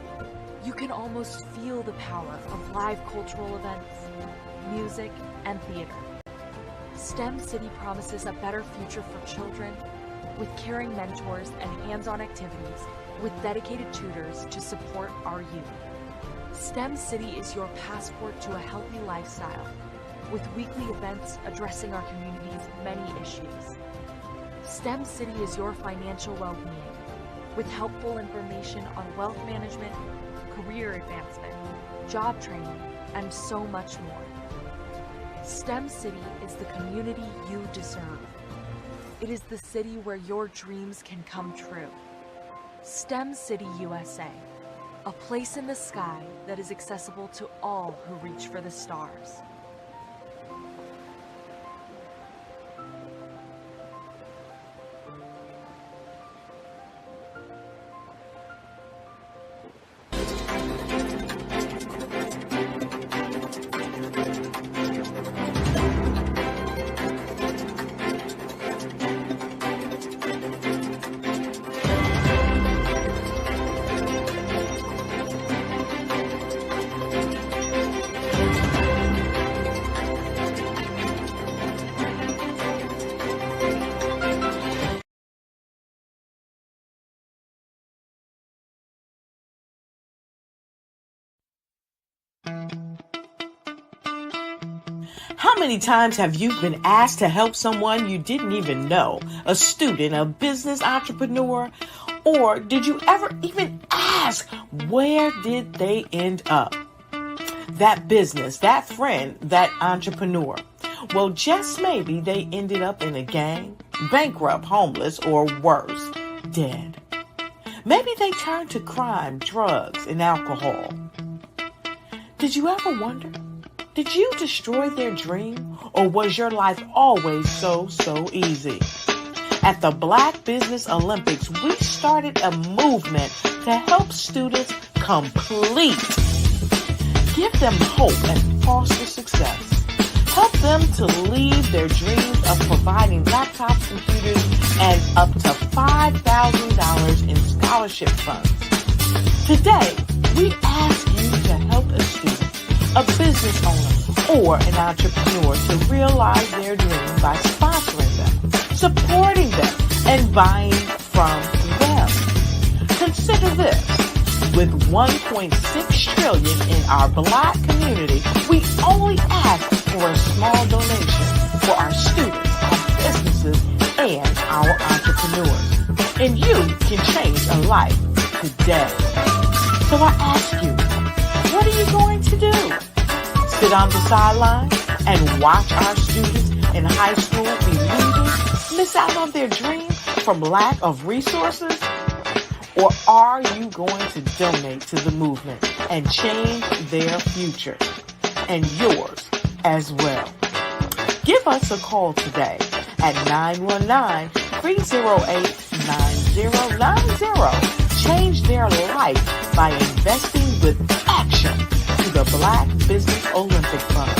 Speaker 12: You can almost feel the power of live cultural events, music, and theater. STEM City promises a better future for children with caring mentors and hands-on activities with dedicated tutors to support our youth. STEM City is your passport to a healthy lifestyle with weekly events addressing our community's many issues. STEM City is your financial well-being with helpful information on wealth management, career advancement, job training, and so much more. STEM City is the community you deserve. It is the city where your dreams can come true. STEM City USA, a place in the sky that is accessible to all who reach for the stars.
Speaker 5: How many times have you been asked to help someone you didn't even know, a student, a business entrepreneur, or did you ever even ask, where did they end up? That business, that friend, that entrepreneur. Well, just maybe they ended up in a gang, bankrupt, homeless, or worse, dead. Maybe they turned to crime, drugs, and alcohol. Did you ever wonder? Did you destroy their dream, or was your life always so easy? At the Black Business Olympics, we started a movement to help students complete. Give them hope and foster success. Help them to leave their dreams of providing laptops, computers, and up to $5,000 in scholarship funds. Today, we ask you to help a student, a business owner, or an entrepreneur to realize their dream by sponsoring them, supporting them, and buying from them. Consider this. With $1.6 trillion in our Black community, we only ask for a small donation for our students, our businesses, and our entrepreneurs. And you can change a life today. So I ask you, what are you going to do? Sit on the sideline and watch our students in high school be leaders, miss out on their dream from lack of resources? Or are you going to donate to the movement and change their future and yours as well? Give us a call today at 919-308-9090. Change their life by investing with action to the Black Business Olympic Fund.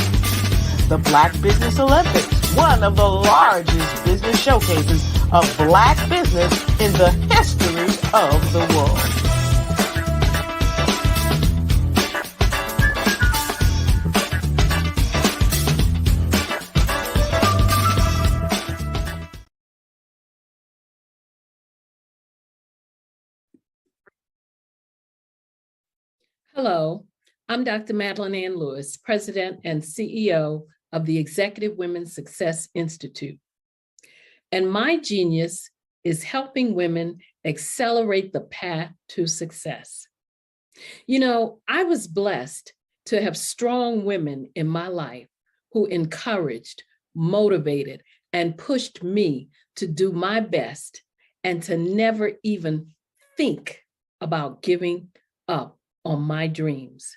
Speaker 5: The Black Business Olympics, one of the largest business showcases of Black business in the history of the world.
Speaker 19: Hello, I'm Dr. Madeline Ann Lewis, President and CEO of the Executive Women's Success Institute. And my genius is helping women accelerate the path to success. You know, I was blessed to have strong women in my life who encouraged, motivated, and pushed me to do my best and to never even think about giving up on my dreams.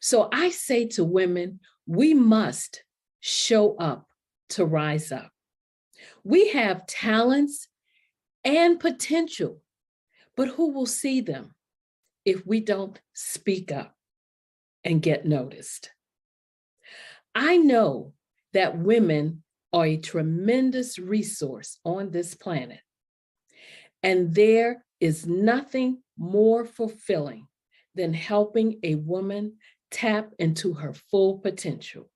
Speaker 19: So I say to women, we must show up to rise up. We have talents and potential, but who will see them if we don't speak up and get noticed? I know that women are a tremendous resource on this planet, and there is nothing more fulfilling than helping a woman tap into her full potential.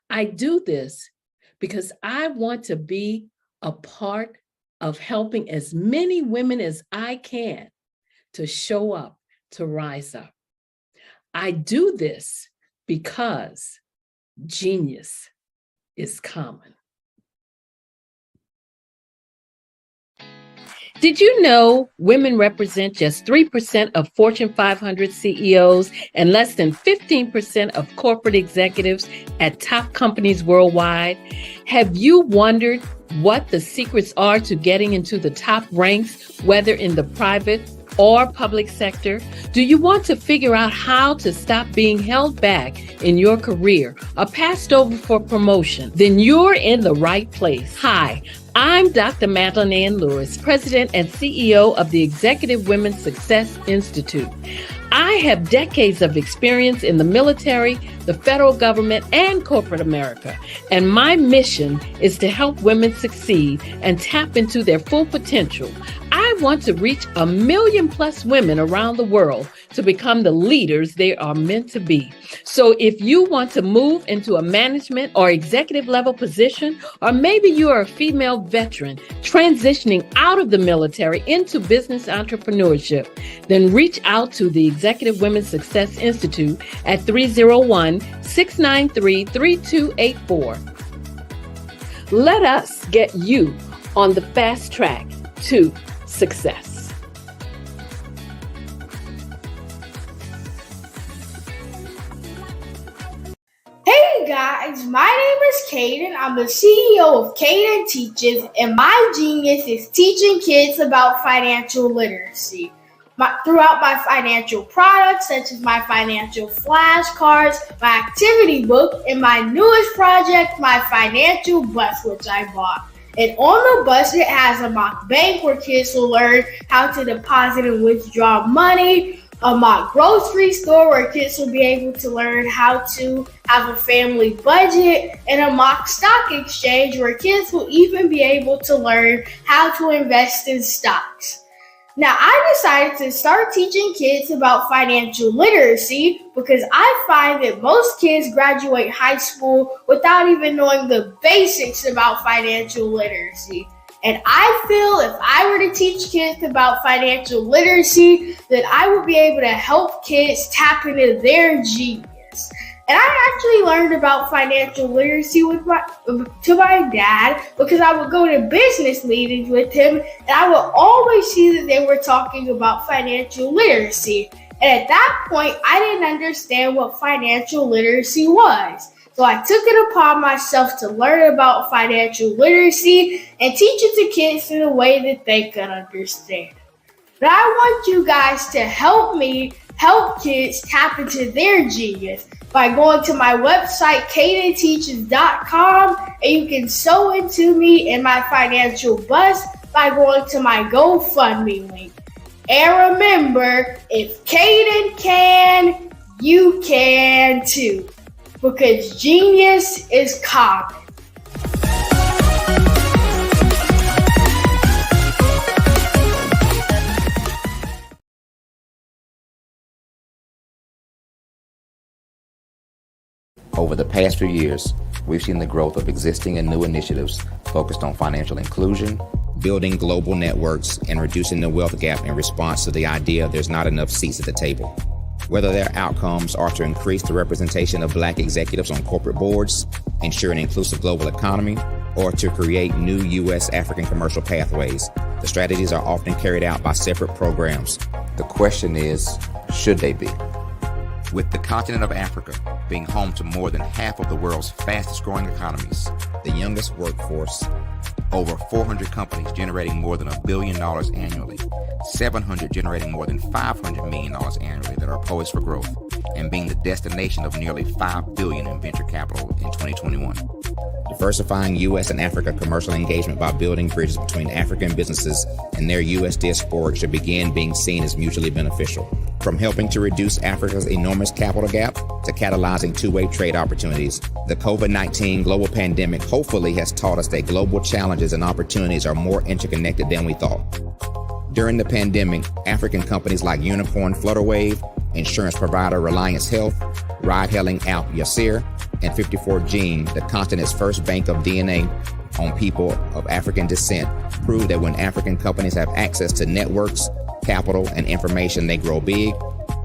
Speaker 19: I do this because I want to be a part of helping as many women as I can to show up, to rise up. I do this because genius is common. Did you know women represent just 3% of Fortune 500 CEOs and less than 15% of corporate executives at top companies worldwide? Have you wondered what the secrets are to getting into the top ranks, whether in the private or public sector? Do you want to figure out how to stop being held back in your career or passed over for promotion? Then you're in the right place. Hi, I'm Dr. Madeline Ann Lewis, President and CEO of the Executive Women's Success Institute. I have decades of experience in the military, the federal government, and corporate America, and my mission is to help women succeed and tap into their full potential. I want to reach 1 million plus women around the world to become the leaders they are meant to be. So if you want to move into a management or executive level position, or maybe you are a female veteran transitioning out of the military into business entrepreneurship, then reach out to the Executive Women's Success Institute at 301-693-3284. Let us get you on the fast track to success.
Speaker 20: Hey guys, my name is Caden. I'm the CEO of Caden Teaches, and my genius is teaching kids about financial literacy. Throughout my financial products, such as my financial flashcards, my activity book, and my newest project, my financial bus, which I bought. And on the bus, it has a mock bank where kids will learn how to deposit and withdraw money, a mock grocery store where kids will be able to learn how to have a family budget, and a mock stock exchange where kids will even be able to learn how to invest in stocks. Now, I decided to start teaching kids about financial literacy because I find that most kids graduate high school without even knowing the basics about financial literacy. And I feel if I were to teach kids about financial literacy, that I would be able to help kids tap into their genius. And I actually learned about financial literacy to my dad because I would go to business meetings with him, and I would always see that they were talking about financial literacy. And at that point, I didn't understand what financial literacy was. So I took it upon myself to learn about financial literacy and teach it to kids in a way that they could understand. But I want you guys to help me help kids tap into their genius by going to my website, cadenteaches.com, and you can sew into me in my financial bus by going to my GoFundMe link. And remember, if Caden can, you can too, because genius is common.
Speaker 21: Over the past few years, we've seen the growth of existing and new initiatives focused on financial inclusion, building global networks, and reducing the wealth gap in response to the idea there's not enough seats at the table. Whether their outcomes are to increase the representation of Black executives on corporate boards, ensure an inclusive global economy, or to create new U.S. African commercial pathways. The strategies are often carried out by separate programs. The question is, should they be? With the continent of Africa being home to more than half of the world's fastest growing economies, the youngest workforce, over 400 companies generating more than $1 billion annually, 700 generating more than $500 million annually that are poised for growth, and being the destination of nearly $5 billion in venture capital in 2021. Diversifying U.S. and Africa commercial engagement by building bridges between African businesses and their U.S. diaspora should begin being seen as mutually beneficial. From helping to reduce Africa's enormous capital gap to catalyzing two-way trade opportunities, the COVID-19 global pandemic hopefully has taught us that global challenges and opportunities are more interconnected than we thought. During the pandemic, African companies like Unicorn Flutterwave, insurance provider Reliance Health, ride-hailing app Yasir, and 54Gene, the continent's first bank of DNA on people of African descent, proved that when African companies have access to networks, capital, and information, they grow big,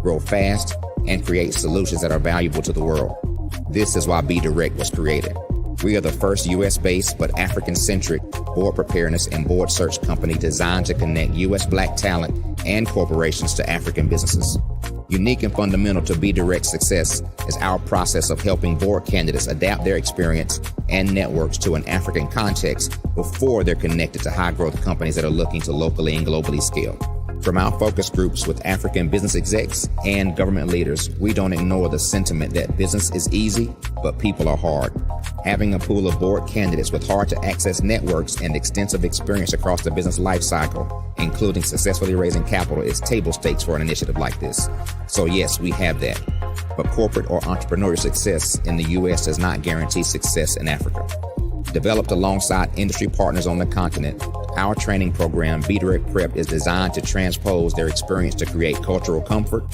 Speaker 21: grow fast, and create solutions that are valuable to the world. This is why Be Direct was created. We are the first U.S.-based but African-centric board preparedness and board search company designed to connect U.S. Black talent and corporations to African businesses. Unique and fundamental to Be Direct's success is our process of helping board candidates adapt their experience and networks to an African context before they're connected to high-growth companies that are looking to locally and globally scale. From our focus groups with African business execs and government leaders, we don't ignore the sentiment that business is easy, but people are hard. Having a pool of board candidates with hard-to-access networks and extensive experience across the business lifecycle, including successfully raising capital, is table stakes for an initiative like this. So yes, we have that. But corporate or entrepreneurial success in the U.S. does not guarantee success in Africa. Developed alongside industry partners on the continent, our training program, Be Direct Prep, is designed to transpose their experience to create cultural comfort,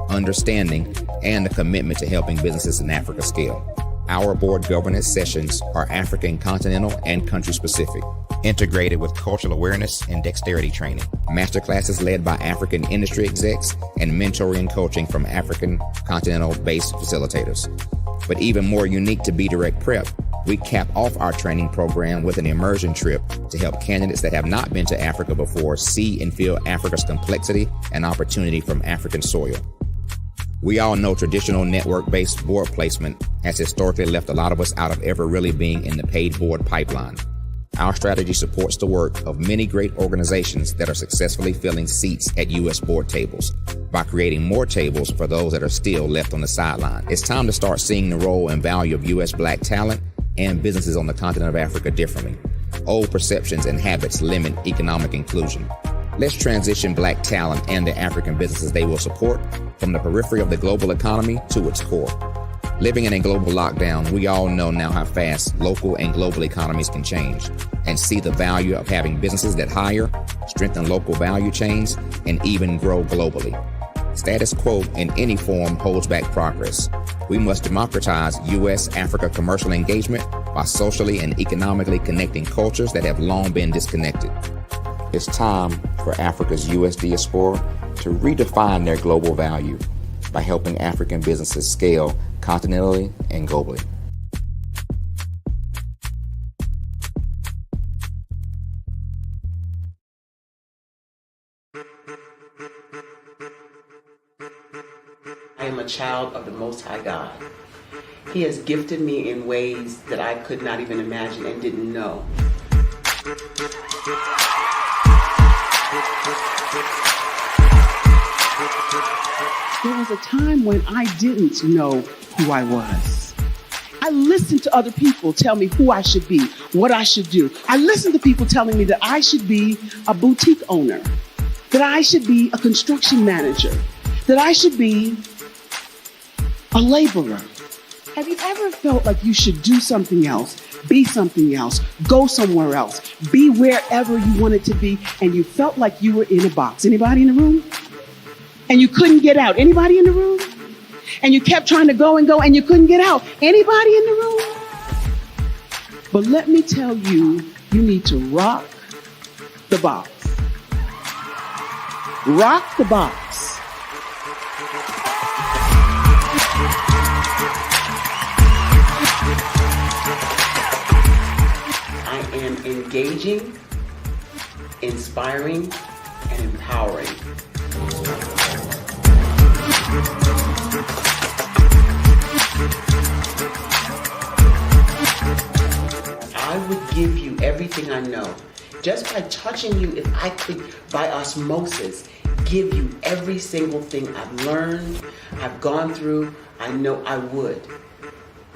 Speaker 21: understanding, and a commitment to helping businesses in Africa scale. Our board governance sessions are African continental and country specific, integrated with cultural awareness and dexterity training, masterclasses led by African industry execs, and mentoring and coaching from African continental-based facilitators. But even more unique to Be Direct Prep, we cap off our training program with an immersion trip to help candidates that have not been to Africa before see and feel Africa's complexity and opportunity from African soil. We all know traditional network-based board placement has historically left a lot of us out of ever really being in the paid board pipeline. Our strategy supports the work of many great organizations that are successfully filling seats at U.S. board tables by creating more tables for those that are still left on the sideline. It's time to start seeing the role and value of U.S. Black talent and businesses on the continent of Africa differently. Old perceptions and habits limit economic inclusion. Let's transition Black talent and the African businesses they will support from the periphery of the global economy to its core. Living in a global lockdown, we all know now how fast local and global economies can change, and see the value of having businesses that hire, strengthen local value chains, and even grow globally. Status quo in any form holds back progress. We must democratize U.S.-Africa commercial engagement by socially and economically connecting cultures that have long been disconnected. It's time for Africa's U.S. diaspora to redefine their global value by helping African businesses scale continentally and globally.
Speaker 6: I am a child of the Most High God. He has gifted me in ways that I could not even imagine and didn't know.
Speaker 22: There was a time when I didn't know who I was. I listened to other people tell me who I should be, what I should do. I listened to people telling me that I should be a boutique owner, that I should be a construction manager, that I should be a laborer. Have you ever felt like you should do something else, be something else, go somewhere else, be wherever you wanted to be, and you felt like you were in a box? Anybody in the room? And you couldn't get out? Anybody in the room? And you kept trying to go and you couldn't get out? Anybody in the room? But let me tell you, you need to rock the box. Rock the box.
Speaker 6: I engaging, inspiring, and empowering. I would give you everything I know. Just by touching you, if I could, by osmosis, give you every single thing I've learned, I've gone through, I know I would.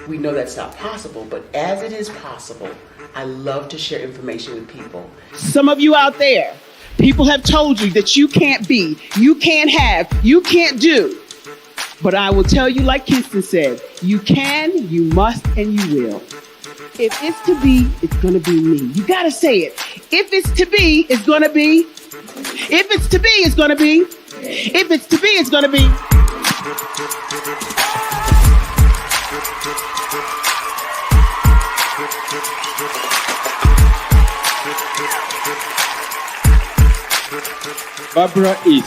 Speaker 6: We know that's not possible, but as it is possible, I love to share information with people.
Speaker 22: Some of you out there, people have told you that you can't be, you can't have, you can't do. But I will tell you, like Kinston said, you can, you must, and you will. If it's to be, it's going to be me. You got to say it. If it's to be, it's going to be. If it's to be, it's going to be. If it's to be, it's going to be.
Speaker 7: Barbara is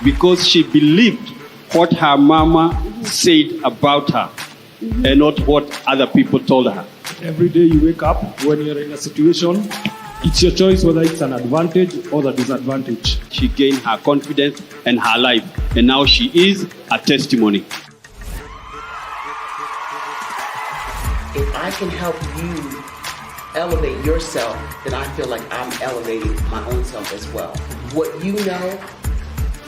Speaker 7: because she believed what her mama said about her and not what other people told her.
Speaker 8: Every day you wake up, when you're in a situation, it's your choice whether it's an advantage or the disadvantage.
Speaker 7: She gained her confidence and her life, and now she is a testimony.
Speaker 6: If I can help you elevate yourself, then I feel like I'm elevating my own self as well. What you know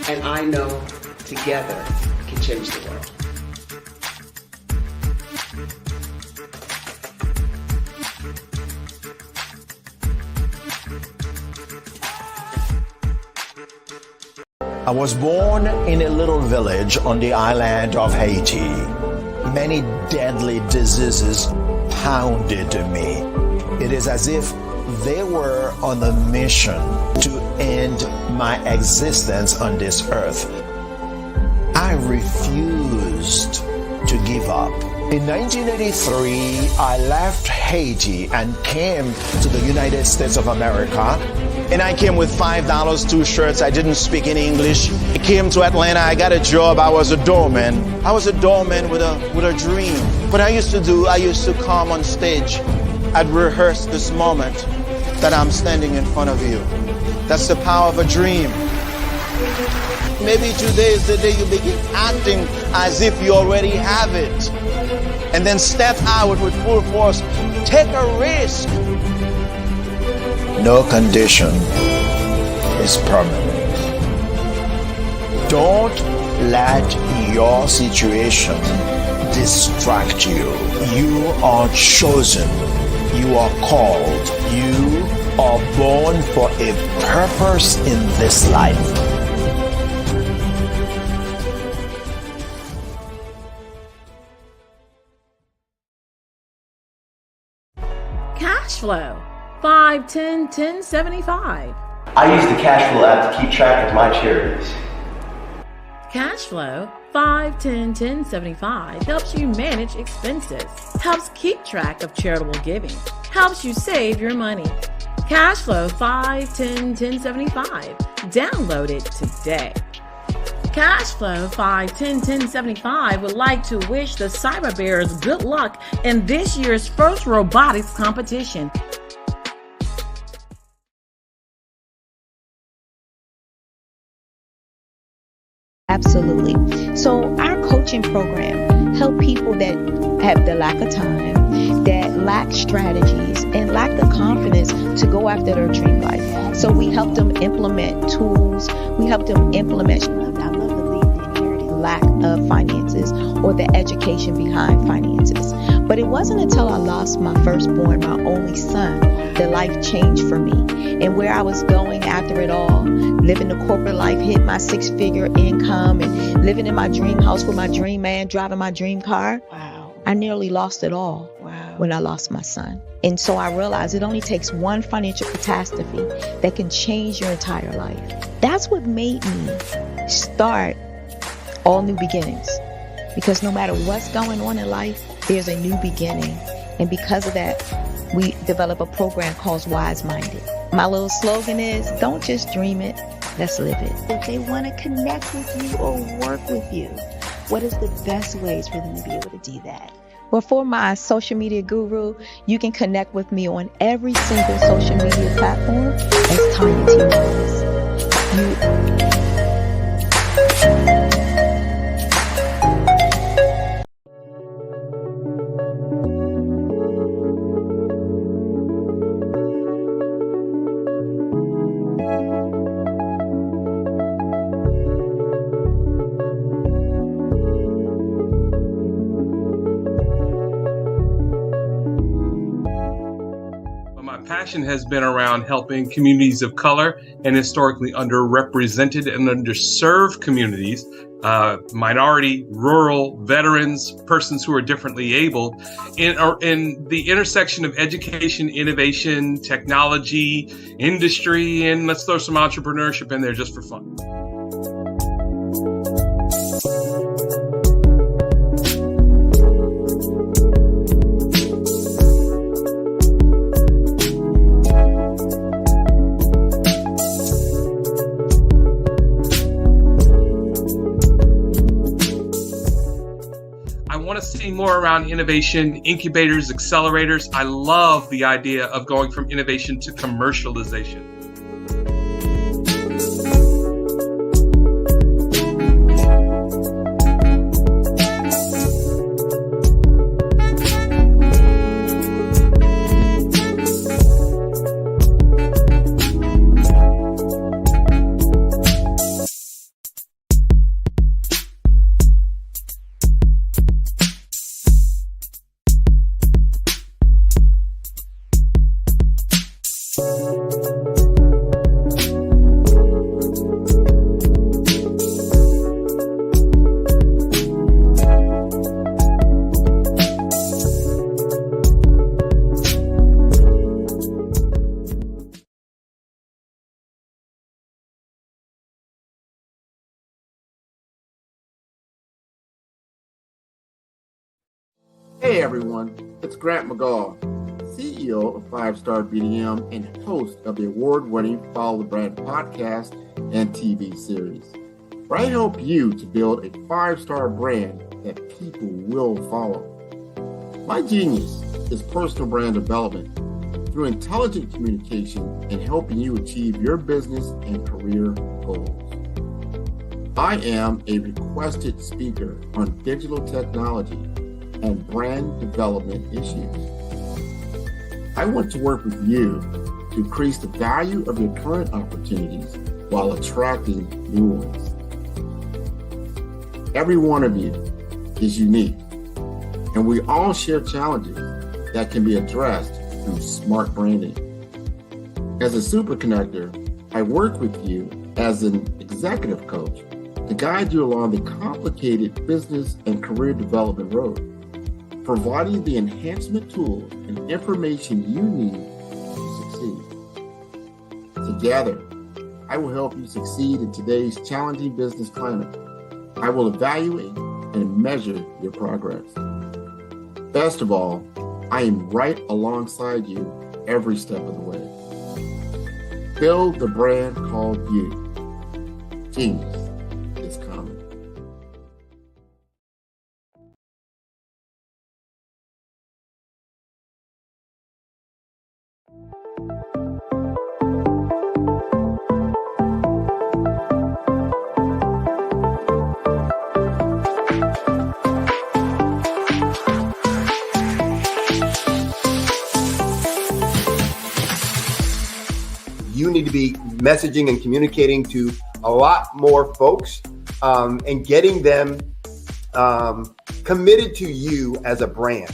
Speaker 6: and I know together can change the world.
Speaker 23: I was born in a little village on the island of Haiti. Many deadly diseases pounded me. It is as if they were on a mission to end my existence on this earth. I refused to give up. In 1983, I left Haiti and came to the United States of America. And I came with $5, 2 shirts. I didn't speak any English. I came to Atlanta. I got a job. I was a doorman. I was a doorman with a dream. What I used to come on stage. I'd rehearse this moment that I'm standing in front of you. That's the power of a dream. Maybe today is the day you begin acting as if you already have it. And then step out with full force. Take a risk. No condition is permanent. Don't let your situation distract you. You are chosen. You are called. You are born for a purpose in this life.
Speaker 24: Cash flow. 5, 10, 10, 75.
Speaker 25: I use the cash flow app to keep track of my charities.
Speaker 24: Cash flow 5, 10, 10, 75 helps you manage expenses, helps keep track of charitable giving, helps you save your money. Cash flow 5, 10, 10, 75. Download it today. Cashflow 5101075 would like to wish the Cyber Bears good luck in this year's first robotics competition.
Speaker 26: Absolutely. So our coaching program help people that have the lack of time, that lack strategies, and lack the confidence to go after their dream life. So we help them implement tools. We help them implement lack of finances or the education behind finances. But it wasn't until I lost my firstborn, my only son, that life changed for me. And where I was going after it all, living the corporate life, hit my 6-figure income and living in my dream house with my dream man, driving my dream car. Wow. I nearly lost it all when I lost my son. And so I realized it only takes one financial catastrophe that can change your entire life. That's what made me start All New Beginnings. Because no matter what's going on in life, there's a new beginning. And because of that, we develop a program called Wise Minded. My little slogan is, don't just dream it, let's live it. If they want to connect with you or work with you, what is the best ways for them to be able to do that? Well, for my social media guru, you can connect with me on every single social media platform as Tanya T. Wallace.
Speaker 4: Passion has been around helping communities of color and historically underrepresented and underserved communities, minority, rural, veterans, persons who are differently abled, in the intersection of education, innovation, technology, industry, and let's throw some entrepreneurship in there just for fun. More around innovation, incubators, accelerators. I love the idea of going from innovation to commercialization.
Speaker 18: Hey everyone, it's Grant McGaw, CEO of 5 Star BDM and host of the award-winning Follow the Brand podcast and TV series, where I help you to build a 5-star brand that people will follow. My genius is personal brand development through intelligent communication and helping you achieve your business and career goals. I am a requested speaker on digital technology and brand development issues. I want to work with you to increase the value of your current opportunities while attracting new ones. Every one of you is unique, and we all share challenges that can be addressed through smart branding. As a super connector, I work with you as an executive coach to guide you along the complicated business and career development road, providing the enhancement tools and information you need to succeed. Together, I will help you succeed in today's challenging business climate. I will evaluate and measure your progress. Best of all, I am right alongside you every step of the way. Build the brand called you. Genius is coming.
Speaker 9: You need to be messaging and communicating to a lot more folks and getting them committed to you as a brand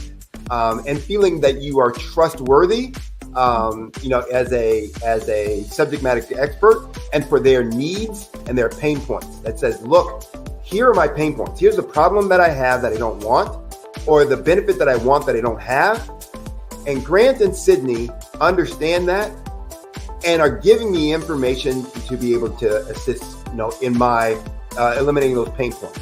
Speaker 9: and feeling that you are trustworthy, as a subject matter expert, and for their needs and their pain points. That says, look, here are my pain points. Here's the problem that I have that I don't want, or the benefit that I want that I don't have. And Grant and Sydney understand that and are giving me information to be able to assist, in my eliminating those pain points.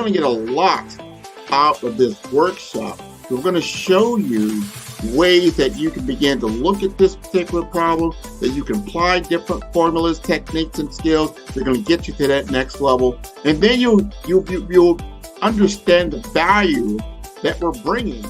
Speaker 18: going to get a lot out of this workshop. We're going to show you ways that you can begin to look at this particular problem, that you can apply different formulas, techniques, and skills. They're going to get you to that next level. And then you'll understand the value that we're bringing.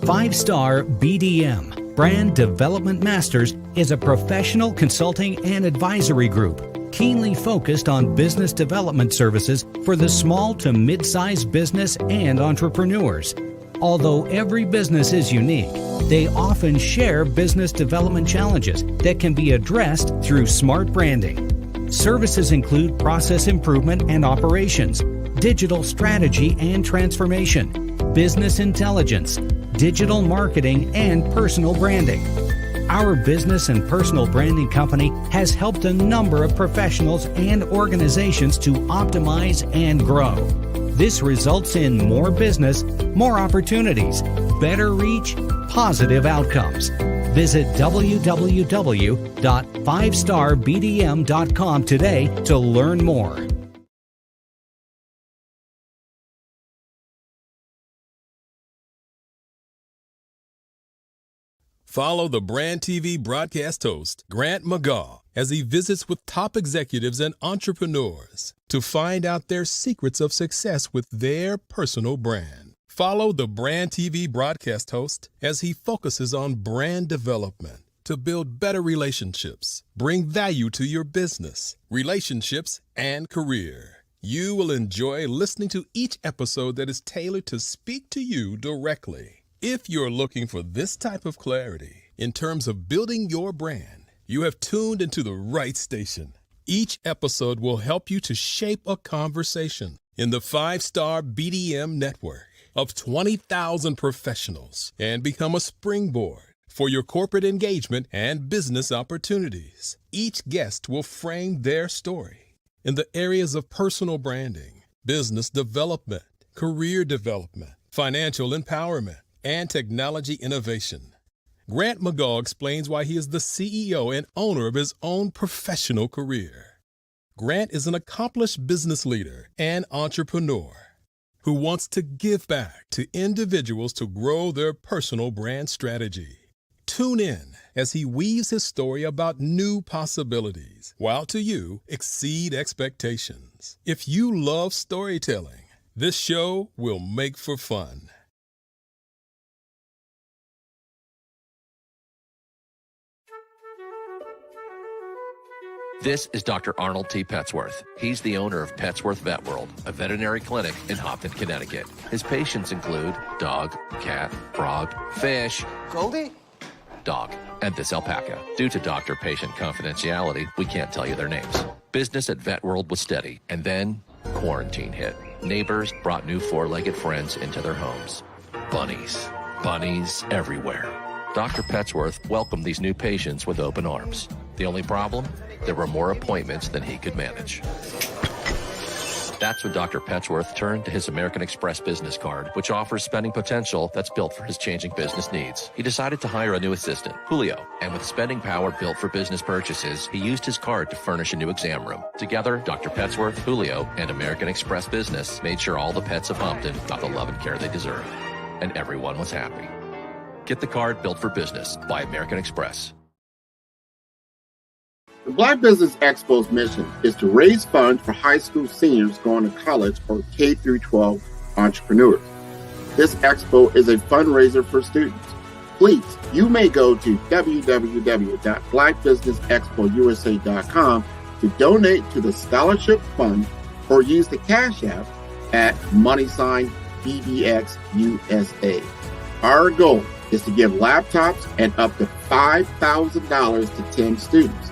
Speaker 11: Five-Star BDM, Brand Development Masters, is a professional consulting and advisory group keenly focused on business development services for the small to mid-sized business and entrepreneurs. Although every business is unique, they often share business development challenges that can be addressed through smart branding. Services include process improvement and operations, digital strategy and transformation, business intelligence, digital marketing, and personal branding. Our business and personal branding company has helped a number of professionals and organizations to optimize and grow. This results in more business, more opportunities, better reach, positive outcomes. Visit www.fivestarbdm.com today to learn more.
Speaker 3: Follow the Brand TV broadcast host, Grant McGaugh, as he visits with top executives and entrepreneurs to find out their secrets of success with their personal brand. Follow the Brand TV broadcast host as he focuses on brand development to build better relationships, bring value to your business, relationships, and career. You will enjoy listening to each episode that is tailored to speak to you directly. If you're looking for this type of clarity in terms of building your brand, you have tuned into the right station. Each episode will help you to shape a conversation in the 5-Star BDM network of 20,000 professionals and become a springboard for your corporate engagement and business opportunities. Each guest will frame their story in the areas of personal branding, business development, career development, financial empowerment, and technology innovation. Grant McGaugh explains why he is the CEO and owner of his own professional career. Grant is an accomplished business leader and entrepreneur who wants to give back to individuals to grow their personal brand strategy. Tune in as he weaves his story about new possibilities, while to you exceed expectations. If you love storytelling, this show will make for fun.
Speaker 13: This is Dr. Arnold T. Petsworth. He's the owner of Petsworth Vet World, a veterinary clinic in Hopton, Connecticut. His patients include dog, cat, frog, fish, Goldie, dog, and this alpaca. Due to doctor-patient confidentiality, we can't tell you their names. Business at Vet World was steady, and then quarantine hit. Neighbors brought new four-legged friends into their homes. Bunnies. Bunnies everywhere. Dr. Petsworth welcomed these new patients with open arms. The only problem? There were more appointments than he could manage. That's when Dr. Petsworth turned to his American Express business card, which offers spending potential that's built for his changing business needs. He decided to hire a new assistant, Julio, and with spending power built for business purchases, he used his card to furnish a new exam room. Together, Dr. Petsworth, Julio, and American Express Business made sure all the pets of Hopton got the love and care they deserve. And everyone was happy. Get the card built for business by American Express.
Speaker 18: The Black Business Expo's mission is to raise funds for high school seniors going to college or K through 12 entrepreneurs. This expo is a fundraiser for students. please, you may go to www.blackbusinessexpousa.com to donate to the scholarship fund or use the Cash App at $BBXUSA. Our goal is to give laptops and up to $5,000 to 10 students.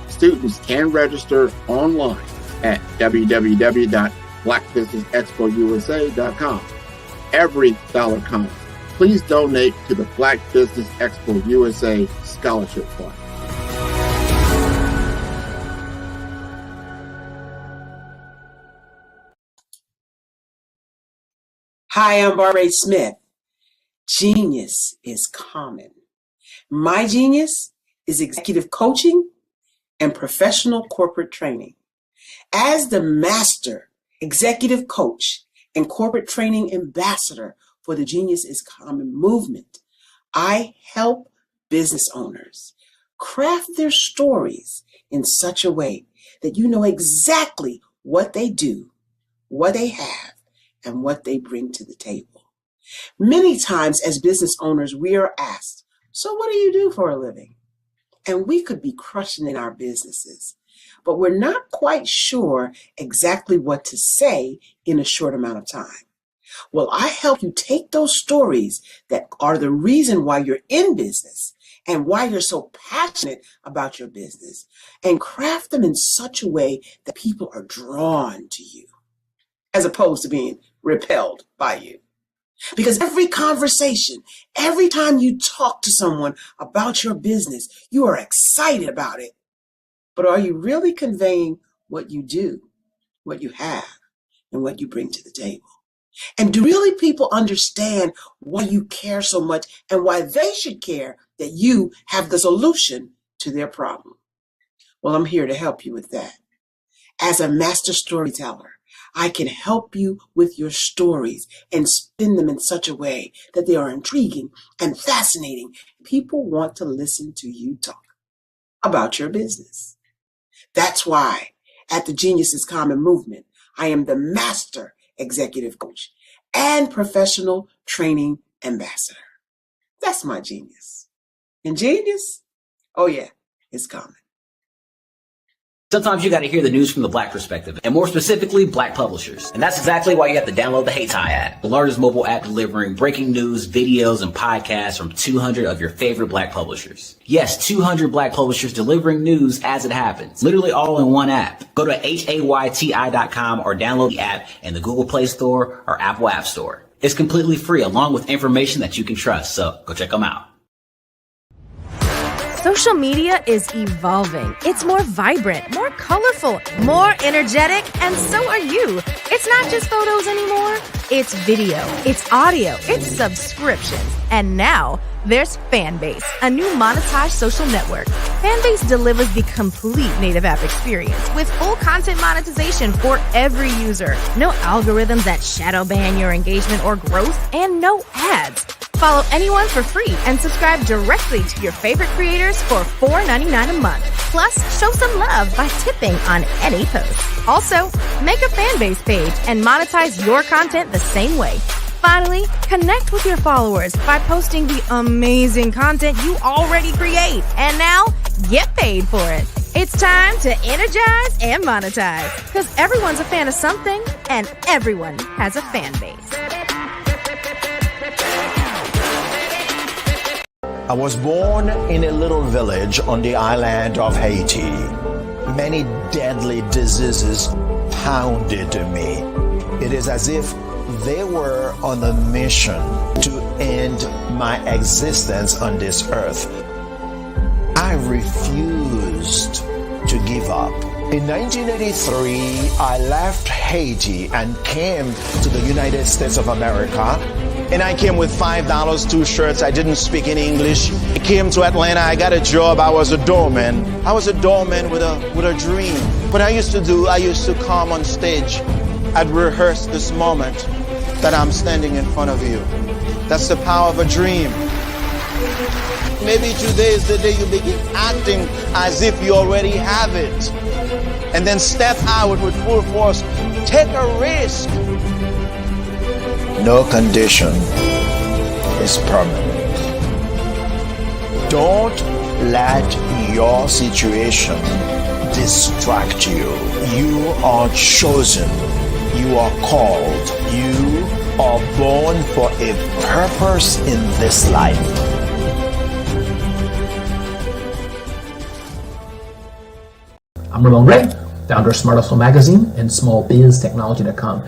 Speaker 18: Students can register online at www.blackbusinessexpousa.com. Every dollar counts. Please donate to the Black Business Expo USA Scholarship Fund.
Speaker 6: Hi, I'm Barbara Smith. Genius is common. My genius is executive coaching and professional corporate training. As the master executive coach and corporate training ambassador for the Genius is Common movement, I help business owners craft their stories in such a way that you know exactly what they do, what they have, and what they bring to the table. Many times as business owners, we are asked, so what do you do for a living? And we could be crushing in our businesses, but we're not quite sure exactly what to say in a short amount of time. Well, I help you take those stories that are the reason why you're in business and why you're so passionate about your business and craft them in such a way that people are drawn to you as opposed to being repelled by you. Because every conversation, every time you talk to someone about your business, you are excited about it. But are you really conveying what you do, what you have, and what you bring to the table? And do really people understand why you care so much and why they should care that you have the solution to their problem? Well, I'm here to help you with that. As a master storyteller, I can help you with your stories and spin them in such a way that they are intriguing and fascinating. People want to listen to you talk about your business. That's why at the Genius is Common movement, I am the master executive coach and professional training ambassador. That's my genius. And genius? Oh yeah, it's common.
Speaker 1: Sometimes you got to hear the news from the Black perspective, and more specifically, Black publishers. And that's exactly why you have to download the Heytie app, the largest mobile app delivering breaking news, videos, and podcasts from 200 of your favorite Black publishers. Yes, 200 Black publishers delivering news as it happens, literally all in one app. Go to HAYTI.com or download the app in the Google Play Store or Apple App Store. It's completely free, along with information that you can trust, so go check them out.
Speaker 10: Social media is evolving. It's more vibrant, more colorful, more energetic, and so are you. It's not just photos anymore. It's video, it's audio, it's subscriptions. And now there's Fanbase, a new monetized social network. Fanbase delivers the complete native app experience with full content monetization for every user. No algorithms that shadow ban your engagement or growth, and no ads. Follow anyone for free and subscribe directly to your favorite creators for $4.99 a month. Plus, show some love by tipping on any post. Also, make a Fanbase page and monetize your content the same way. Finally, connect with your followers by posting the amazing content you already create. And now, get paid for it. It's time to energize and monetize, because everyone's a fan of something and everyone has a fan base.
Speaker 23: I was born in a little village on the island of Haiti. Many deadly diseases pounded me. It is as if they were on a mission to end my existence on this earth. I refused to give up. In 1983, I left Haiti and came to the United States of America. And I came with $5, 2 shirts. I didn't speak any English. I came to Atlanta. I got a job. I was a doorman. I was a doorman with a dream. What I used to come on stage. I'd rehearse this moment that I'm standing in front of you. That's the power of a dream. Maybe today is the day you begin acting as if you already have it. And then step out with full force. Take a risk. No condition is permanent. Don't let your situation distract you. You are chosen. You are called. You are born for a purpose in this life.
Speaker 2: I'm Ramon Gray, founder of Smart Hustle Magazine and smallbiztechnology.com.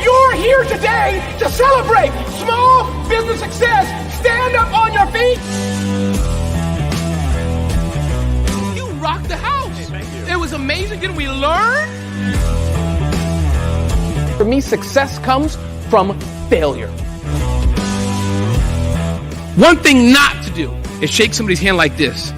Speaker 12: You're here today to celebrate small business success. Stand up on your feet. You rocked the house. It was amazing. Didn't we learn? For me, success comes from failure. One thing not to do is shake somebody's hand like this.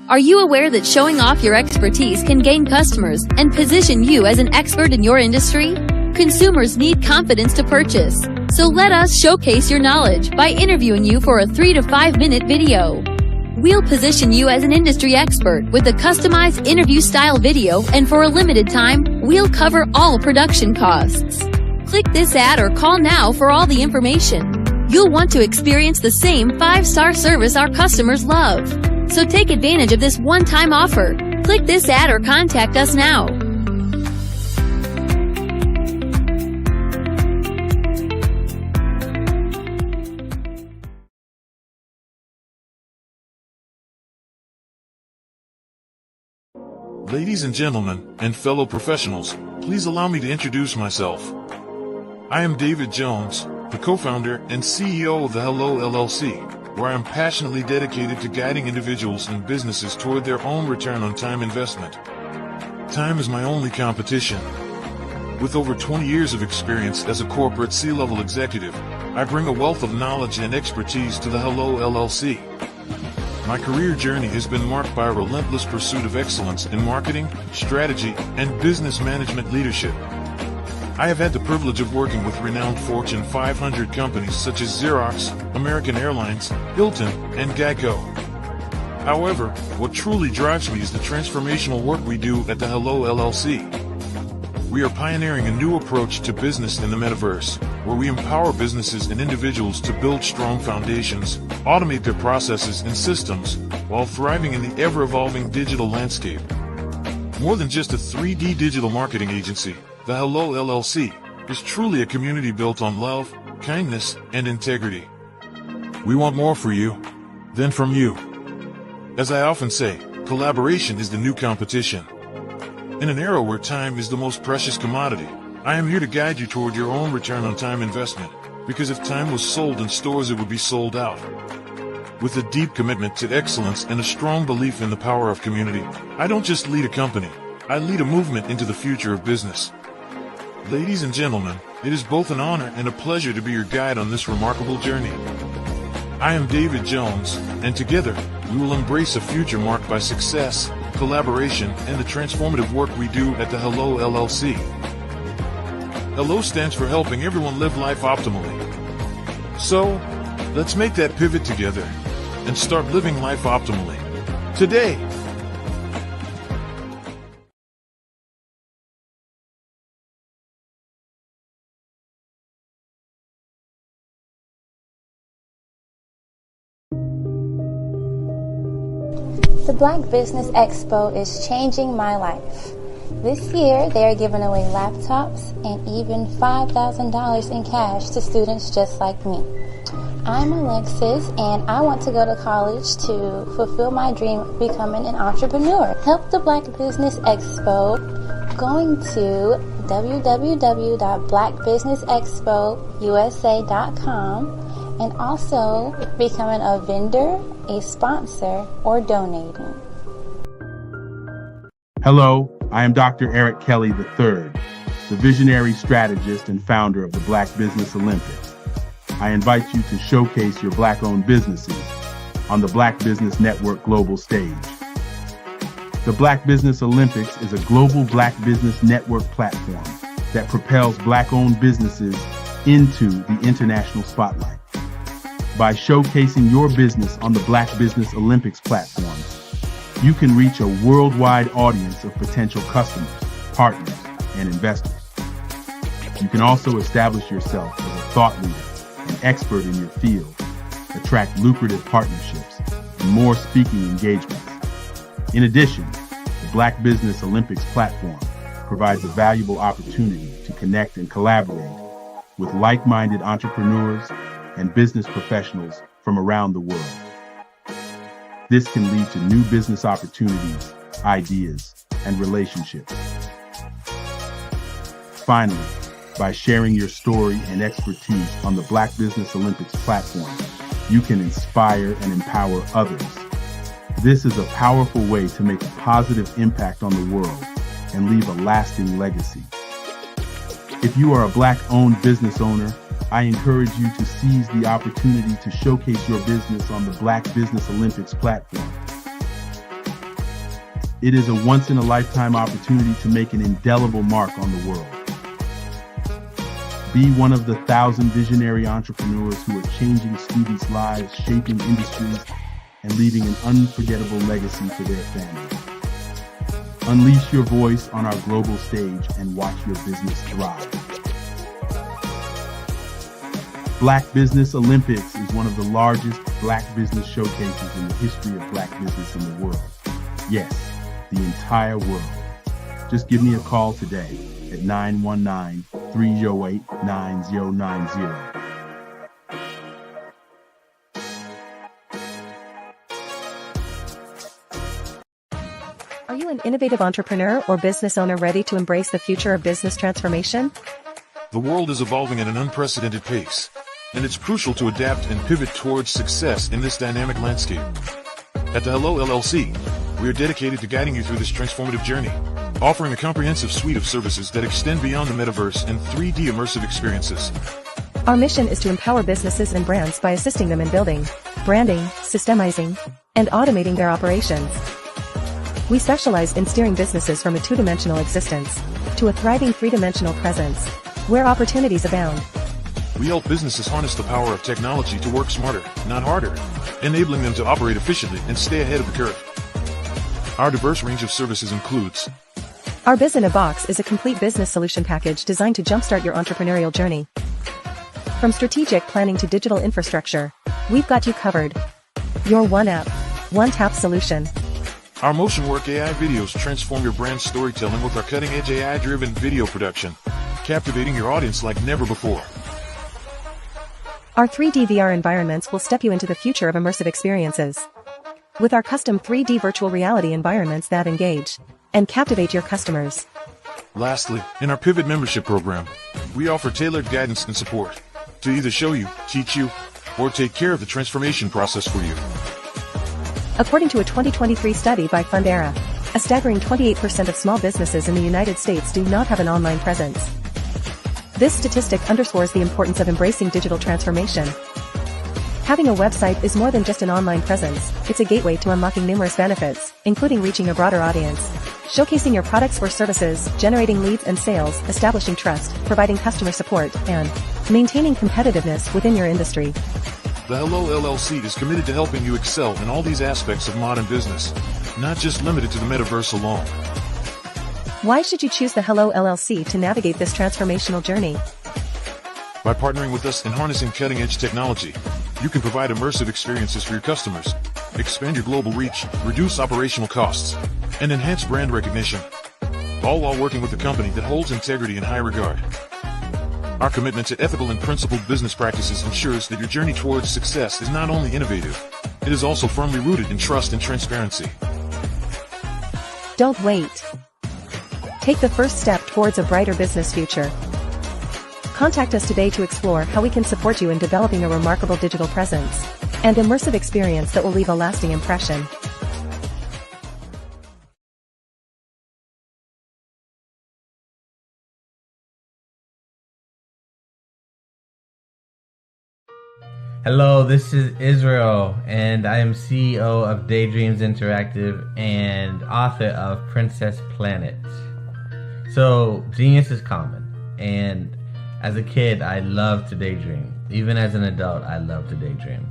Speaker 14: Are you aware that showing off your expertise can gain customers and position you as an expert in your industry? Consumers need confidence to purchase, so let us showcase your knowledge by interviewing you for a 3 to 5 minute video. We'll position you as an industry expert with a customized interview style video, and for a limited time, we'll cover all production costs. Click this ad or call now for all the information. You'll want to experience the same 5-star service our customers love. So take advantage of this one-time offer. Click this ad or contact us now.
Speaker 15: Ladies and gentlemen, and fellow professionals, please allow me to introduce myself. I am David Jones, the co-founder and CEO of the Hello LLC, where I am passionately dedicated to guiding individuals and businesses toward their own return on time investment. Time is my only competition. With over 20 years of experience as a corporate C-level executive, I bring a wealth of knowledge and expertise to the Hello LLC. My career journey has been marked by a relentless pursuit of excellence in marketing, strategy, and business management leadership. I have had the privilege of working with renowned Fortune 500 companies such as Xerox, American Airlines, Hilton, and Geico. However, what truly drives me is the transformational work we do at the Hello LLC. We are pioneering a new approach to business in the metaverse, where we empower businesses and individuals to build strong foundations, automate their processes and systems, while thriving in the ever-evolving digital landscape. More than just a 3D digital marketing agency, the Hello LLC is truly a community built on love, kindness, and integrity. We want more for you than from you. As I often say, collaboration is the new competition. In an era where time is the most precious commodity, I am here to guide you toward your own return on time investment, because if time was sold in stores, it would be sold out. With a deep commitment to excellence and a strong belief in the power of community, I don't just lead a company, I lead a movement into the future of business. Ladies and gentlemen, it is both an honor and a pleasure to be your guide on this remarkable journey. I am David Jones, and together, we will embrace a future marked by success, collaboration, and the transformative work we do at the Hello LLC. Hello stands for helping everyone live life optimally. So, let's make that pivot together and start living life optimally today.
Speaker 16: The Black Business Expo is changing my life. This year, they are giving away laptops and even $5,000 in cash to students just like me. I'm Alexis, and I want to go to college to fulfill my dream of becoming an entrepreneur. Help the Black Business Expo going to www.blackbusinessexpousa.com and also becoming a vendor, a sponsor, or donating.
Speaker 17: Hello, I am Dr. Eric Kelly III, the visionary strategist and founder of the Black Business Olympics. I invite you to showcase your Black-owned businesses on the Black Business Network global stage. The Black Business Olympics is a global Black Business Network platform that propels Black-owned businesses into the international spotlight. By showcasing your business on the Black Business Olympics platforms, you can reach a worldwide audience of potential customers, partners, and investors. You can also establish yourself as a thought leader and expert in your field, attract lucrative partnerships, and more speaking engagements. In addition, the Black Business Olympics platform provides a valuable opportunity to connect and collaborate with like-minded entrepreneurs and business professionals from around the world. This can lead to new business opportunities, ideas, and relationships. Finally, by sharing your story and expertise on the Black Business Olympics platform, you can inspire and empower others. This is a powerful way to make a positive impact on the world and leave a lasting legacy. If you are a Black-owned business owner, I encourage you to seize the opportunity to showcase your business on the Black Business Olympics platform. It is a once-in-a-lifetime opportunity to make an indelible mark on the world. Be one of the 1,000 visionary entrepreneurs who are changing students' lives, shaping industries, and leaving an unforgettable legacy for their families. Unleash your voice on our global stage and watch your business thrive. Black Business Olympics is one of the largest Black business showcases in the history of Black business in the world. Yes, the entire world. Just give me a call today at 919-308-9090.
Speaker 5: Are you an innovative entrepreneur or business owner ready to embrace the future of business transformation?
Speaker 15: The world is evolving at an unprecedented pace, and it's crucial to adapt and pivot towards success in this dynamic landscape. At the Hello LLC, we are dedicated to guiding you through this transformative journey, offering a comprehensive suite of services that extend beyond the metaverse and 3D immersive experiences.
Speaker 5: Our mission is to empower businesses and brands by assisting them in building, branding, systemizing, and automating their operations. We specialize in steering businesses from a two-dimensional existence to a thriving three-dimensional presence, where opportunities abound.
Speaker 15: We help businesses harness the power of technology to work smarter, not harder, enabling them to operate efficiently and stay ahead of the curve. Our diverse range of services includes:
Speaker 5: Our Biz in a Box is a complete business solution package designed to jumpstart your entrepreneurial journey. From strategic planning to digital infrastructure, we've got you covered. Your one app, one tap solution.
Speaker 15: Our Motion Work AI videos transform your brand storytelling with our cutting-edge AI-driven video production, captivating your audience like never before.
Speaker 5: Our 3D VR environments will step you into the future of immersive experiences. With our custom 3D virtual reality environments that engage and captivate your customers.
Speaker 15: Lastly, in our Pivot membership program, we offer tailored guidance and support to either show you, teach you, or take care of the transformation process for you.
Speaker 5: According to a 2023 study by Fundera, a staggering 28% of small businesses in the United States do not have an online presence. This statistic underscores the importance of embracing digital transformation. Having a website is more than just an online presence, it's a gateway to unlocking numerous benefits, including reaching a broader audience, showcasing your products or services, generating leads and sales, establishing trust, providing customer support, and maintaining competitiveness within your industry.
Speaker 15: The Hello LLC is committed to helping you excel in all these aspects of modern business, not just limited to the metaverse alone.
Speaker 5: Why should you choose the Hello LLC to navigate this transformational journey?
Speaker 15: By partnering with us and harnessing cutting-edge technology, you can provide immersive experiences for your customers, expand your global reach, reduce operational costs, and enhance brand recognition, all while working with a company that holds integrity in high regard. Our commitment to ethical and principled business practices ensures that your journey towards success is not only innovative, it is also firmly rooted in trust and transparency.
Speaker 5: Don't wait. Take the first step towards a brighter business future. Contact us today to explore how we can support you in developing a remarkable digital presence and immersive experience that will leave a lasting impression.
Speaker 7: Hello, this is Israel, and I am CEO of Daydreams Interactive and author of Princess Planet. So, genius is common, and as a kid, I loved to daydream. Even as an adult, I love to daydream.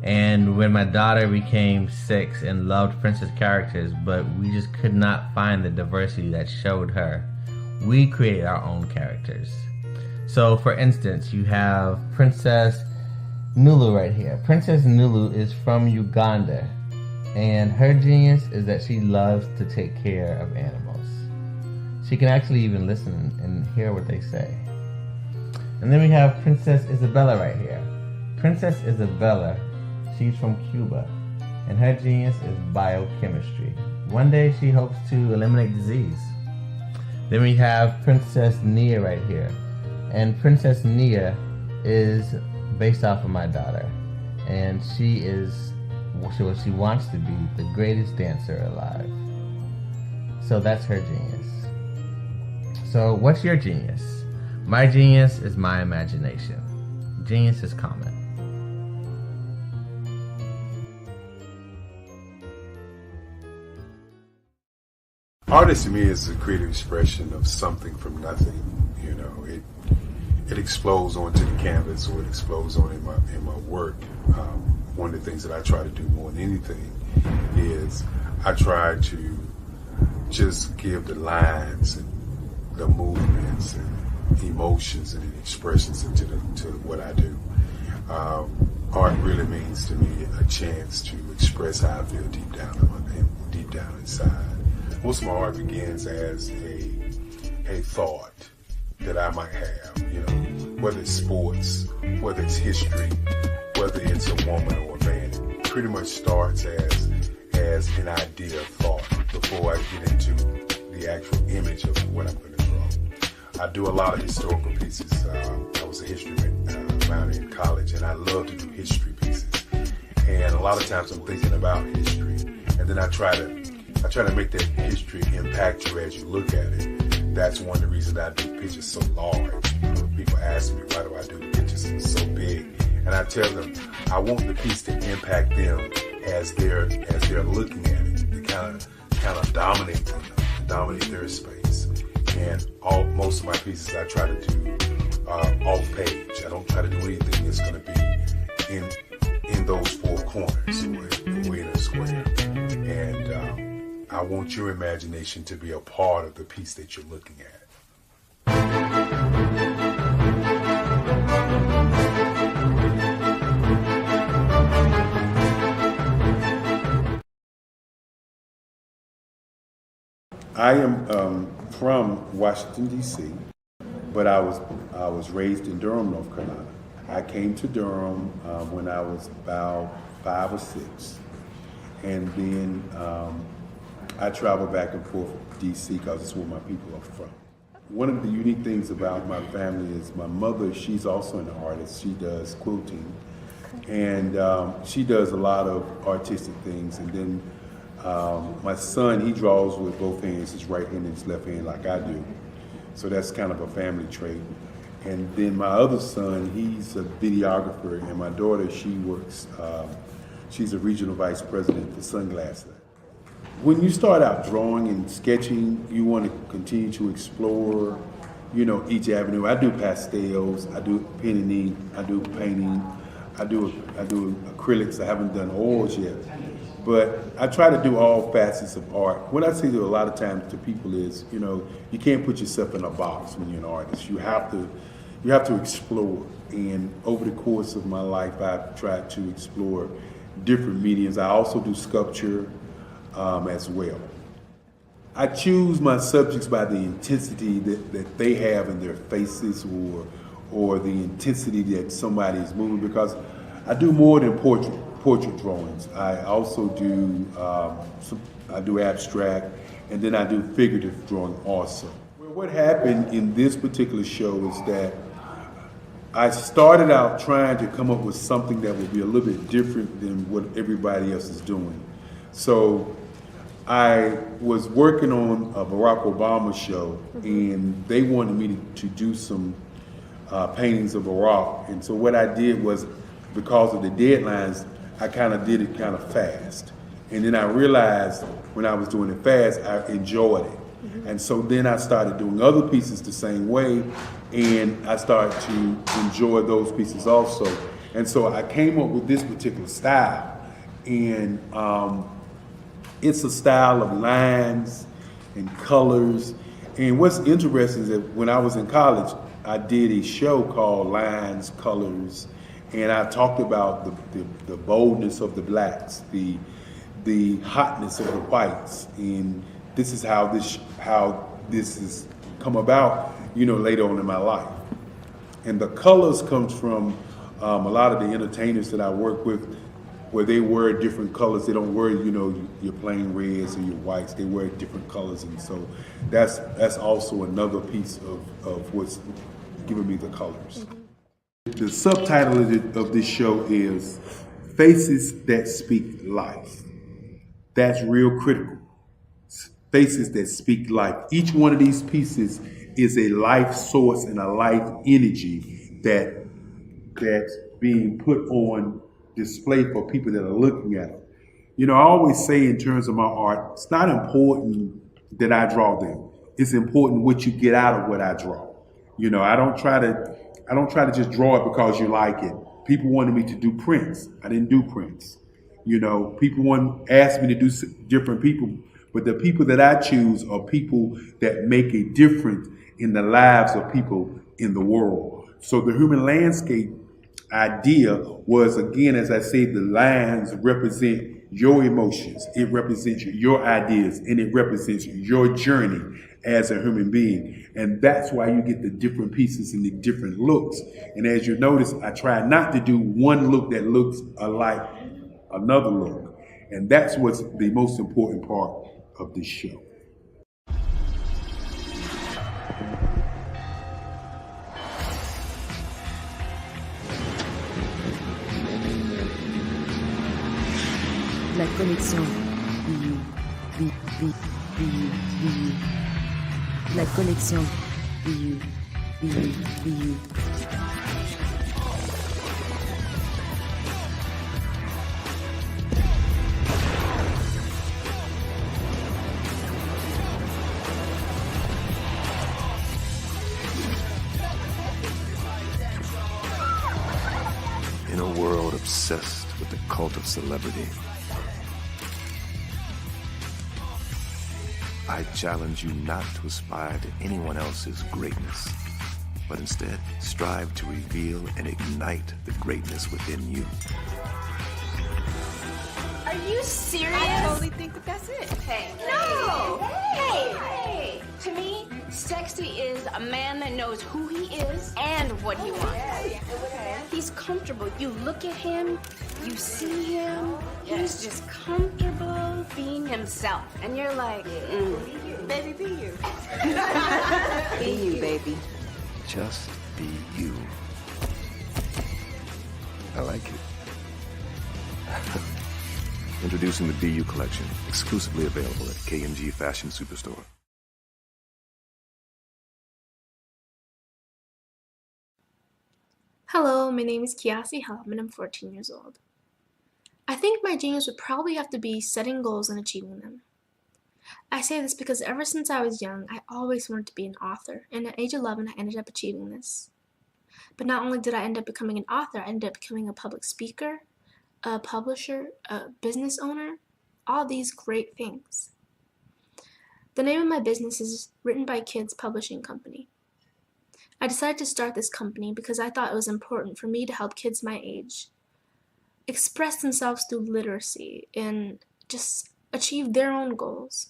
Speaker 7: And when my daughter became 6 and loved princess characters, but we just could not find the diversity that showed her, we created our own characters. So, for instance, you have Princess Nulu right here. Princess Nulu is from Uganda, and her genius is that she loves to take care of animals. She can actually even listen and hear what they say. And then we have Princess Isabella right here. Princess Isabella, she's from Cuba, and her genius is biochemistry. One day she hopes to eliminate disease. Then we have Princess Nia right here, and Princess Nia is based off of my daughter, and she wants to be the greatest dancer alive. So that's her genius. So what's your genius? My genius is my imagination. Genius is common.
Speaker 8: Artist to me is a creative expression of something from nothing. You know, it explodes onto the canvas, or it explodes on in my work. One of the things that I try to do more than anything is I try to just give the lines and the movements and emotions and expressions into what I do. Art really means to me a chance to express how I feel deep down inside. Most of my art begins as a thought that I might have, you know, whether it's sports, whether it's history, whether it's a woman or a man. It pretty much starts as an idea of thought before I get into the actual image of what I'm going to draw. I do a lot of historical pieces. I was a history minor in college, and I love to do history pieces. And a lot of times I'm thinking about history, and then I try to make that history impact you as you look at it. That's one of the reasons I do pictures so large. People ask me, why do I do the pictures so big? And I tell them, I want the piece to impact them as they're looking at it. To kind of dominate them, dominate their space. And most of my pieces I try to do off page. I don't try to do anything that's going to be in those four corners or in a square. And I want your imagination to be a part of the piece that you're looking at. I am from Washington, D.C., but I was raised in Durham, North Carolina. I came to Durham when I was about 5 or 6, and then I travel back and forth to D.C. because it's where my people are from. One of the unique things about my family is my mother, she's also an artist. She does quilting, and she does a lot of artistic things. And then my son, he draws with both hands, his right hand and his left hand like I do. So that's kind of a family trait. And then my other son, he's a videographer, and my daughter, she works, she's a regional vice president for Sunglasses. When you start out drawing and sketching, you want to continue to explore, you know, each avenue. I do pastels, I do pen and ink, I do painting, I do acrylics. I haven't done oils yet, but I try to do all facets of art. What I say to a lot of times to people is, you know, you can't put yourself in a box when you're an artist. You have to explore. And over the course of my life, I've tried to explore different mediums. I also do sculpture as well. I choose my subjects by the intensity that they have in their faces, or the intensity that somebody is moving, because I do more than portrait drawings. I also do I do abstract, and then I do figurative drawing also. Well, what happened in this particular show is that I started out trying to come up with something that would be a little bit different than what everybody else is doing. So I was working on a Barack Obama show, and they wanted me to do some paintings of Barack. And so what I did was because of the deadlines, I kind of did it kind of fast. And then I realized when I was doing it fast, I enjoyed it. And so then I started doing other pieces the same way, and I started to enjoy those pieces also. And so I came up with this particular style, and it's a style of lines and colors. And what's interesting is that when I was in college, I did a show called Lines, Colors, and I talked about the boldness of the blacks, the hotness of the whites, and this is how this has come about, later on in my life. And the colors comes from a lot of the entertainers that I work with, where they wear different colors. They don't wear, your plain reds or your whites. They wear different colors, and so that's also another piece of what's giving me the colors. The subtitle of this show is Faces That Speak Life. That's real critical. Faces that speak life. Each one of these pieces is a life source and a life energy that's being put on display for people that are looking at it. I always say in terms of my art, it's not important that I draw them. It's important what you get out of what I draw. I don't try to just draw it because you like it. People wanted me to do prints. I didn't do prints. People asked me to do different people, but the people that I choose are people that make a difference in the lives of people in the world. So the human landscape idea was, again, as I say, the lines represent your emotions, it represents your ideas, and it represents your journey as a human being. And that's why you get the different pieces and the different looks. And as you notice, I try not to do one look that looks alike another look. And that's what's the most important part of this show.
Speaker 19: La connexion. La connexion.
Speaker 20: In a world obsessed with the cult of celebrity, I challenge you not to aspire to anyone else's greatness, but instead strive to reveal and ignite the greatness within you.
Speaker 21: Are you serious?
Speaker 22: I totally think that's it.
Speaker 21: Hey.
Speaker 22: No!
Speaker 21: Hey! To me, sexy is a man that knows who he is and what he wants.
Speaker 22: Okay.
Speaker 21: He's comfortable. You look at him, you see him, he's just comfortable being himself. And you're like,
Speaker 22: Baby, be you.
Speaker 21: Be you, baby.
Speaker 20: Just be you. I like it. Introducing the Be You collection, exclusively available at KMG Fashion Superstore.
Speaker 24: Hello, my name is Kiasi Helm and I'm 14 years old. I think my genius would probably have to be setting goals and achieving them. I say this because ever since I was young, I always wanted to be an author, and at age 11 I ended up achieving this. But not only did I end up becoming an author, I ended up becoming a public speaker, a publisher, a business owner, all these great things. The name of my business is Written by Kids Publishing Company. I decided to start this company because I thought it was important for me to help kids my age express themselves through literacy and just achieve their own goals.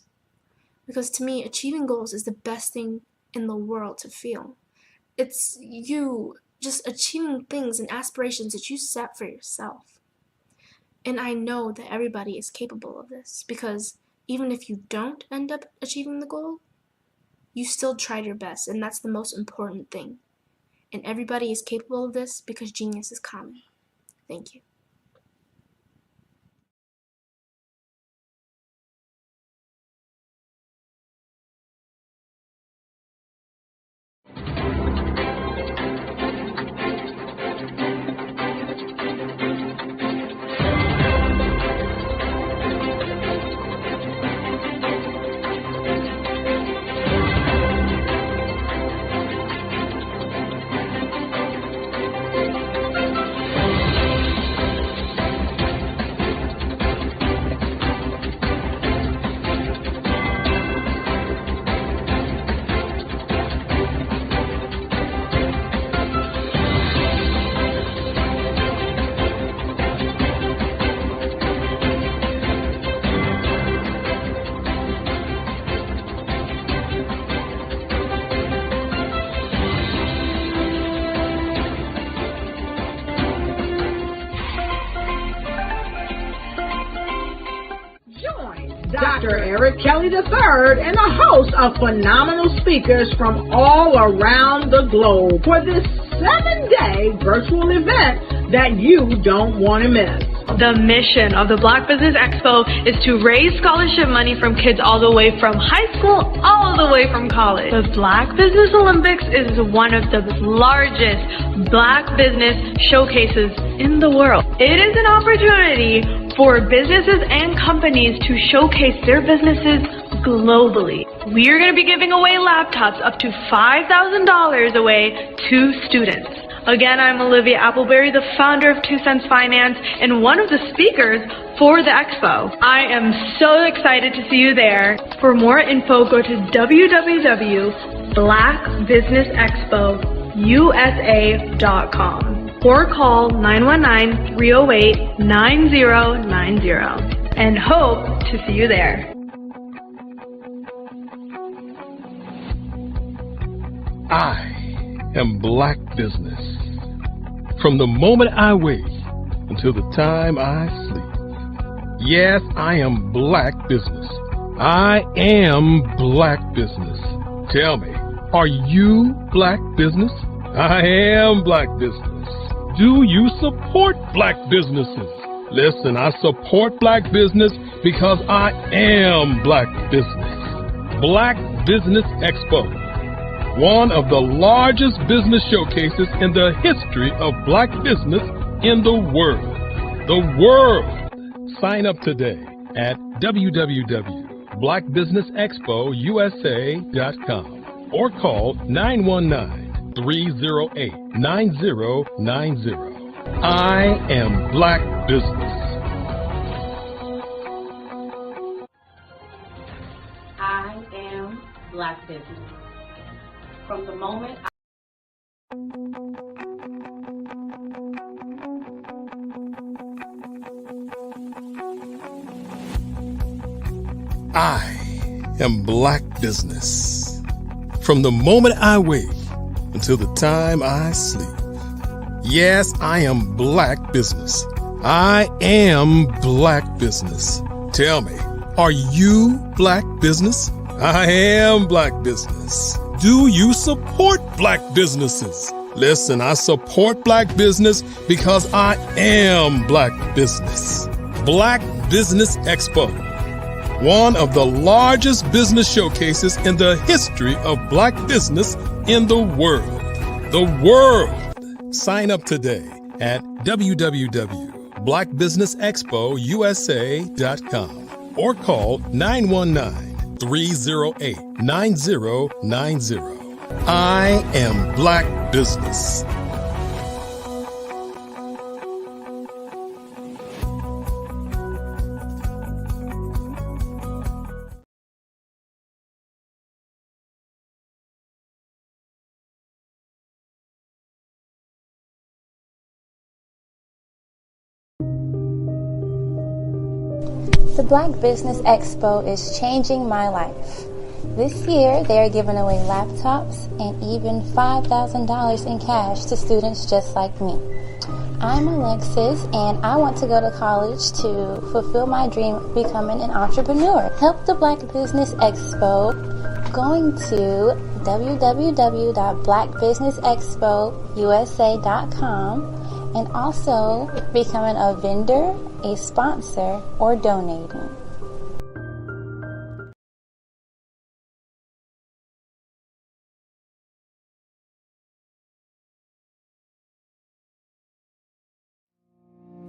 Speaker 24: Because to me, achieving goals is the best thing in the world to feel. It's you just achieving things and aspirations that you set for yourself. And I know that everybody is capable of this because even if you don't end up achieving the goal, you still tried your best, and that's the most important thing. And everybody is capable of this because genius is common. Thank you.
Speaker 3: Dr. Eric Kelly III, and a host of phenomenal speakers from all around the globe for this 7-day virtual event that you don't want to miss.
Speaker 4: The mission of the Black Business Expo is to raise scholarship money from kids all the way from high school all the way from college. The Black Business Olympics is one of the largest Black business showcases in the world. It is an opportunity for businesses and companies to showcase their businesses globally. We are going to be giving away laptops up to $5,000 away to students. Again, I'm Olivia Appleberry, the founder of 2 Cents Finance and one of the speakers for the expo. I am so excited to see you there. For more info, go to www.blackbusinessexpousa.com or call 919-308-9090 and hope to see you there.
Speaker 9: I am Black Business. From the moment I wake until the time I sleep. Yes, I am Black Business. I am Black Business. Tell me, are you Black Business? I am Black Business. Do you support Black businesses? Listen, I support Black business because I am Black Business. Black Business Expo. One of the largest business showcases in the history of Black business in the world. The world! Sign up today at www.blackbusinessexpousa.com or call 919-308-9090. I am Black Business.
Speaker 11: I am Black Business. From the moment
Speaker 9: I am Black Business. From the moment I wake until the time I sleep. Yes, I am Black Business. I am Black Business. Tell me, are you Black Business? I am Black Business. Do you support Black businesses? Listen, I support Black business because I am Black Business. Black Business Expo. One of the largest business showcases in the history of Black business in the world. The world! Sign up today at www.blackbusinessexpousa.com or call 919-308-9090. I am Black Business.
Speaker 16: The Black Business Expo is changing my life. This year, they are giving away laptops and even $5,000 in cash to students just like me. I'm Alexis, and I want to go to college to fulfill my dream of becoming an entrepreneur. Help the Black Business Expo going to www.blackbusinessexpousa.com and also becoming a vendor, a sponsor, or donating.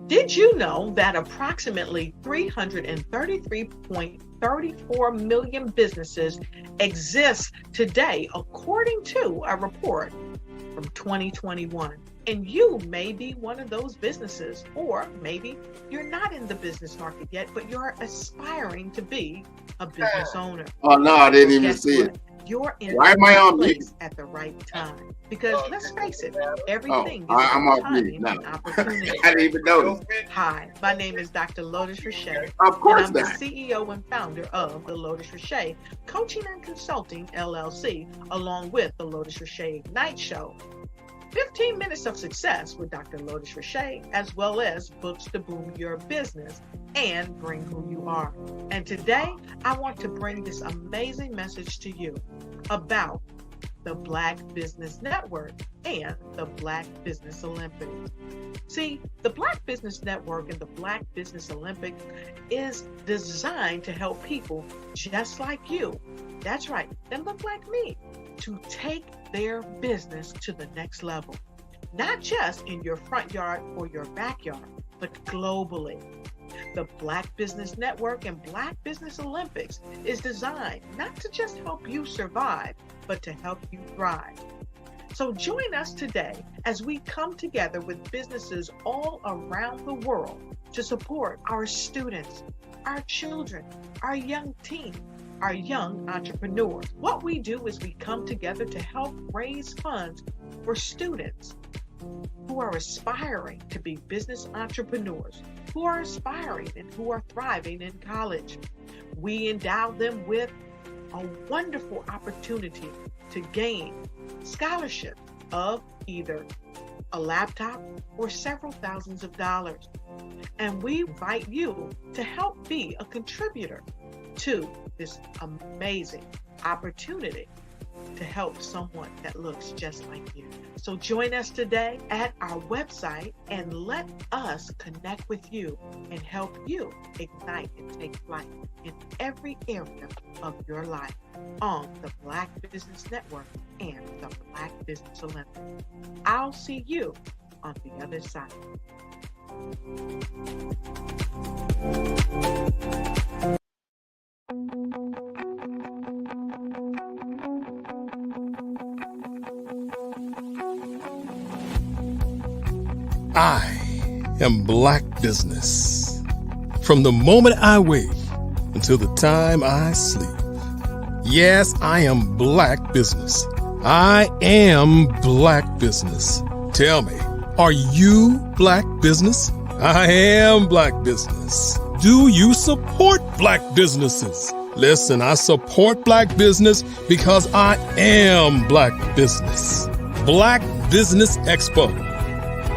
Speaker 3: Did you know that approximately 333.34 million businesses exist today, according to a report from 2021? And you may be one of those businesses, or maybe you're not in the business market yet, but you're aspiring to be a business owner.
Speaker 18: Oh no, I didn't even see it.
Speaker 3: You're in
Speaker 18: Why am I on
Speaker 3: place
Speaker 18: mute?
Speaker 3: at the right time. Because let's face it, everything is
Speaker 18: I'm
Speaker 3: about
Speaker 18: off mute
Speaker 3: timing
Speaker 18: now.
Speaker 3: and opportunity.
Speaker 18: I didn't even notice.
Speaker 3: Hi, my name is Dr. Lotus Richey.
Speaker 18: Of course
Speaker 3: and I'm
Speaker 18: not.
Speaker 3: the CEO and founder of the Lotus Richey Coaching and Consulting LLC, along with the Lotus Richey Ignite Show. 15 Minutes of Success with Dr. Lotus Richey, as well as books to boom your business and bring who you are. And today, I want to bring this amazing message to you about the Black Business Network and the Black Business Olympics. See, the Black Business Network and the Black Business Olympics is designed to help people just like you, that's right, that look like me, to take their business to the next level. Not just in your front yard or your backyard, but globally. The Black Business Network and Black Business Olympics is designed not to just help you survive, but to help you thrive. So join us today as we come together with businesses all around the world to support our students, our children, our young teens, our young entrepreneurs. What we do is we come together to help raise funds for students who are aspiring to be business entrepreneurs, who are aspiring and who are thriving in college. We endow them with a wonderful opportunity to gain scholarships of either a laptop or several thousands of dollars. And we invite you to help be a contributor to this amazing opportunity to help someone that looks just like you. So join us today at our website and let us connect with you and help you ignite and take flight in every area of your life on the Black Business Network and the Black Business Olympics. I'll see you on the other side.
Speaker 9: I am Black Business. From the moment I wake until the time I sleep. Yes, I am Black Business. I am Black Business. Tell me, are you Black Business? I am Black Business. Do you support Black businesses? Listen, I support Black business because I am Black Business. Black Business Expo,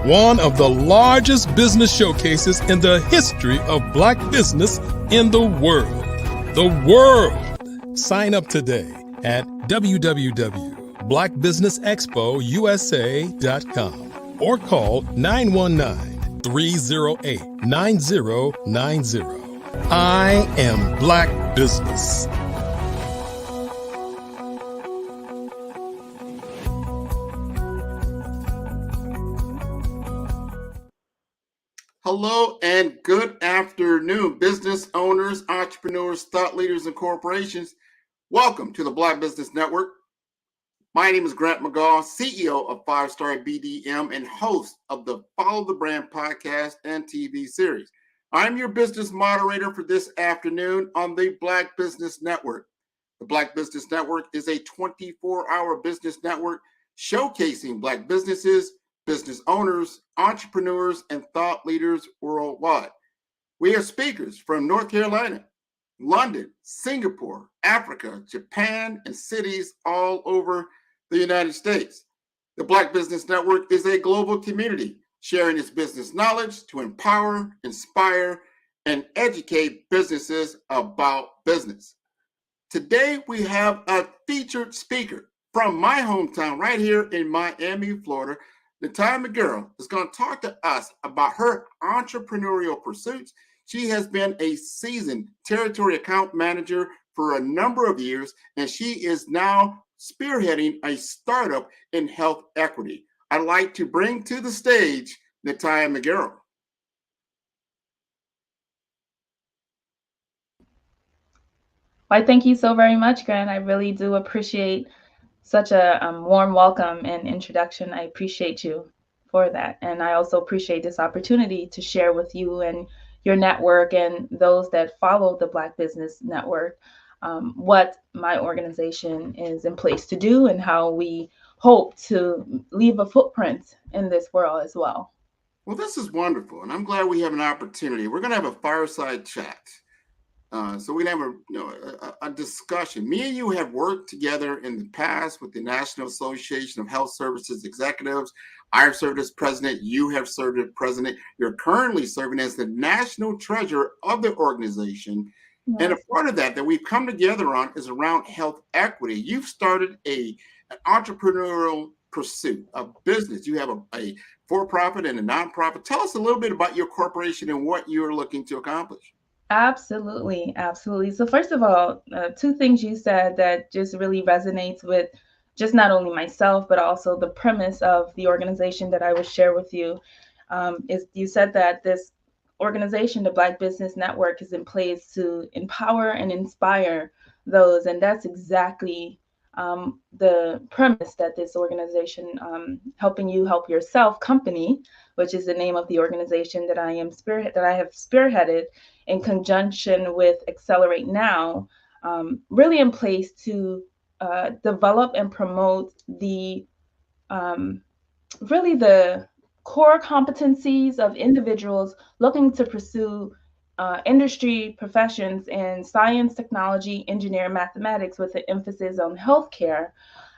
Speaker 9: one of the largest business showcases in the history of Black business in the world. The world! Sign up today at www.blackbusinessexpousa.com or call 919-308-9090. I am Black Business.
Speaker 18: Hello and good afternoon, business owners, entrepreneurs, thought leaders, and corporations. Welcome to the Black Business Network. My name is Grant McGaw, CEO of 5-Star BDM and host of the Follow the Brand podcast and TV series. I'm your business moderator for this afternoon on the Black Business Network. The Black Business Network is a 24-hour business network showcasing Black businesses, business owners, entrepreneurs, and thought leaders worldwide. We have speakers from North Carolina, London, Singapore, Africa, Japan, and cities all over the United States. The Black Business Network is a global community sharing its business knowledge to empower, inspire, and educate businesses about business. Today, we have a featured speaker from my hometown right here in Miami, Florida. Natalia McGarrell is going to talk to us about her entrepreneurial pursuits. She has been a seasoned territory account manager for a number of years, and she is now spearheading a startup in health equity. I'd like to bring to the stage Natalia McGarrell.
Speaker 1: Why, thank you so very much, Grant. I really do appreciate such a warm welcome and introduction. I appreciate you for that. And I also appreciate this opportunity to share with you and your network and those that follow the Black Business Network what my organization is in place to do and how we hope to leave a footprint in this world as well.
Speaker 18: Well, this is wonderful, and I'm glad we have an opportunity. We're going to have a fireside chat. So we have a discussion. Me and you have worked together in the past with the National Association of Health Services Executives. I've served as president. You have served as president. You're currently serving as the national treasurer of the organization.
Speaker 1: Yes.
Speaker 18: And a part of that we've come together on is around health equity. You've started an entrepreneurial pursuit, a business. You have a for-profit and a nonprofit. Tell us a little bit about your corporation and what you're looking to accomplish.
Speaker 1: Absolutely, absolutely. So first of all, two things you said that just really resonates with just not only myself, but also the premise of the organization that I will share with you. Is you said that this organization, the Black Business Network, is in place to empower and inspire those, and that's exactly the premise that this organization, helping you help yourself company, which is the name of the organization that I have spearheaded in conjunction with Accelerate Now, really in place to develop and promote the really the core competencies of individuals looking to pursue industry professions in science, technology, engineering, mathematics, with an emphasis on healthcare.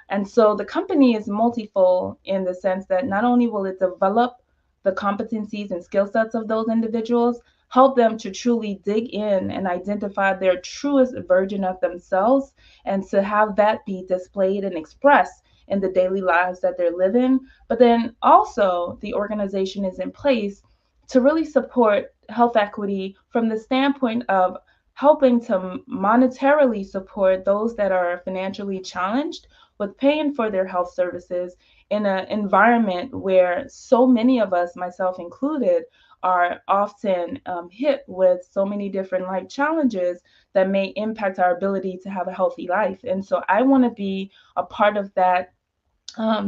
Speaker 1: And so the company is multifold in the sense that not only will it develop the competencies and skill sets of those individuals, help them to truly dig in and identify their truest version of themselves, and to have that be displayed and expressed in the daily lives that they're living. But then also, the organization is in place to really support health equity from the standpoint of helping to monetarily support those that are financially challenged with paying for their health services in an environment where so many of us, myself included, are often hit with so many different life challenges that may impact our ability to have a healthy life. And so I want to be a part of that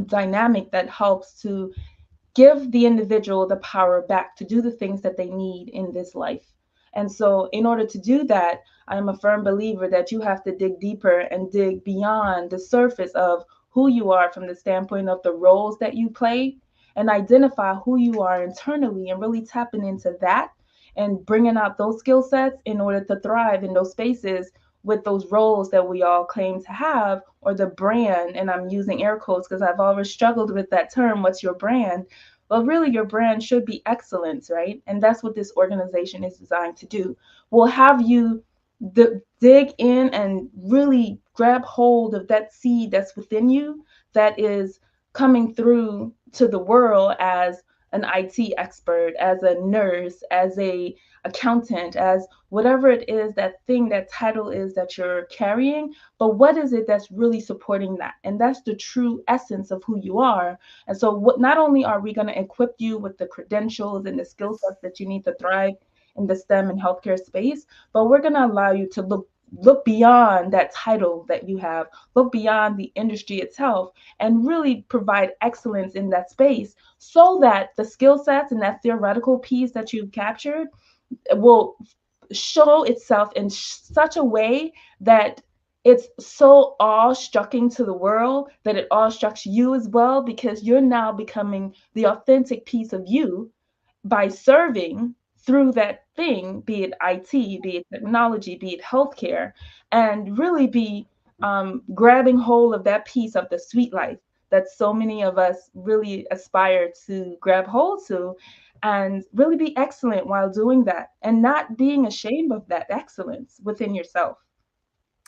Speaker 1: dynamic that helps to give the individual the power back to do the things that they need in this life. And so, in order to do that, I am a firm believer that you have to dig deeper and dig beyond the surface of who you are from the standpoint of the roles that you play, and identify who you are internally and really tapping into that and bringing out those skill sets in order to thrive in those spaces with those roles that we all claim to have, or the brand. And I'm using air quotes because I've always struggled with that term, what's your brand? Well, really, your brand should be excellence, right? And that's what this organization is designed to do. We'll have you dig in and really grab hold of that seed that's within you, that is coming through to the world as an IT expert, as a nurse, as a accountant, as whatever it is, that thing, that title is that you're carrying. But what is it that's really supporting that? And that's the true essence of who you are. And so not only are we going to equip you with the credentials and the skill sets that you need to thrive in the STEM and healthcare space, but we're going to allow you to look beyond that title that you have, look beyond the industry itself, and really provide excellence in that space, so that the skill sets and that theoretical piece that you've captured will show itself in such a way that it's so awe-striking to the world that it awe-strikes you as well, because you're now becoming the authentic piece of you by serving through that thing, be it IT, be it technology, be it healthcare, and really be grabbing hold of that piece of the sweet life that so many of us really aspire to grab hold to, and really be excellent while doing that, and not being ashamed of that excellence within yourself.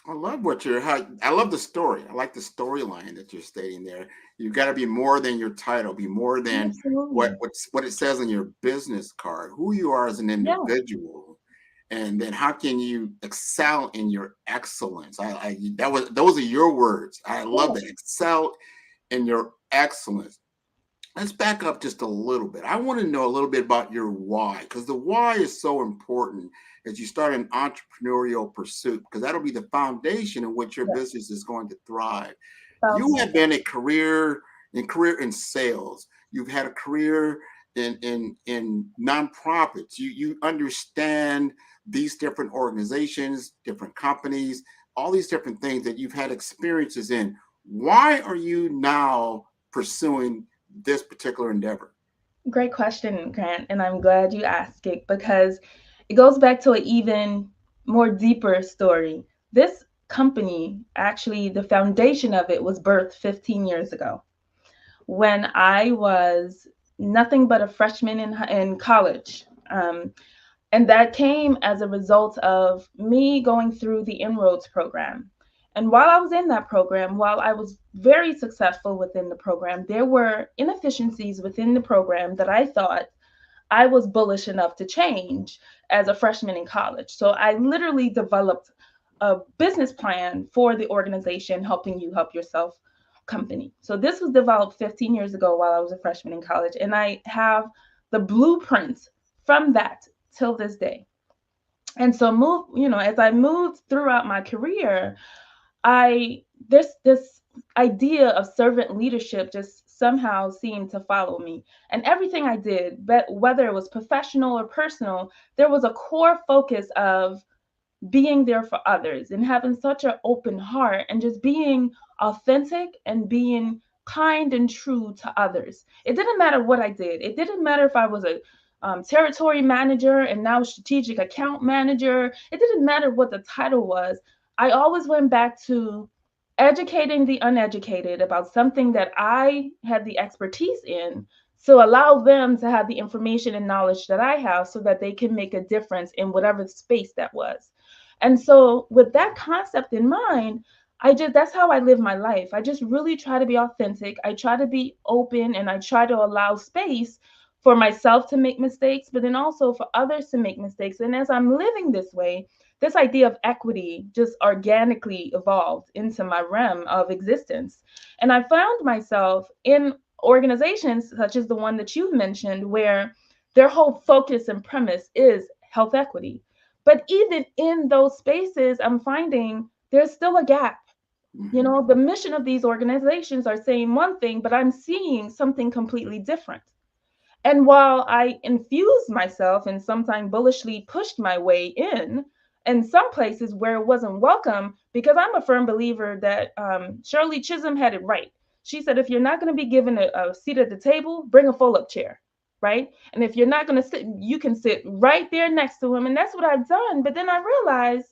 Speaker 18: I love I love the story. I like the storyline that you're stating there. You've got to be more than your title, be more than
Speaker 1: Absolutely.
Speaker 18: what it says on your business card, who you are as an
Speaker 1: Yeah.
Speaker 18: individual. And then how can you excel in your excellence? Those are your words. I love that. Excel in your excellence. Let's back up just a little bit. I want to know a little bit about your why, because the why is so important as you start an entrepreneurial pursuit, because that'll be the foundation in which your business is going to thrive. You have been a career in sales. You've had a career in nonprofits. You understand these different organizations, different companies, all these different things that you've had experiences in. Why are you now pursuing this particular endeavor?
Speaker 1: Great question, Grant, and I'm glad you asked it, because it goes back to an even more deeper story. This company, actually, the foundation of it was birthed 15 years ago when I was nothing but a freshman in college. And that came as a result of me going through the Inroads program. And while I was in that program, while I was very successful within the program, there were inefficiencies within the program that I thought I was bullish enough to change as a freshman in college. So I literally developed a business plan for the organization, Helping You Help Yourself company. So this was developed 15 years ago while I was a freshman in college. And I have the blueprint from that till this day. And so as I moved throughout my career, this idea of servant leadership just somehow seemed to follow me. And everything I did, but whether it was professional or personal, there was a core focus of being there for others and having such an open heart and just being authentic and being kind and true to others. It didn't matter what I did. It didn't matter if I was a territory manager and now strategic account manager. It didn't matter what the title was. I always went back to educating the uneducated about something that I had the expertise in. So allow them to have the information and knowledge that I have so that they can make a difference in whatever space that was. And so with that concept in mind, that's how I live my life. I just really try to be authentic. I try to be open and I try to allow space for myself to make mistakes, but then also for others to make mistakes. And as I'm living this way, this idea of equity just organically evolved into my realm of existence. And I found myself in organizations such as the one that you've mentioned, where their whole focus and premise is health equity. But even in those spaces, I'm finding there's still a gap. The mission of these organizations are saying one thing, but I'm seeing something completely different. And while I infused myself and sometimes bullishly pushed my way in some places where it wasn't welcome, because I'm a firm believer that Shirley Chisholm had it right. She said, if you're not going to be given a seat at the table, bring a fold-up chair, right? And if you're not going to sit, you can sit right there next to him. And that's what I've done. But then I realized,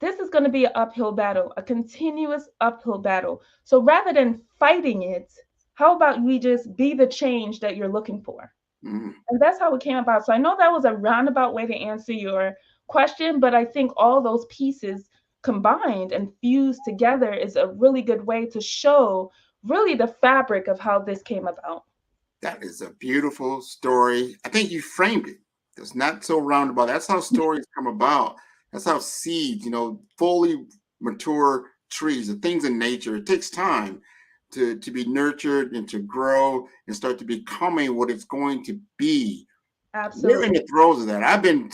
Speaker 1: this is going to be an uphill battle, a continuous uphill battle. So rather than fighting it, how about we just be the change that you're looking for? And that's how it came about. So I know that was a roundabout way to answer your question, but I think all those pieces combined and fused together is a really good way to show really the fabric of how this came about.
Speaker 18: That is a beautiful story. I think you framed it. It's not so roundabout. That's how stories come about. That's how seeds, fully mature trees, the things in nature, it takes time to be nurtured and to grow and start to becoming what it's going to be.
Speaker 1: Absolutely.
Speaker 18: You're in the throes of that. I've been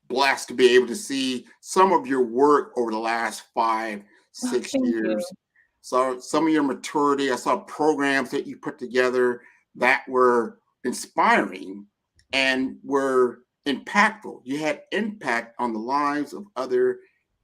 Speaker 18: blessed to be able to see some of your work over the last 5, 6 years. So some of your maturity, I saw programs that you put together that were inspiring and were impactful. You had impact on the lives of other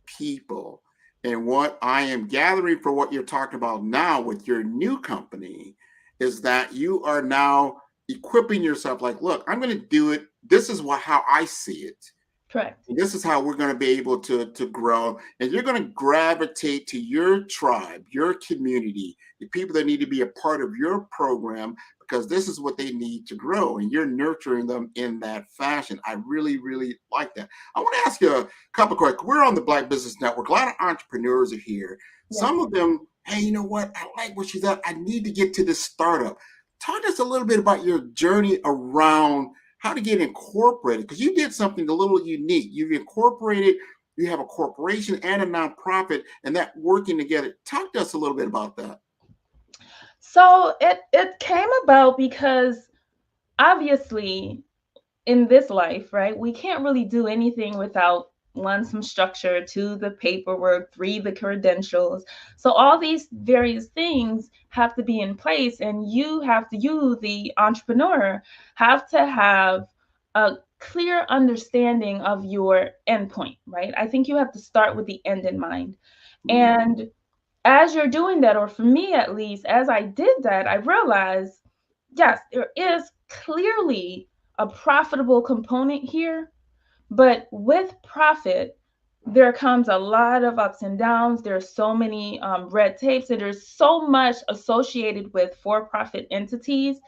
Speaker 18: people. And what I am gathering for what you're talking about now with your new company is that you are now equipping yourself like, look, I'm going to do it. This is how I see it.
Speaker 1: Correct.
Speaker 18: And this is how we're going to be able to grow. And you're going to gravitate to your tribe, your community, the people that need to be a part of your program, because this is what they need to grow. And you're nurturing them in that fashion. I really, really like that. I want to ask you a couple of questions. We're on the Black Business Network. A lot of entrepreneurs are here. Yeah. Some of them, hey, you know what? I like what she's at. I need to get to this startup. Talk to us a little bit about your journey around how to get incorporated, because you did something a little unique. You've incorporated, you have a corporation and a nonprofit, and that working together. Talk to us a little bit about that.
Speaker 1: So it came about because obviously in this life, right, we can't really do anything without 1, some structure, 2, the paperwork, 3, the credentials. So all these various things have to be in place, and you, the entrepreneur, have to have a clear understanding of your endpoint, right? I think you have to start with the end in mind. And as you're doing that, or for me at least, as I did that, I realized, yes, there is clearly a profitable component here, But with profit, there comes a lot of ups and downs. There's so many red tapes, and there's so much associated with for-profit entities.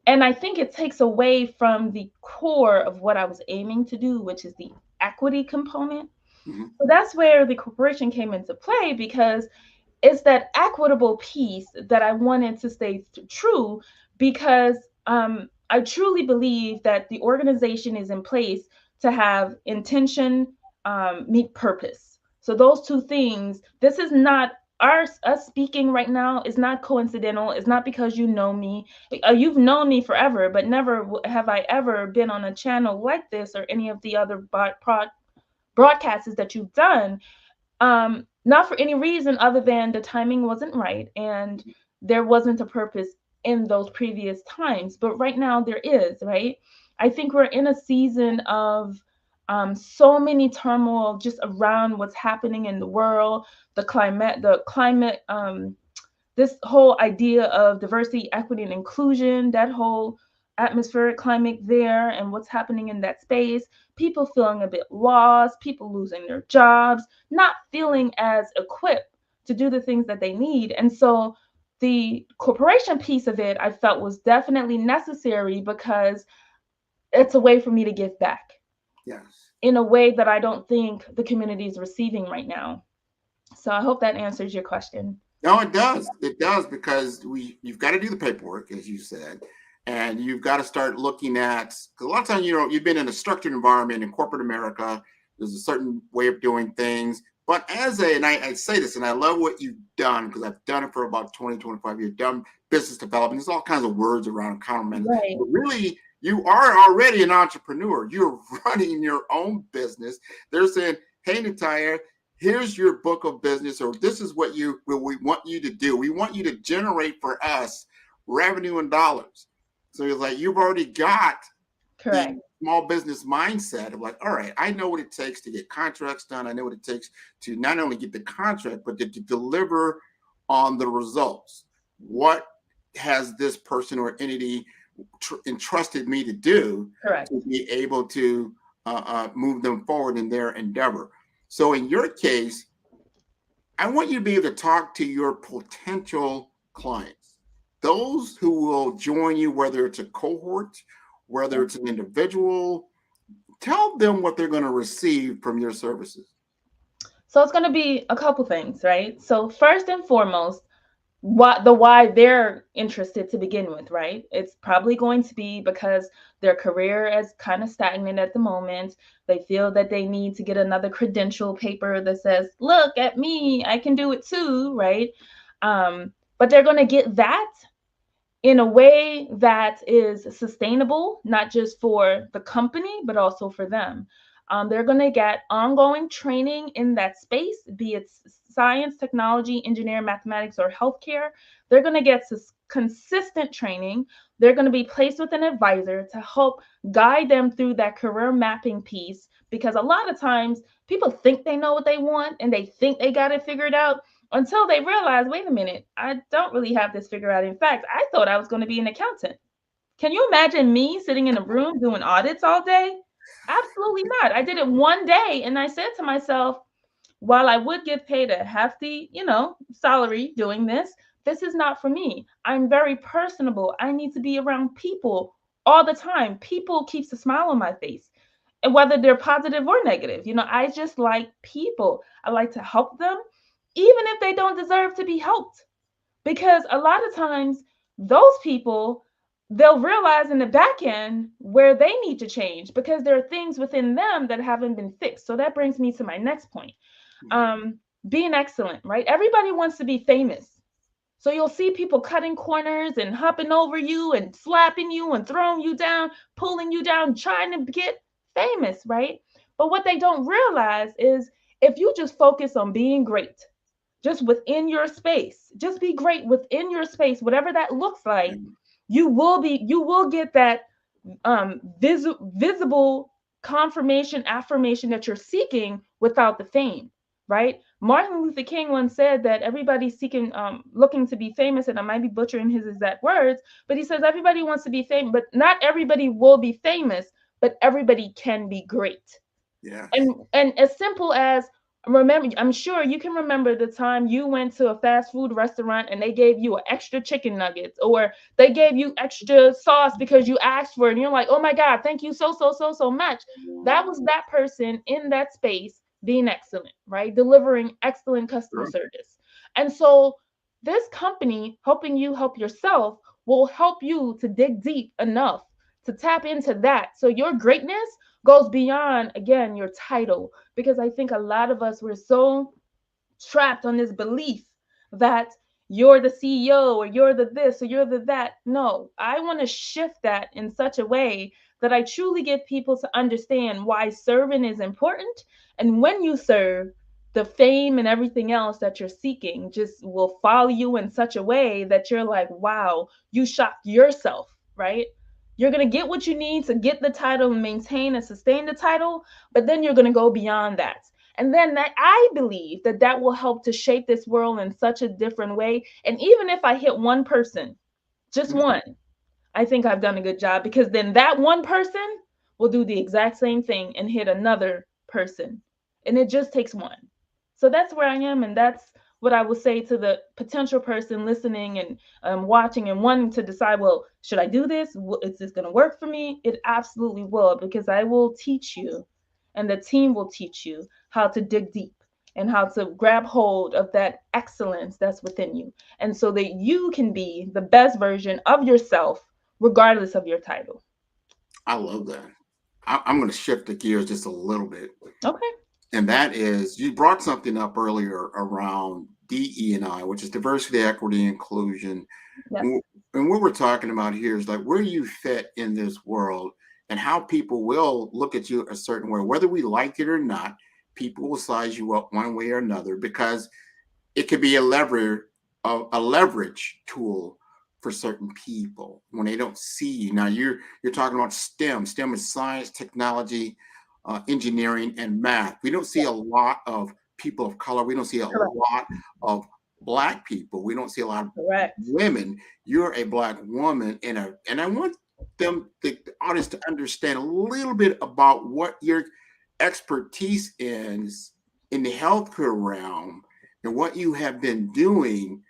Speaker 1: And I think it takes away from the core of what I was aiming to do, which is the equity component. So that's where the corporation came into play, because it's that equitable piece that I wanted to stay true, because I truly believe that the organization is in place to have intention meet purpose. So those two things, this is not us speaking right now is not coincidental. It's not because you know me. You've known me forever, but never have I ever been on a channel like this or any of the other broadcasts that you've done. Not for any reason other than the timing wasn't right and there wasn't a purpose in those previous times. But right now there is, right? I think we're in a season of so many turmoil just around what's happening in the world, the climate, this whole idea of diversity, equity, and inclusion, that whole atmospheric climate there and what's happening in that space, people feeling a bit lost, people losing their jobs, not feeling as equipped to do the things that they need. And so the corporation piece of it, I felt was definitely necessary because it's a way for me to give back.
Speaker 18: Yes.
Speaker 1: In a way that I don't think the community is receiving right now. So I hope that answers your question.
Speaker 18: No, it does. It does, because you've got to do the paperwork, as you said, and you've got to start looking at, because a lot of times, you've been in a structured environment in corporate America. There's a certain way of doing things. But and I say this, and I love what you've done, because I've done it for about 20, 25 years, done business development. There's all kinds of words around countermeasures.
Speaker 1: Right.
Speaker 18: But really, you are already an entrepreneur. You're running your own business. They're saying, hey, Natalia, here's your book of business, or this is what we want you to do. We want you to generate for us revenue and dollars. So it's like you've already got
Speaker 1: correct
Speaker 18: the small business mindset of like, all right, I know what it takes to get contracts done. I know what it takes to not only get the contract, but to deliver on the results. What has this person or entity entrusted me to do
Speaker 1: correct
Speaker 18: to be able to move them forward in their endeavor? So in your case, I want you to be able to talk to your potential clients, those who will join you, whether it's a cohort, whether it's an individual. Tell them what they're going to receive from your services.
Speaker 1: So it's going to be a couple things, right? So first and foremost, why they're interested to begin with, right? It's probably going to be because their career is kind of stagnant at the moment. They feel that they need to get another credential paper that says, look at me, I can do it too, right? But they're going to get that in a way that is sustainable, not just for the company, but also for them. They're going to get ongoing training in that space, be it science, technology, engineering, mathematics, or healthcare. They're going to get consistent training. They're going to be placed with an advisor to help guide them through that career mapping piece, because a lot of times people think they know what they want and they think they got it figured out until they realize, wait a minute, I don't really have this figured out. In fact, I thought I was going to be an accountant. Can you imagine me sitting in a room doing audits all day? Absolutely not. I did it one day and I said to myself, while I would get paid a hefty, salary doing this, this is not for me. I'm very personable. I need to be around people all the time. People keeps a smile on my face. And whether they're positive or negative, I just like people. I like to help them, even if they don't deserve to be helped. Because a lot of times those people, they'll realize in the back end where they need to change because there are things within them that haven't been fixed. So that brings me to my next point. Being excellent, right? Everybody wants to be famous. So you'll see people cutting corners and hopping over you and slapping you and throwing you down, pulling you down, trying to get famous, right? But what they don't realize is if you just focus on being great, just within your space, just be great within your space, whatever that looks like, you will get that visible confirmation, affirmation that you're seeking without the fame, right? Martin Luther King once said that everybody's seeking, looking to be famous, and I might be butchering his exact words, but he says everybody wants to be famous, but not everybody will be famous, but everybody can be great.
Speaker 18: Yeah.
Speaker 1: And as simple as, remember, I'm sure you can remember the time you went to a fast food restaurant and they gave you an extra chicken nuggets, or they gave you extra sauce because you asked for it, and you're like, oh my God, thank you so much. That was that person in that space being excellent, right? Delivering excellent customer service. And so this company helping you help yourself will help you to dig deep enough to tap into that. So your greatness goes beyond, again, your title, because I think a lot of us, we're so trapped on this belief that you're the CEO or you're the this or you're the that. No, I want to shift that in such a way that I truly get people to understand why serving is important. And when you serve, the fame and everything else that you're seeking just will follow you in such a way that you're like, wow, you shocked yourself, right? You're going to get what you need to get the title and maintain and sustain the title, but then you're going to go beyond that. And then that, I believe that that will help to shape this world in such a different way. And even if I hit one person, just one, I think I've done a good job, because then that one person will do the exact same thing and hit another person. And it just takes one. So that's where I am. And that's what I will say to the potential person listening and watching and wanting to decide, well, should I do this? Is this going to work for me? It absolutely will, because I will teach you, and the team will teach you how to dig deep and how to grab hold of that excellence that's within you. And so that you can be the best version of yourself, regardless of your title.
Speaker 18: I love that. I'm going to shift the gears just a little bit.
Speaker 1: Okay.
Speaker 18: And that is, you brought something up earlier around DE&I, which is diversity, equity, inclusion.
Speaker 1: Yes.
Speaker 18: And what we're talking about here is like where you fit in this world and how people will look at you a certain way, whether we like it or not. People will size you up one way or another, because it could be a leverage tool for certain people when they don't see you. Now you're talking about STEM. STEM is science, technology, engineering, and math. We don't see a lot of people of color. We don't see a lot of Black people. We don't see a lot of women. You're a Black woman, and I want the audience to understand a little bit about what your expertise is in the healthcare realm and what you have been doing,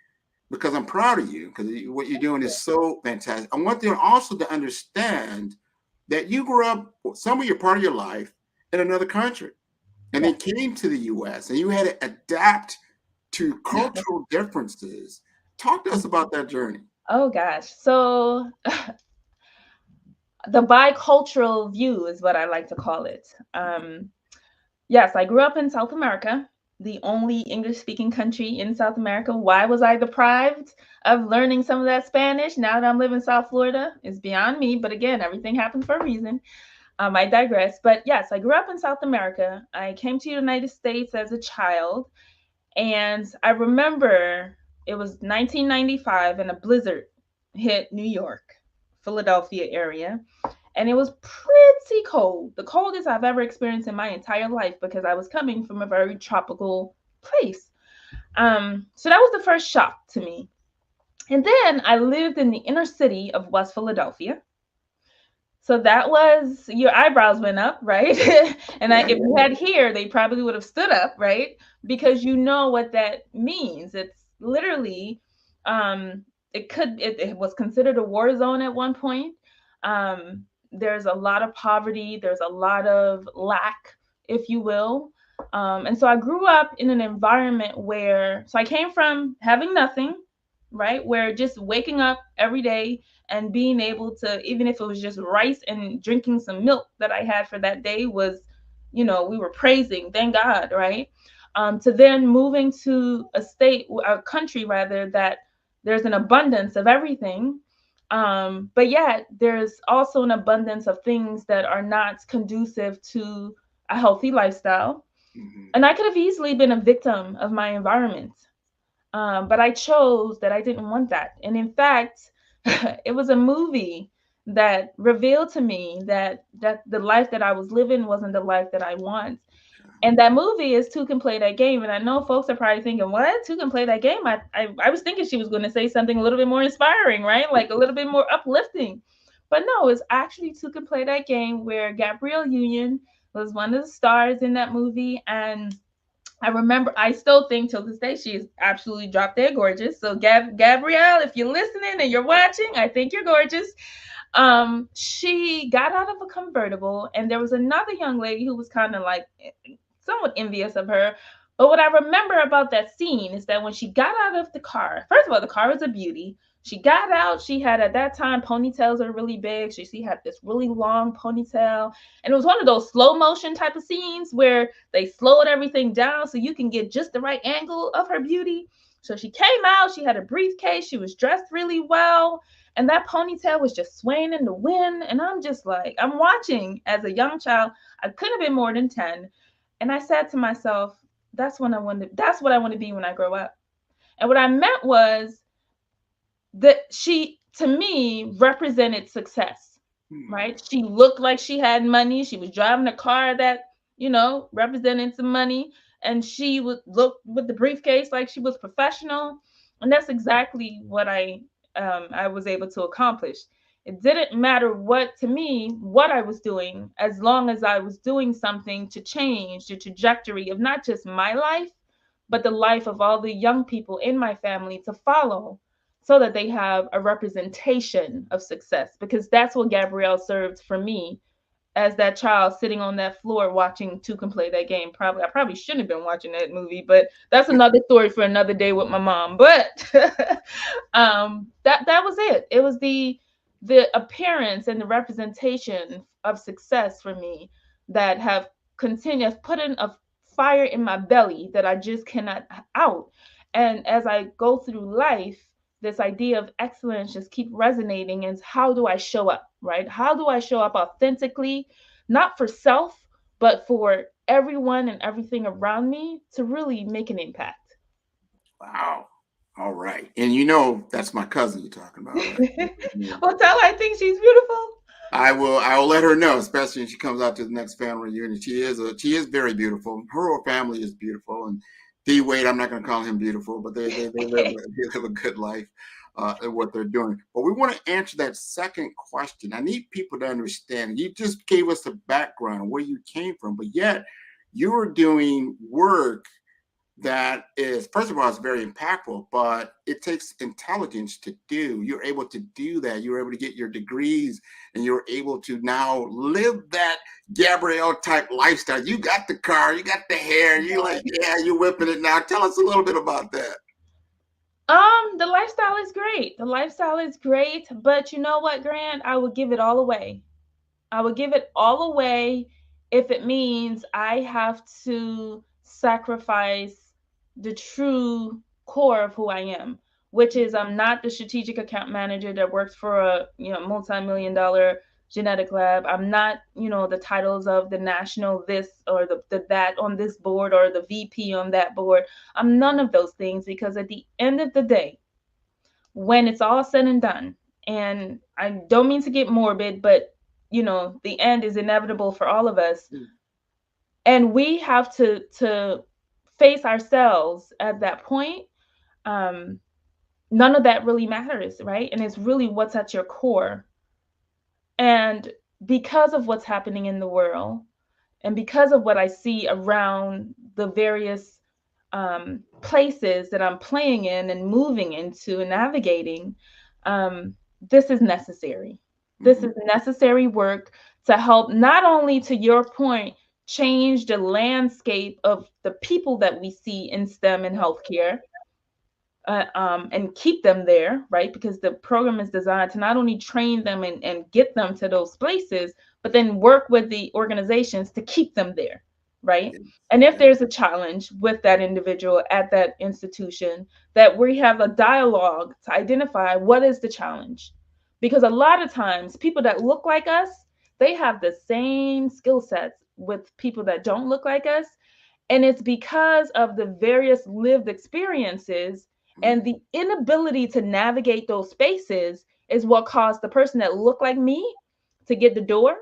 Speaker 18: because I'm proud of you, because what you're doing is so fantastic. I want them also to understand that you grew up, some of your part of your life, in another country, and then came to the U.S. and you had to adapt to cultural differences. Talk to us about that journey.
Speaker 1: Oh gosh. So the bicultural view is what I like to call it. Yes, I grew up in South America, the only English-speaking country in South America. Why was I deprived of learning some of that Spanish now that I'm living in South Florida is beyond me. But again, everything happens for a reason. I digress. But yes, I grew up in South America. I came to the United States as a child. And I remember it was 1995 and a blizzard hit New York, Philadelphia area. And it was pretty cold, the coldest I've ever experienced in my entire life, because I was coming from a very tropical place. So that was the first shock to me. And then I lived in the inner city of West Philadelphia. So that was, your eyebrows went up, right? And if you had here, they probably would have stood up, right? Because you know what that means. It's literally, it was considered a war zone at one point. There's a lot of poverty. There's a lot of lack, if you will. And so I grew up in an environment where, so I came from having nothing, right? Where just waking up every day and being able to, even if it was just rice and drinking some milk that I had for that day was, we were praising, thank God, right? To then moving to a country rather, that there's an abundance of everything. But yet there's also an abundance of things that are not conducive to a healthy lifestyle. And I could have easily been a victim of my environment. But I chose that I didn't want that. And in fact, it was a movie that revealed to me that the life that I was living wasn't the life that I want. And that movie is Two Can Play That Game. And I know folks are probably thinking, what? Two Can Play That Game? I was thinking she was going to say something a little bit more inspiring, right? Like a little bit more uplifting. But no, it's actually Two Can Play That Game, where Gabrielle Union was one of the stars in that movie. And I remember, I still think till this day, she is absolutely drop dead gorgeous. So Gabrielle, if you're listening and you're watching, I think you're gorgeous. She got out of a convertible, and there was another young lady who was kind of like somewhat envious of her. But what I remember about that scene is that when she got out of the car, first of all, the car was a beauty. She got out. She had, at that time, ponytails are really big. She had this really long ponytail. And it was one of those slow motion type of scenes where they slowed everything down so you can get just the right angle of her beauty. So she came out. She had a briefcase. She was dressed really well. And that ponytail was just swaying in the wind. And I'm just like, I'm watching as a young child. I couldn't have been more than 10. And I said to myself, that's what I want to be when I grow up. And what I meant was that she, to me, represented success, right? She looked like she had money. She was driving a car that, represented some money. And she would look with the briefcase like she was professional. And that's exactly what I was able to accomplish. It didn't matter what I was doing, as long as I was doing something to change the trajectory of not just my life, but the life of all the young people in my family to follow, so that they have a representation of success. Because that's what Gabrielle served for me as that child sitting on that floor watching Two Can Play That Game. I probably shouldn't have been watching that movie, but that's another story for another day with my mom. But that was it. It was the appearance and the representation of success for me that have continued, put in a fire in my belly that I just cannot out. And as I go through life, this idea of excellence just keep resonating. And how do I show up, right? How do I show up authentically, not for self, but for everyone and everything around me to really make an impact?
Speaker 18: Wow. All right. And that's my cousin you're talking about, right?
Speaker 1: Well, tell her I think she's beautiful.
Speaker 18: I will let her know, especially when she comes out to the next family reunion. She is very beautiful. Her whole family is beautiful. And D Wade, I'm not going to call him beautiful, but they live a good life at what they're doing. But we want to answer that second question. I need people to understand. You just gave us the background, where you came from, but yet you're doing work that is, first of all, it's very impactful, but it takes intelligence to do. You're able to do that. You're able to get your degrees, and you're able to now live that Gabrielle type lifestyle. You got the car, you got the hair, you're like, yeah, you're whipping it now. Tell us a little bit about that.
Speaker 1: The lifestyle is great. The lifestyle is great, but you know what, Grant? I would give it all away. I would give it all away if it means I have to sacrifice the true core of who I am, which is I'm not the strategic account manager that works for a multi-million-dollar genetic lab. I'm not the titles of the national this or the that on this board or the VP on that board. I'm none of those things, because at the end of the day, when it's all said and done, and I don't mean to get morbid, but the end is inevitable for all of us. And we have to face ourselves at that point. None of that really matters, right? And it's really what's at your core. And because of what's happening in the world, and because of what I see around the various places that I'm playing in and moving into and navigating, this is necessary. This is necessary work to help, not only, to your point, change the landscape of the people that we see in STEM and healthcare, and keep them there, right? Because the program is designed to not only train them and get them to those places, but then work with the organizations to keep them there, right? And if there's a challenge with that individual at that institution, that we have a dialogue to identify what is the challenge. Because a lot of times people that look like us, they have the same skill sets with people that don't look like us. And it's because of the various lived experiences and the inability to navigate those spaces is what caused the person that looked like me to get the door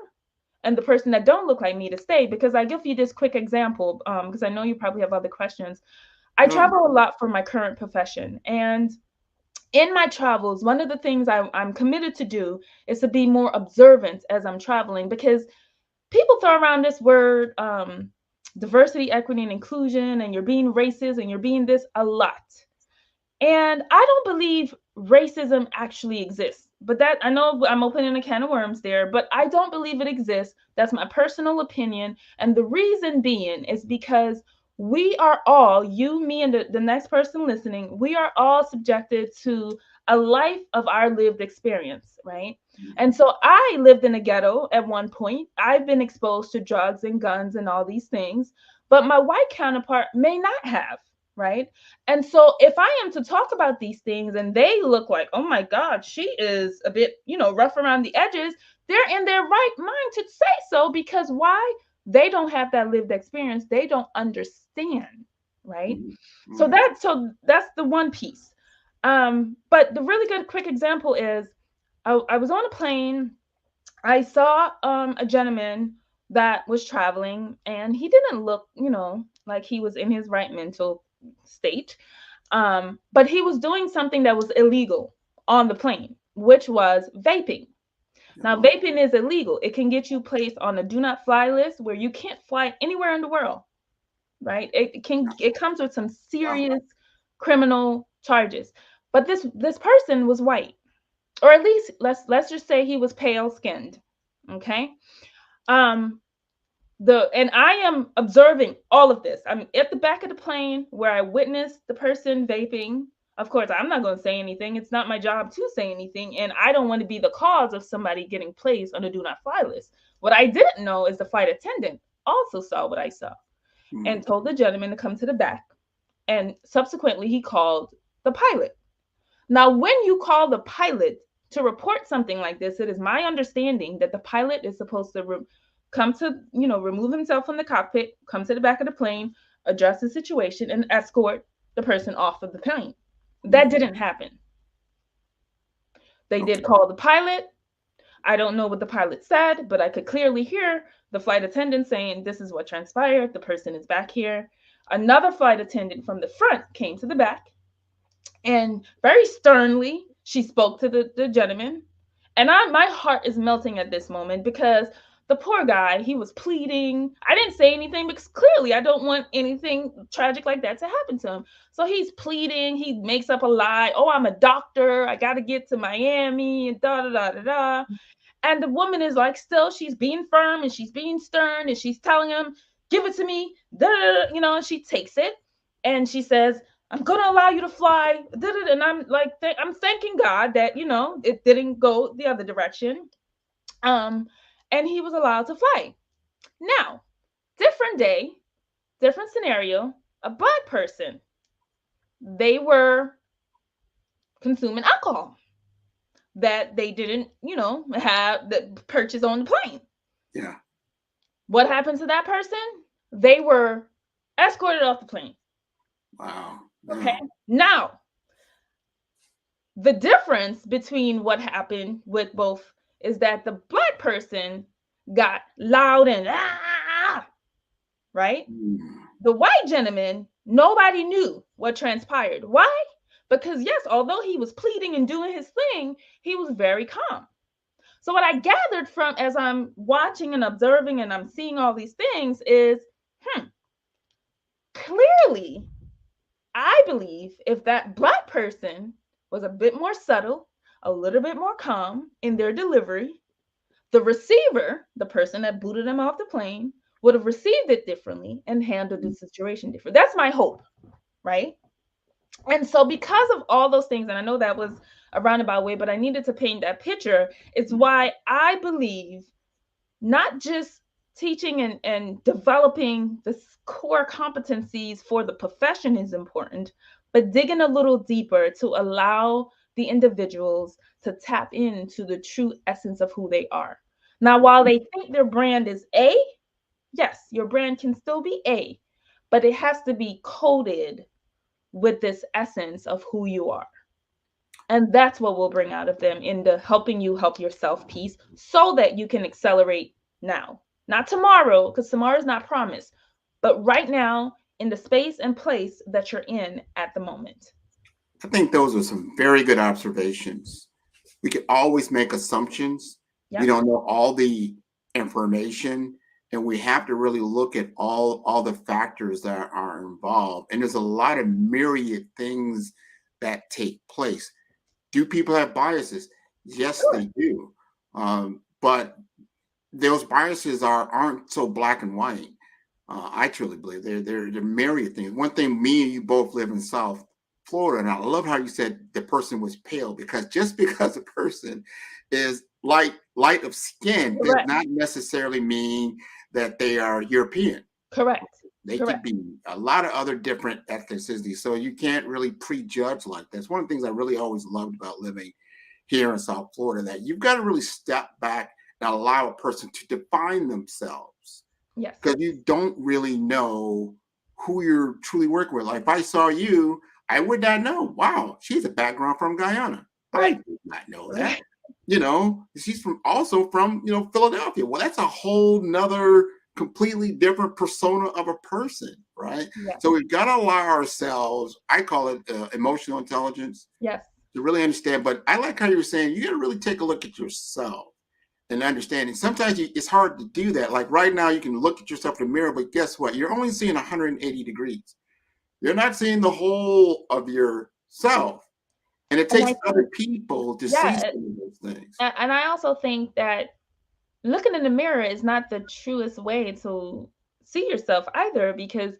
Speaker 1: and the person that don't look like me to stay. Because I give you this quick example, because I know you probably have other questions. I travel a lot for my current profession, and in my travels, one of the things I'm committed to do is to be more observant as I'm traveling, because people throw around this word diversity, equity, and inclusion, and you're being racist and you're being this a lot. And I don't believe racism actually exists. But that, I know I'm opening a can of worms there, but I don't believe it exists. That's my personal opinion. And the reason being is because we are all, you, me, and the next person listening, we are all subjected to a life of our lived experience, right? And so I lived in a ghetto at one point. I've been exposed to drugs and guns and all these things, but my white counterpart may not have, right? And so if I am to talk about these things and they look like, oh my God, she is a bit, rough around the edges, they're in their right mind to say so, because why? They don't have that lived experience. They don't understand, right? So that's the one piece. But the really good quick example is I was on a plane. I saw a gentleman that was traveling, and he didn't look, like he was in his right mental state. But he was doing something that was illegal on the plane, which was vaping. Now, vaping is illegal. It can get you placed on a do not fly list where you can't fly anywhere in the world, right? It comes with some serious criminal charges. But this person was white, or at least let's just say he was pale skinned. Okay. And I am observing all of this. I'm at the back of the plane where I witnessed the person vaping. Of course, I'm not going to say anything. It's not my job to say anything, and I don't want to be the cause of somebody getting placed on a do not fly list. What I didn't know is the flight attendant also saw what I saw and told the gentleman to come to the back, and subsequently he called the pilot. Now, when you call the pilot to report something like this, it is my understanding that the pilot is supposed to come to, remove himself from the cockpit, come to the back of the plane, address the situation, and escort the person off of the plane. That didn't happen. They did call the pilot. I don't know what the pilot said, but I could clearly hear the flight attendant saying, this is what transpired. The person is back here. Another flight attendant from the front came to the back, and very sternly, she spoke to the gentleman. And my heart is melting at this moment, because the poor guy, he was pleading. I didn't say anything because clearly I don't want anything tragic like that to happen to him. So he's pleading. He makes up a lie. Oh, I'm a doctor. I got to get to Miami and da da da da da. And the woman is like, still, she's being firm and she's being stern and she's telling him, give it to me, da, da, da, and she takes it and she says, I'm going to allow you to fly. And I'm like, I'm thanking God that, it didn't go the other direction. And he was allowed to fly. Now, different day, different scenario, a Black person, they were consuming alcohol that they didn't, have the purchase on the plane.
Speaker 18: Yeah.
Speaker 1: What happened to that person? They were escorted off the plane.
Speaker 18: Wow.
Speaker 1: Okay. Now, the difference between what happened with both is that the Black person got loud and right? The white gentleman, nobody knew what transpired. Why? Because yes, although he was pleading and doing his thing, he was very calm. So what I gathered from as I'm watching and observing and I'm seeing all these things is, clearly, I believe if that Black person was a bit more subtle, a little bit more calm in their delivery, the receiver, the person that booted them off the plane, would have received it differently and handled the situation different. That's my hope, right? And so because of all those things, and I know that was a roundabout way, but I needed to paint that picture, it's why I believe not just teaching and developing the core competencies for the profession is important, but digging a little deeper to allow the individuals to tap into the true essence of who they are. Now, while they think their brand is A, yes, your brand can still be A, but it has to be coded with this essence of who you are. And that's what we'll bring out of them in the helping you help yourself piece, so that you can accelerate now, not tomorrow, because tomorrow is not promised, but right now in the space and place that you're in at the moment.
Speaker 18: I think those are some very good observations. We can always make assumptions. We don't know all the information, and we have to really look at all the factors that are involved. And there's a lot of myriad things that take place. Do people have biases? Yes, they do. But those biases aren't so black and white. I truly believe they're myriad things. One thing, me and you both live in South Florida, and I love how you said the person was pale, because just because a person is light of skin does not necessarily mean that they are European.
Speaker 1: Correct.
Speaker 18: They could be a lot of other different ethnicities. So you can't really prejudge like that. It's one of the things I really always loved about living here in South Florida, that you've got to really step back and allow a person to define themselves.
Speaker 1: Yes.
Speaker 18: Because you don't really know who you're truly working with. Like if I saw you, I would not know, wow, she's a background from Guyana. I did not know that. You know, she's also from Philadelphia. Well, that's a whole nother completely different persona of a person, right?
Speaker 1: Yes.
Speaker 18: So we've got to allow ourselves, I call it emotional intelligence,
Speaker 1: yes,
Speaker 18: to really understand. But I like how you were saying, you got to really take a look at yourself and understanding. Sometimes it's hard to do that. Like right now, you can look at yourself in the mirror, but guess what? You're only seeing 180 degrees. You're not seeing the whole of yourself. And it takes other people to see some of those things.
Speaker 1: And I also think that looking in the mirror is not the truest way to see yourself either, because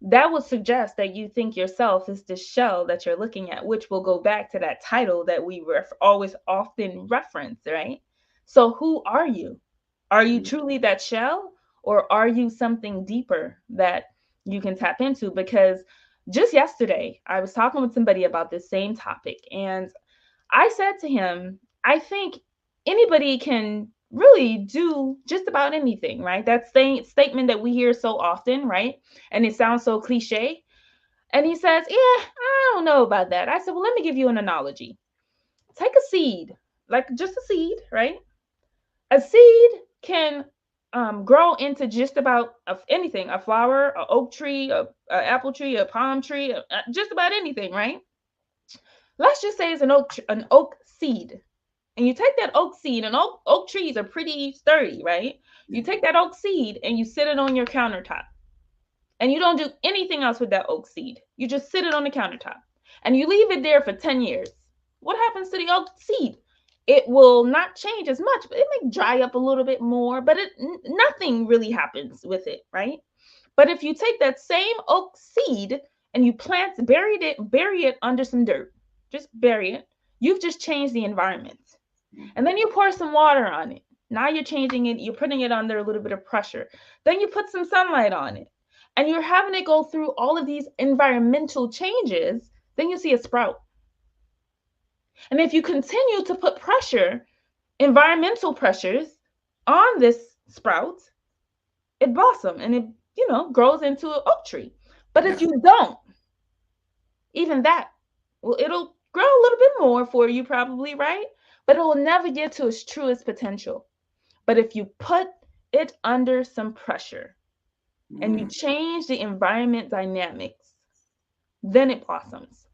Speaker 1: that would suggest that you think yourself is the shell that you're looking at, which will go back to that title that we always often reference, right? So who are you? Are you truly that shell, or are you something deeper that you can tap into? Because just yesterday, I was talking with somebody about this same topic, and I said to him, I think anybody can really do just about anything, right? That statement that we hear so often, right? And it sounds so cliche. And he says, yeah, I don't know about that. I said, well, let me give you an analogy. Take a seed, like just a seed, right? A seed can grow into just about anything, a flower, an oak tree, an apple tree, a palm tree, just about anything, right? Let's just say it's an oak seed. And you take that oak seed, and oak trees are pretty sturdy, right? You take that oak seed and you sit it on your countertop. And you don't do anything else with that oak seed. You just sit it on the countertop. And you leave it there for 10 years. What happens to the oak seed? It will not change as much, but it may dry up a little bit more, but nothing really happens with it, right? But if you take that same oak seed and you bury it under some dirt, just bury it, you've just changed the environment. And then you pour some water on it. Now you're changing it, you're putting it under a little bit of pressure. Then you put some sunlight on it. And you're having it go through all of these environmental changes, then you see a sprout. And if you continue to put pressure, environmental pressures on this sprout, it blossoms and it, grows into an oak tree. But if you don't, even that, well, it'll grow a little bit more for you probably, right? But it will never get to its truest potential. But if you put it under some pressure and you change the environment dynamics, then it blossoms.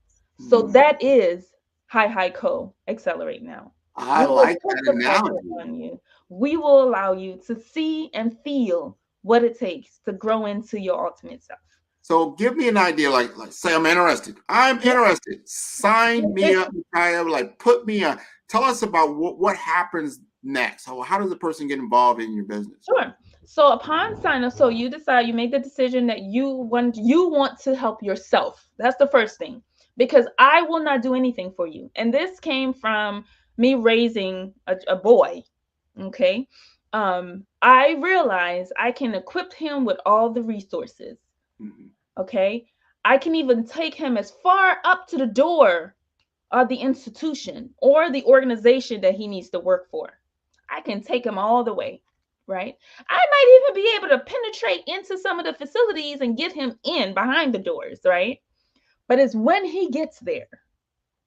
Speaker 1: So that is Hi Co. Accelerate Now.
Speaker 18: I like that analogy.
Speaker 1: On you. We will allow you to see and feel what it takes to grow into your ultimate self.
Speaker 18: So give me an idea, like say I'm interested. I'm interested. Sign me up, like put me on. Tell us about what happens next. So how does a person get involved in your business?
Speaker 1: Sure. So upon sign up, so you make the decision that you want to help yourself. That's the first thing, because I will not do anything for you. And this came from me raising a boy. Okay. I realized I can equip him with all the resources. Okay. I can even take him as far up to the door of the institution or the organization that he needs to work for. I can take him all the way, right? I might even be able to penetrate into some of the facilities and get him in behind the doors, right? But it's when he gets there,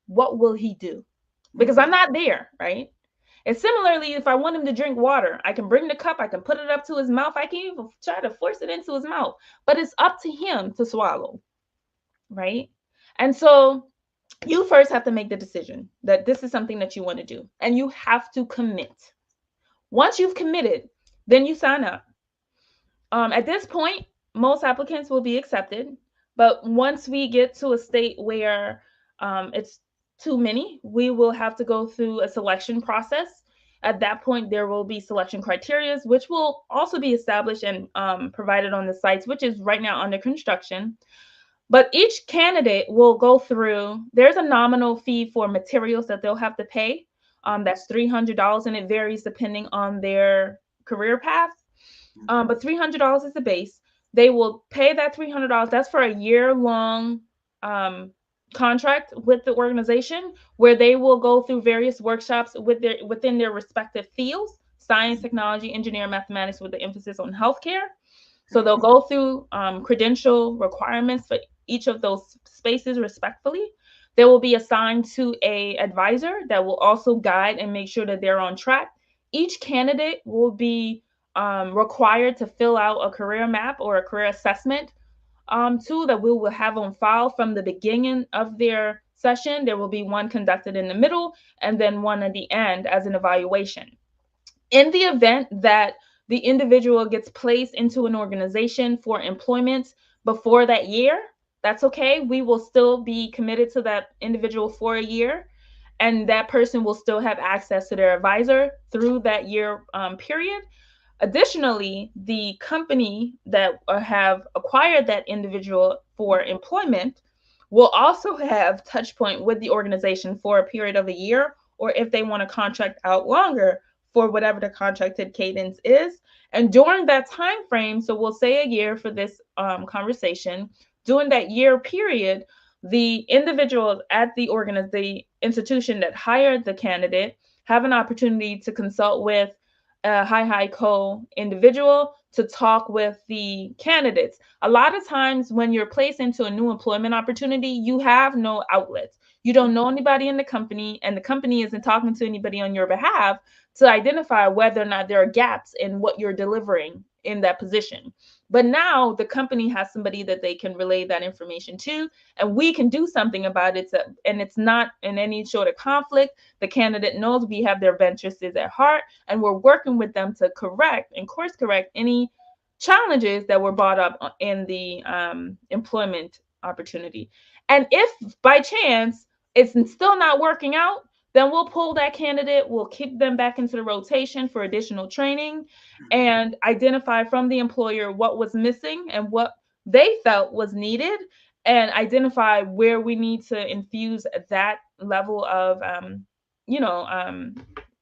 Speaker 1: what will he do? Because I'm not there, right? And similarly, if I want him to drink water, I can bring the cup, I can put it up to his mouth, I can even try to force it into his mouth, but it's up to him to swallow, right? And so you first have to make the decision that this is something that you want to do, and you have to commit. Once you've committed, then you sign up. At this point, most applicants will be accepted, but once we get to a state where it's too many, we will have to go through a selection process. At that point, there will be selection criteria, which will also be established and provided on the sites, which is right now under construction. But each candidate will go through, there's a nominal fee for materials that they'll have to pay. That's $300, and it varies depending on their career path. But $300 is the base. They will pay that $300. That's for a year-long contract with the organization, where they will go through various workshops within their respective fields: science, technology, engineering, mathematics, with the emphasis on healthcare. So they'll go through credential requirements for each of those spaces respectfully. They will be assigned to a advisor that will also guide and make sure that they're on track. Each candidate will be required to fill out a career map or a career assessment tool that we will have on file from the beginning of their session. There will be one conducted in the middle and then one at the end as an evaluation. In the event that the individual gets placed into an organization for employment before that year, that's okay. We will still be committed to that individual for a year, and that person will still have access to their advisor through that year period. Additionally, the company that have acquired that individual for employment will also have touch point with the organization for a period of a year, or if they want to contract out longer, for whatever the contracted cadence is. And during that time frame, so we'll say a year for this conversation, during that year period, the individuals at the institution that hired the candidate have an opportunity to consult with a HiHiCo individual to talk with the candidates. A lot of times when you're placed into a new employment opportunity, you have no outlets. You don't know anybody in the company, and the company isn't talking to anybody on your behalf to identify whether or not there are gaps in what you're delivering in that position. But now the company has somebody that they can relay that information to, and we can do something about it. And it's not in any sort of conflict. The candidate knows we have their interests at heart, and we're working with them to correct and course correct any challenges that were brought up in the employment opportunity. And if by chance it's still not working out, then we'll pull that candidate, we'll keep them back into the rotation for additional training, and identify from the employer what was missing and what they felt was needed, and identify where we need to infuse that level of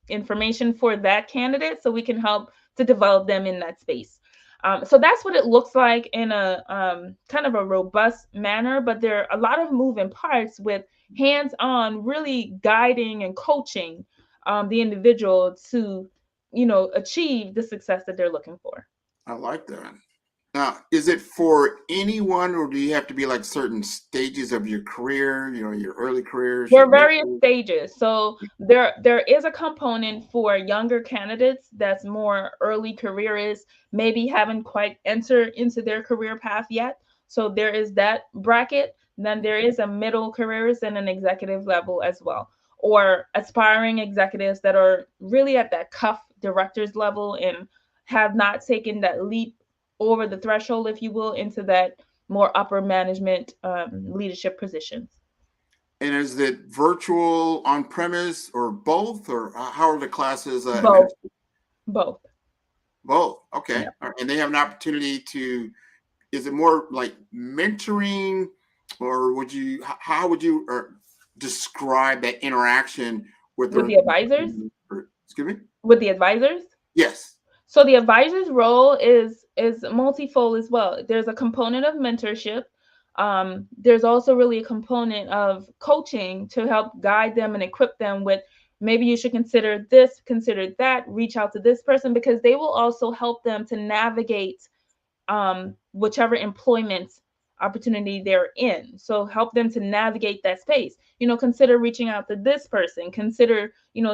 Speaker 1: information for that candidate, so we can help to develop them in that space. So that's what it looks like in a kind of a robust manner, but there are a lot of moving parts with hands-on really guiding and coaching the individual to, achieve the success that they're looking for.
Speaker 18: I like that. Now, is it for anyone, or do you have to be like certain stages of your career, your early careers?
Speaker 1: There are various stages. So there is a component for younger candidates that's more early careerists, maybe haven't quite entered into their career path yet. So there is that bracket. Then there is a middle careerist and an executive level as well, or aspiring executives that are really at that cuff directors level and have not taken that leap over the threshold, if you will, into that more upper management leadership positions.
Speaker 18: And is it virtual, on premise, or both, or how are the classes?
Speaker 1: Both.
Speaker 18: Both. Okay. Yeah. And they have an opportunity to. Is it more like mentoring, or how would you describe that interaction with
Speaker 1: the advisors?
Speaker 18: Excuse me.
Speaker 1: With the advisors?
Speaker 18: Yes.
Speaker 1: So the advisor's role is multifold as well. There's a component of mentorship. There's also really a component of coaching to help guide them and equip them with, maybe you should consider this, consider that, reach out to this person, because they will also help them to navigate whichever employment opportunity they're in. So help them to navigate that space. Consider reaching out to this person, consider,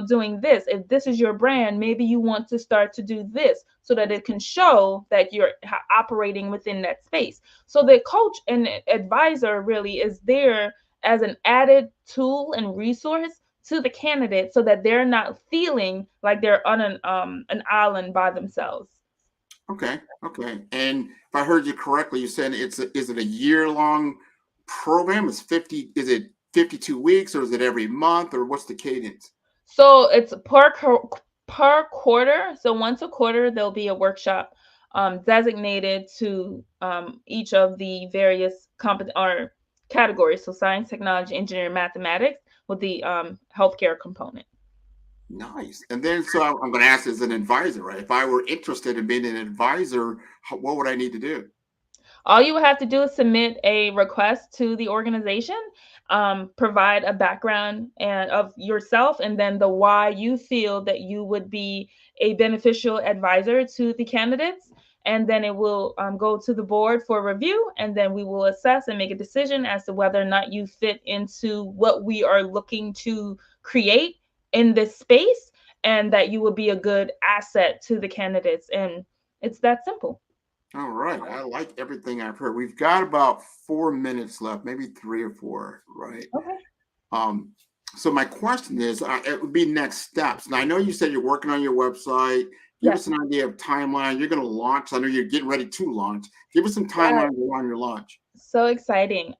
Speaker 1: doing this. If this is your brand, maybe you want to start to do this so that it can show that you're operating within that space. So the coach and advisor really is there as an added tool and resource to the candidate so that they're not feeling like they're on an island by themselves.
Speaker 18: Okay. And if I heard you correctly, you said is it a year-long program? Is it 52 weeks, or is it every month, or what's the cadence?
Speaker 1: So it's per quarter. So once a quarter, there'll be a workshop designated to each of the various or categories. So science, technology, engineering, mathematics, with the healthcare component.
Speaker 18: Nice. And then, so I'm going to ask as an advisor, right? If I were interested in being an advisor, what would I need to do?
Speaker 1: All you would have to do is submit a request to the organization, provide a background of yourself, and then the why you feel that you would be a beneficial advisor to the candidates. And then it will go to the board for review, and then we will assess and make a decision as to whether or not you fit into what we are looking to create in this space, and that you will be a good asset to the candidates. And it's that simple.
Speaker 18: All right. I like everything I've heard. We've got about 4 minutes left, maybe 3 or 4, right?
Speaker 1: Okay.
Speaker 18: So my question is, it would be next steps. Now, I know you said you're working on your website. Give us an idea of timeline. You're going to launch. I know you're getting ready to launch. Give us some timeline on your launch.
Speaker 1: So exciting.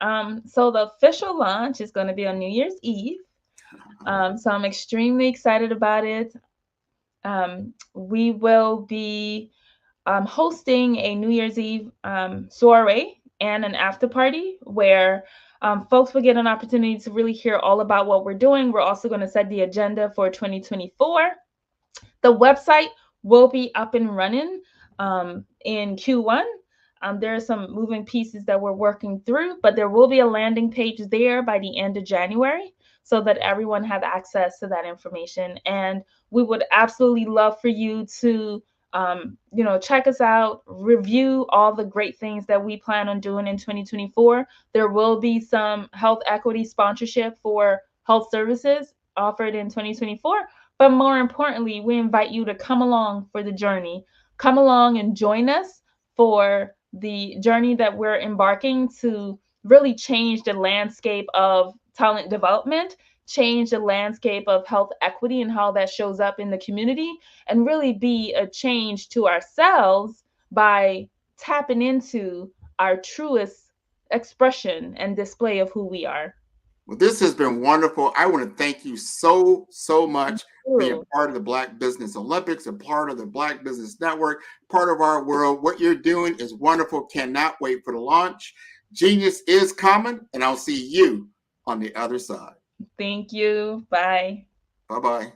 Speaker 1: So the official launch is going to be on New Year's Eve. So I'm extremely excited about it. We will be hosting a New Year's Eve soiree and an after party where folks will get an opportunity to really hear all about what we're doing. We're also going to set the agenda for 2024. The website will be up and running in Q1. There are some moving pieces that we're working through, but there will be a landing page there by the end of January so that everyone has access to that information. And we would absolutely love for you to check us out, review all the great things that we plan on doing in 2024. There will be some health equity sponsorship for health services offered in 2024. But more importantly, we invite you to come along for the journey. Come along and join us for the journey that we're embarking to really change the landscape of talent development, change the landscape of health equity and how that shows up in the community, and really be a change to ourselves by tapping into our truest expression and display of who we are.
Speaker 18: Well, this has been wonderful. I want to thank you so much for being part of the Black Business Olympics, a part of the Black Business Network, part of our world. What you're doing is wonderful. Cannot wait for the launch. Genius is coming, and I'll see you on the other side.
Speaker 1: Thank you. Bye.
Speaker 18: Bye-bye.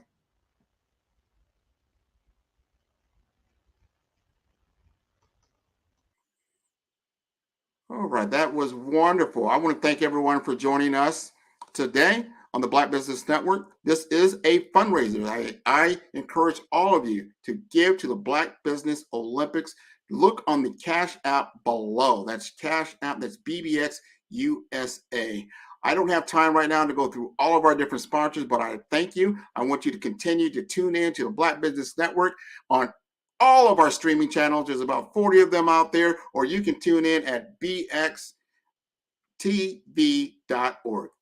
Speaker 18: All right, that was wonderful. I want to thank everyone for joining us today on the Black Business Network. This is a fundraiser. I encourage all of you to give to the Black Business Olympics. Look on the Cash App below. That's Cash App. That's BBX USA. I don't have time right now to go through all of our different sponsors, but I thank you. I want you to continue to tune in to the Black Business Network on all of our streaming channels. There's about 40 of them out there, or you can tune in at bxtv.org.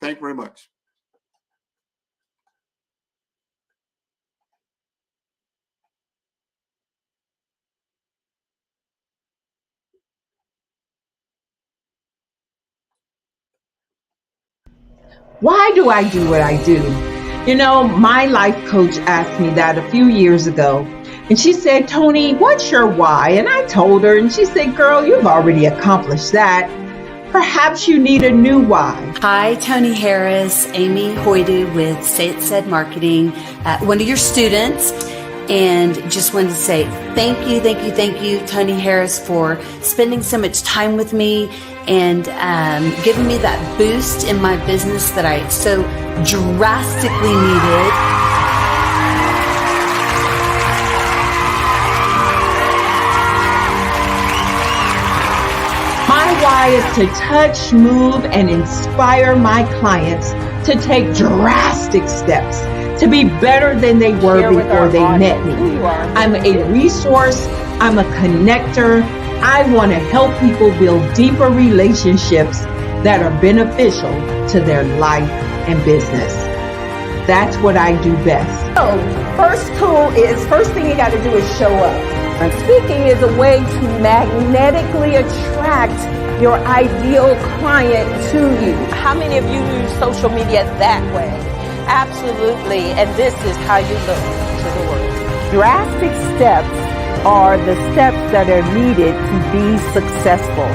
Speaker 18: Thank you very much.
Speaker 6: Why do I do what I do? You know, my life coach asked me that a few years ago. And she said, Tony, what's your why? And I told her, and she said, girl, you've already accomplished that. Perhaps you need a new why.
Speaker 10: Hi, Tony Harris, Amy Hoydu with Say It Said Marketing, one of your students. And just wanted to say thank you, Tony Harris, for spending so much time with me and giving me that boost in my business that I so drastically needed.
Speaker 6: My why is to touch, move, and inspire my clients to take drastic steps to be better than they were before they met me. I'm a resource. I'm a connector. I want to help people build deeper relationships that are beneficial to their life and business. That's what I do best.
Speaker 2: So, first thing you got to do is show up. And speaking is a way to magnetically attract your ideal client to you. How many of you use social media that way? Absolutely. And this is how you look to the world. Drastic steps are the steps that are needed to be successful.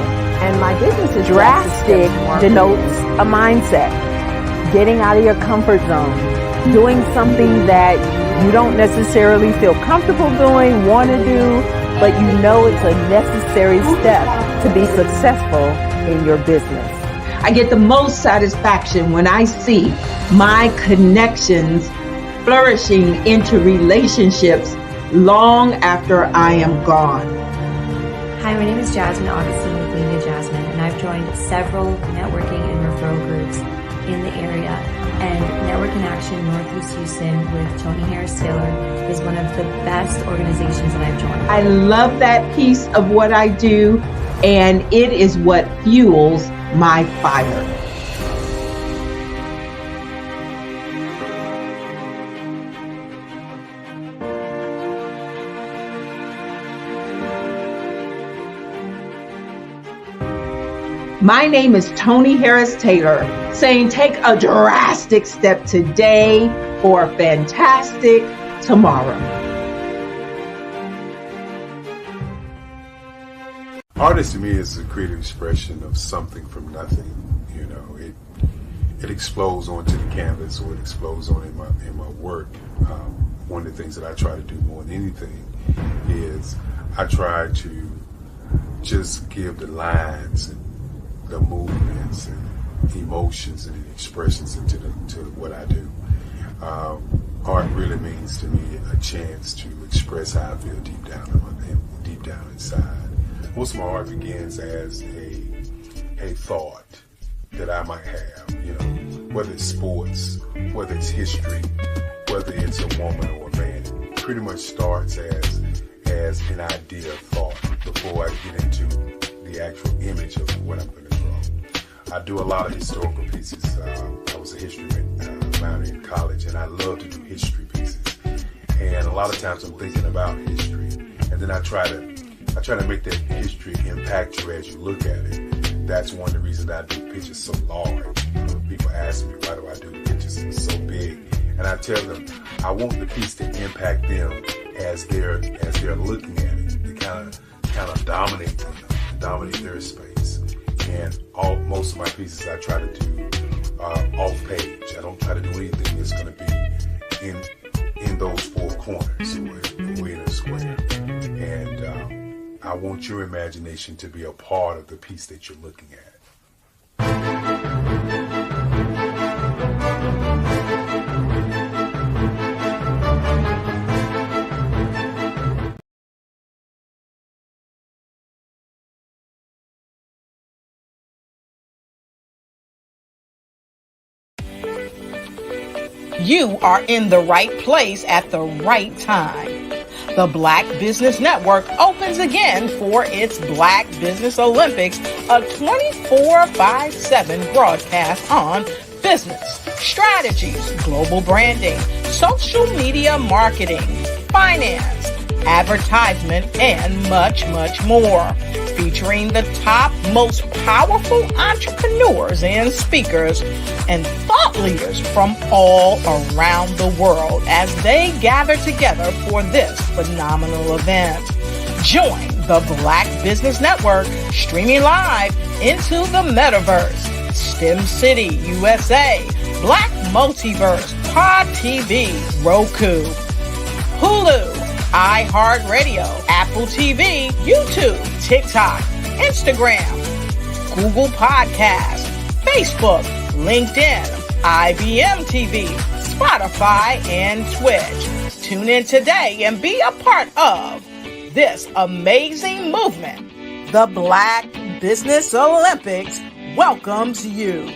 Speaker 2: And my business is drastic denotes a mindset. Getting out of your comfort zone. Doing something that you don't necessarily feel comfortable doing, want to do, but you know it's a necessary step to be successful in your business.
Speaker 6: I get the most satisfaction when I see my connections flourishing into relationships long after I am gone.
Speaker 12: Hi, my name is Jasmine Augustine with Media Jasmine, and I've joined several networking and referral groups in the area. And Network in Action Northeast Houston with Tony Harris Taylor is one of the best organizations that I've joined.
Speaker 6: I love that piece of what I do, and it is what fuels my fire. My name is Tony Harris Taylor, saying take a drastic step today for a fantastic tomorrow.
Speaker 8: Artist to me is a creative expression of something from nothing. You know, it explodes onto the canvas, or it explodes on in my work. One of the things that I try to do more than anything is I try to just give the lines and the movements and emotions and expressions into what I do. Art really means to me a chance to express how I feel deep down inside. Most of my art begins as a thought that I might have, you know, whether it's sports, whether it's history, whether it's a woman or a man. It pretty much starts as an idea of thought before I get into the actual image of what I'm going to draw. I do a lot of historical pieces. I was a history minor in college, and I love to do history pieces. And a lot of times I'm thinking about history, and then I try to make that history impact you as you look at it. That's one of the reasons I do pictures so large. People ask me, why do I do pictures so big? And I tell them, I want the piece to impact them as they're looking at it. To kind of dominate them, dominate their space. And most of my pieces I try to do off page. I don't try to do anything that's going to be in those four corners or in a square. And I want your imagination to be a part of the piece that you're looking at.
Speaker 3: You are in the right place at the right time. The Black Business Network opens again for its Black Business Olympics, a 24/7 broadcast on business, strategies, global branding, social media marketing, finance, advertisement, and much, much more. Featuring the top, most powerful entrepreneurs and speakers and thought leaders from all around the world as they gather together for this phenomenal event. Join the Black Business Network streaming live into the metaverse, STEM City, USA, Black Multiverse, Pod TV, Roku, Hulu, iHeartRadio, Apple TV, YouTube, TikTok, Instagram, Google Podcasts, Facebook, LinkedIn, IBM TV, Spotify, and Twitch. Tune in today and be a part of this amazing movement. The Black Business Olympics welcomes you.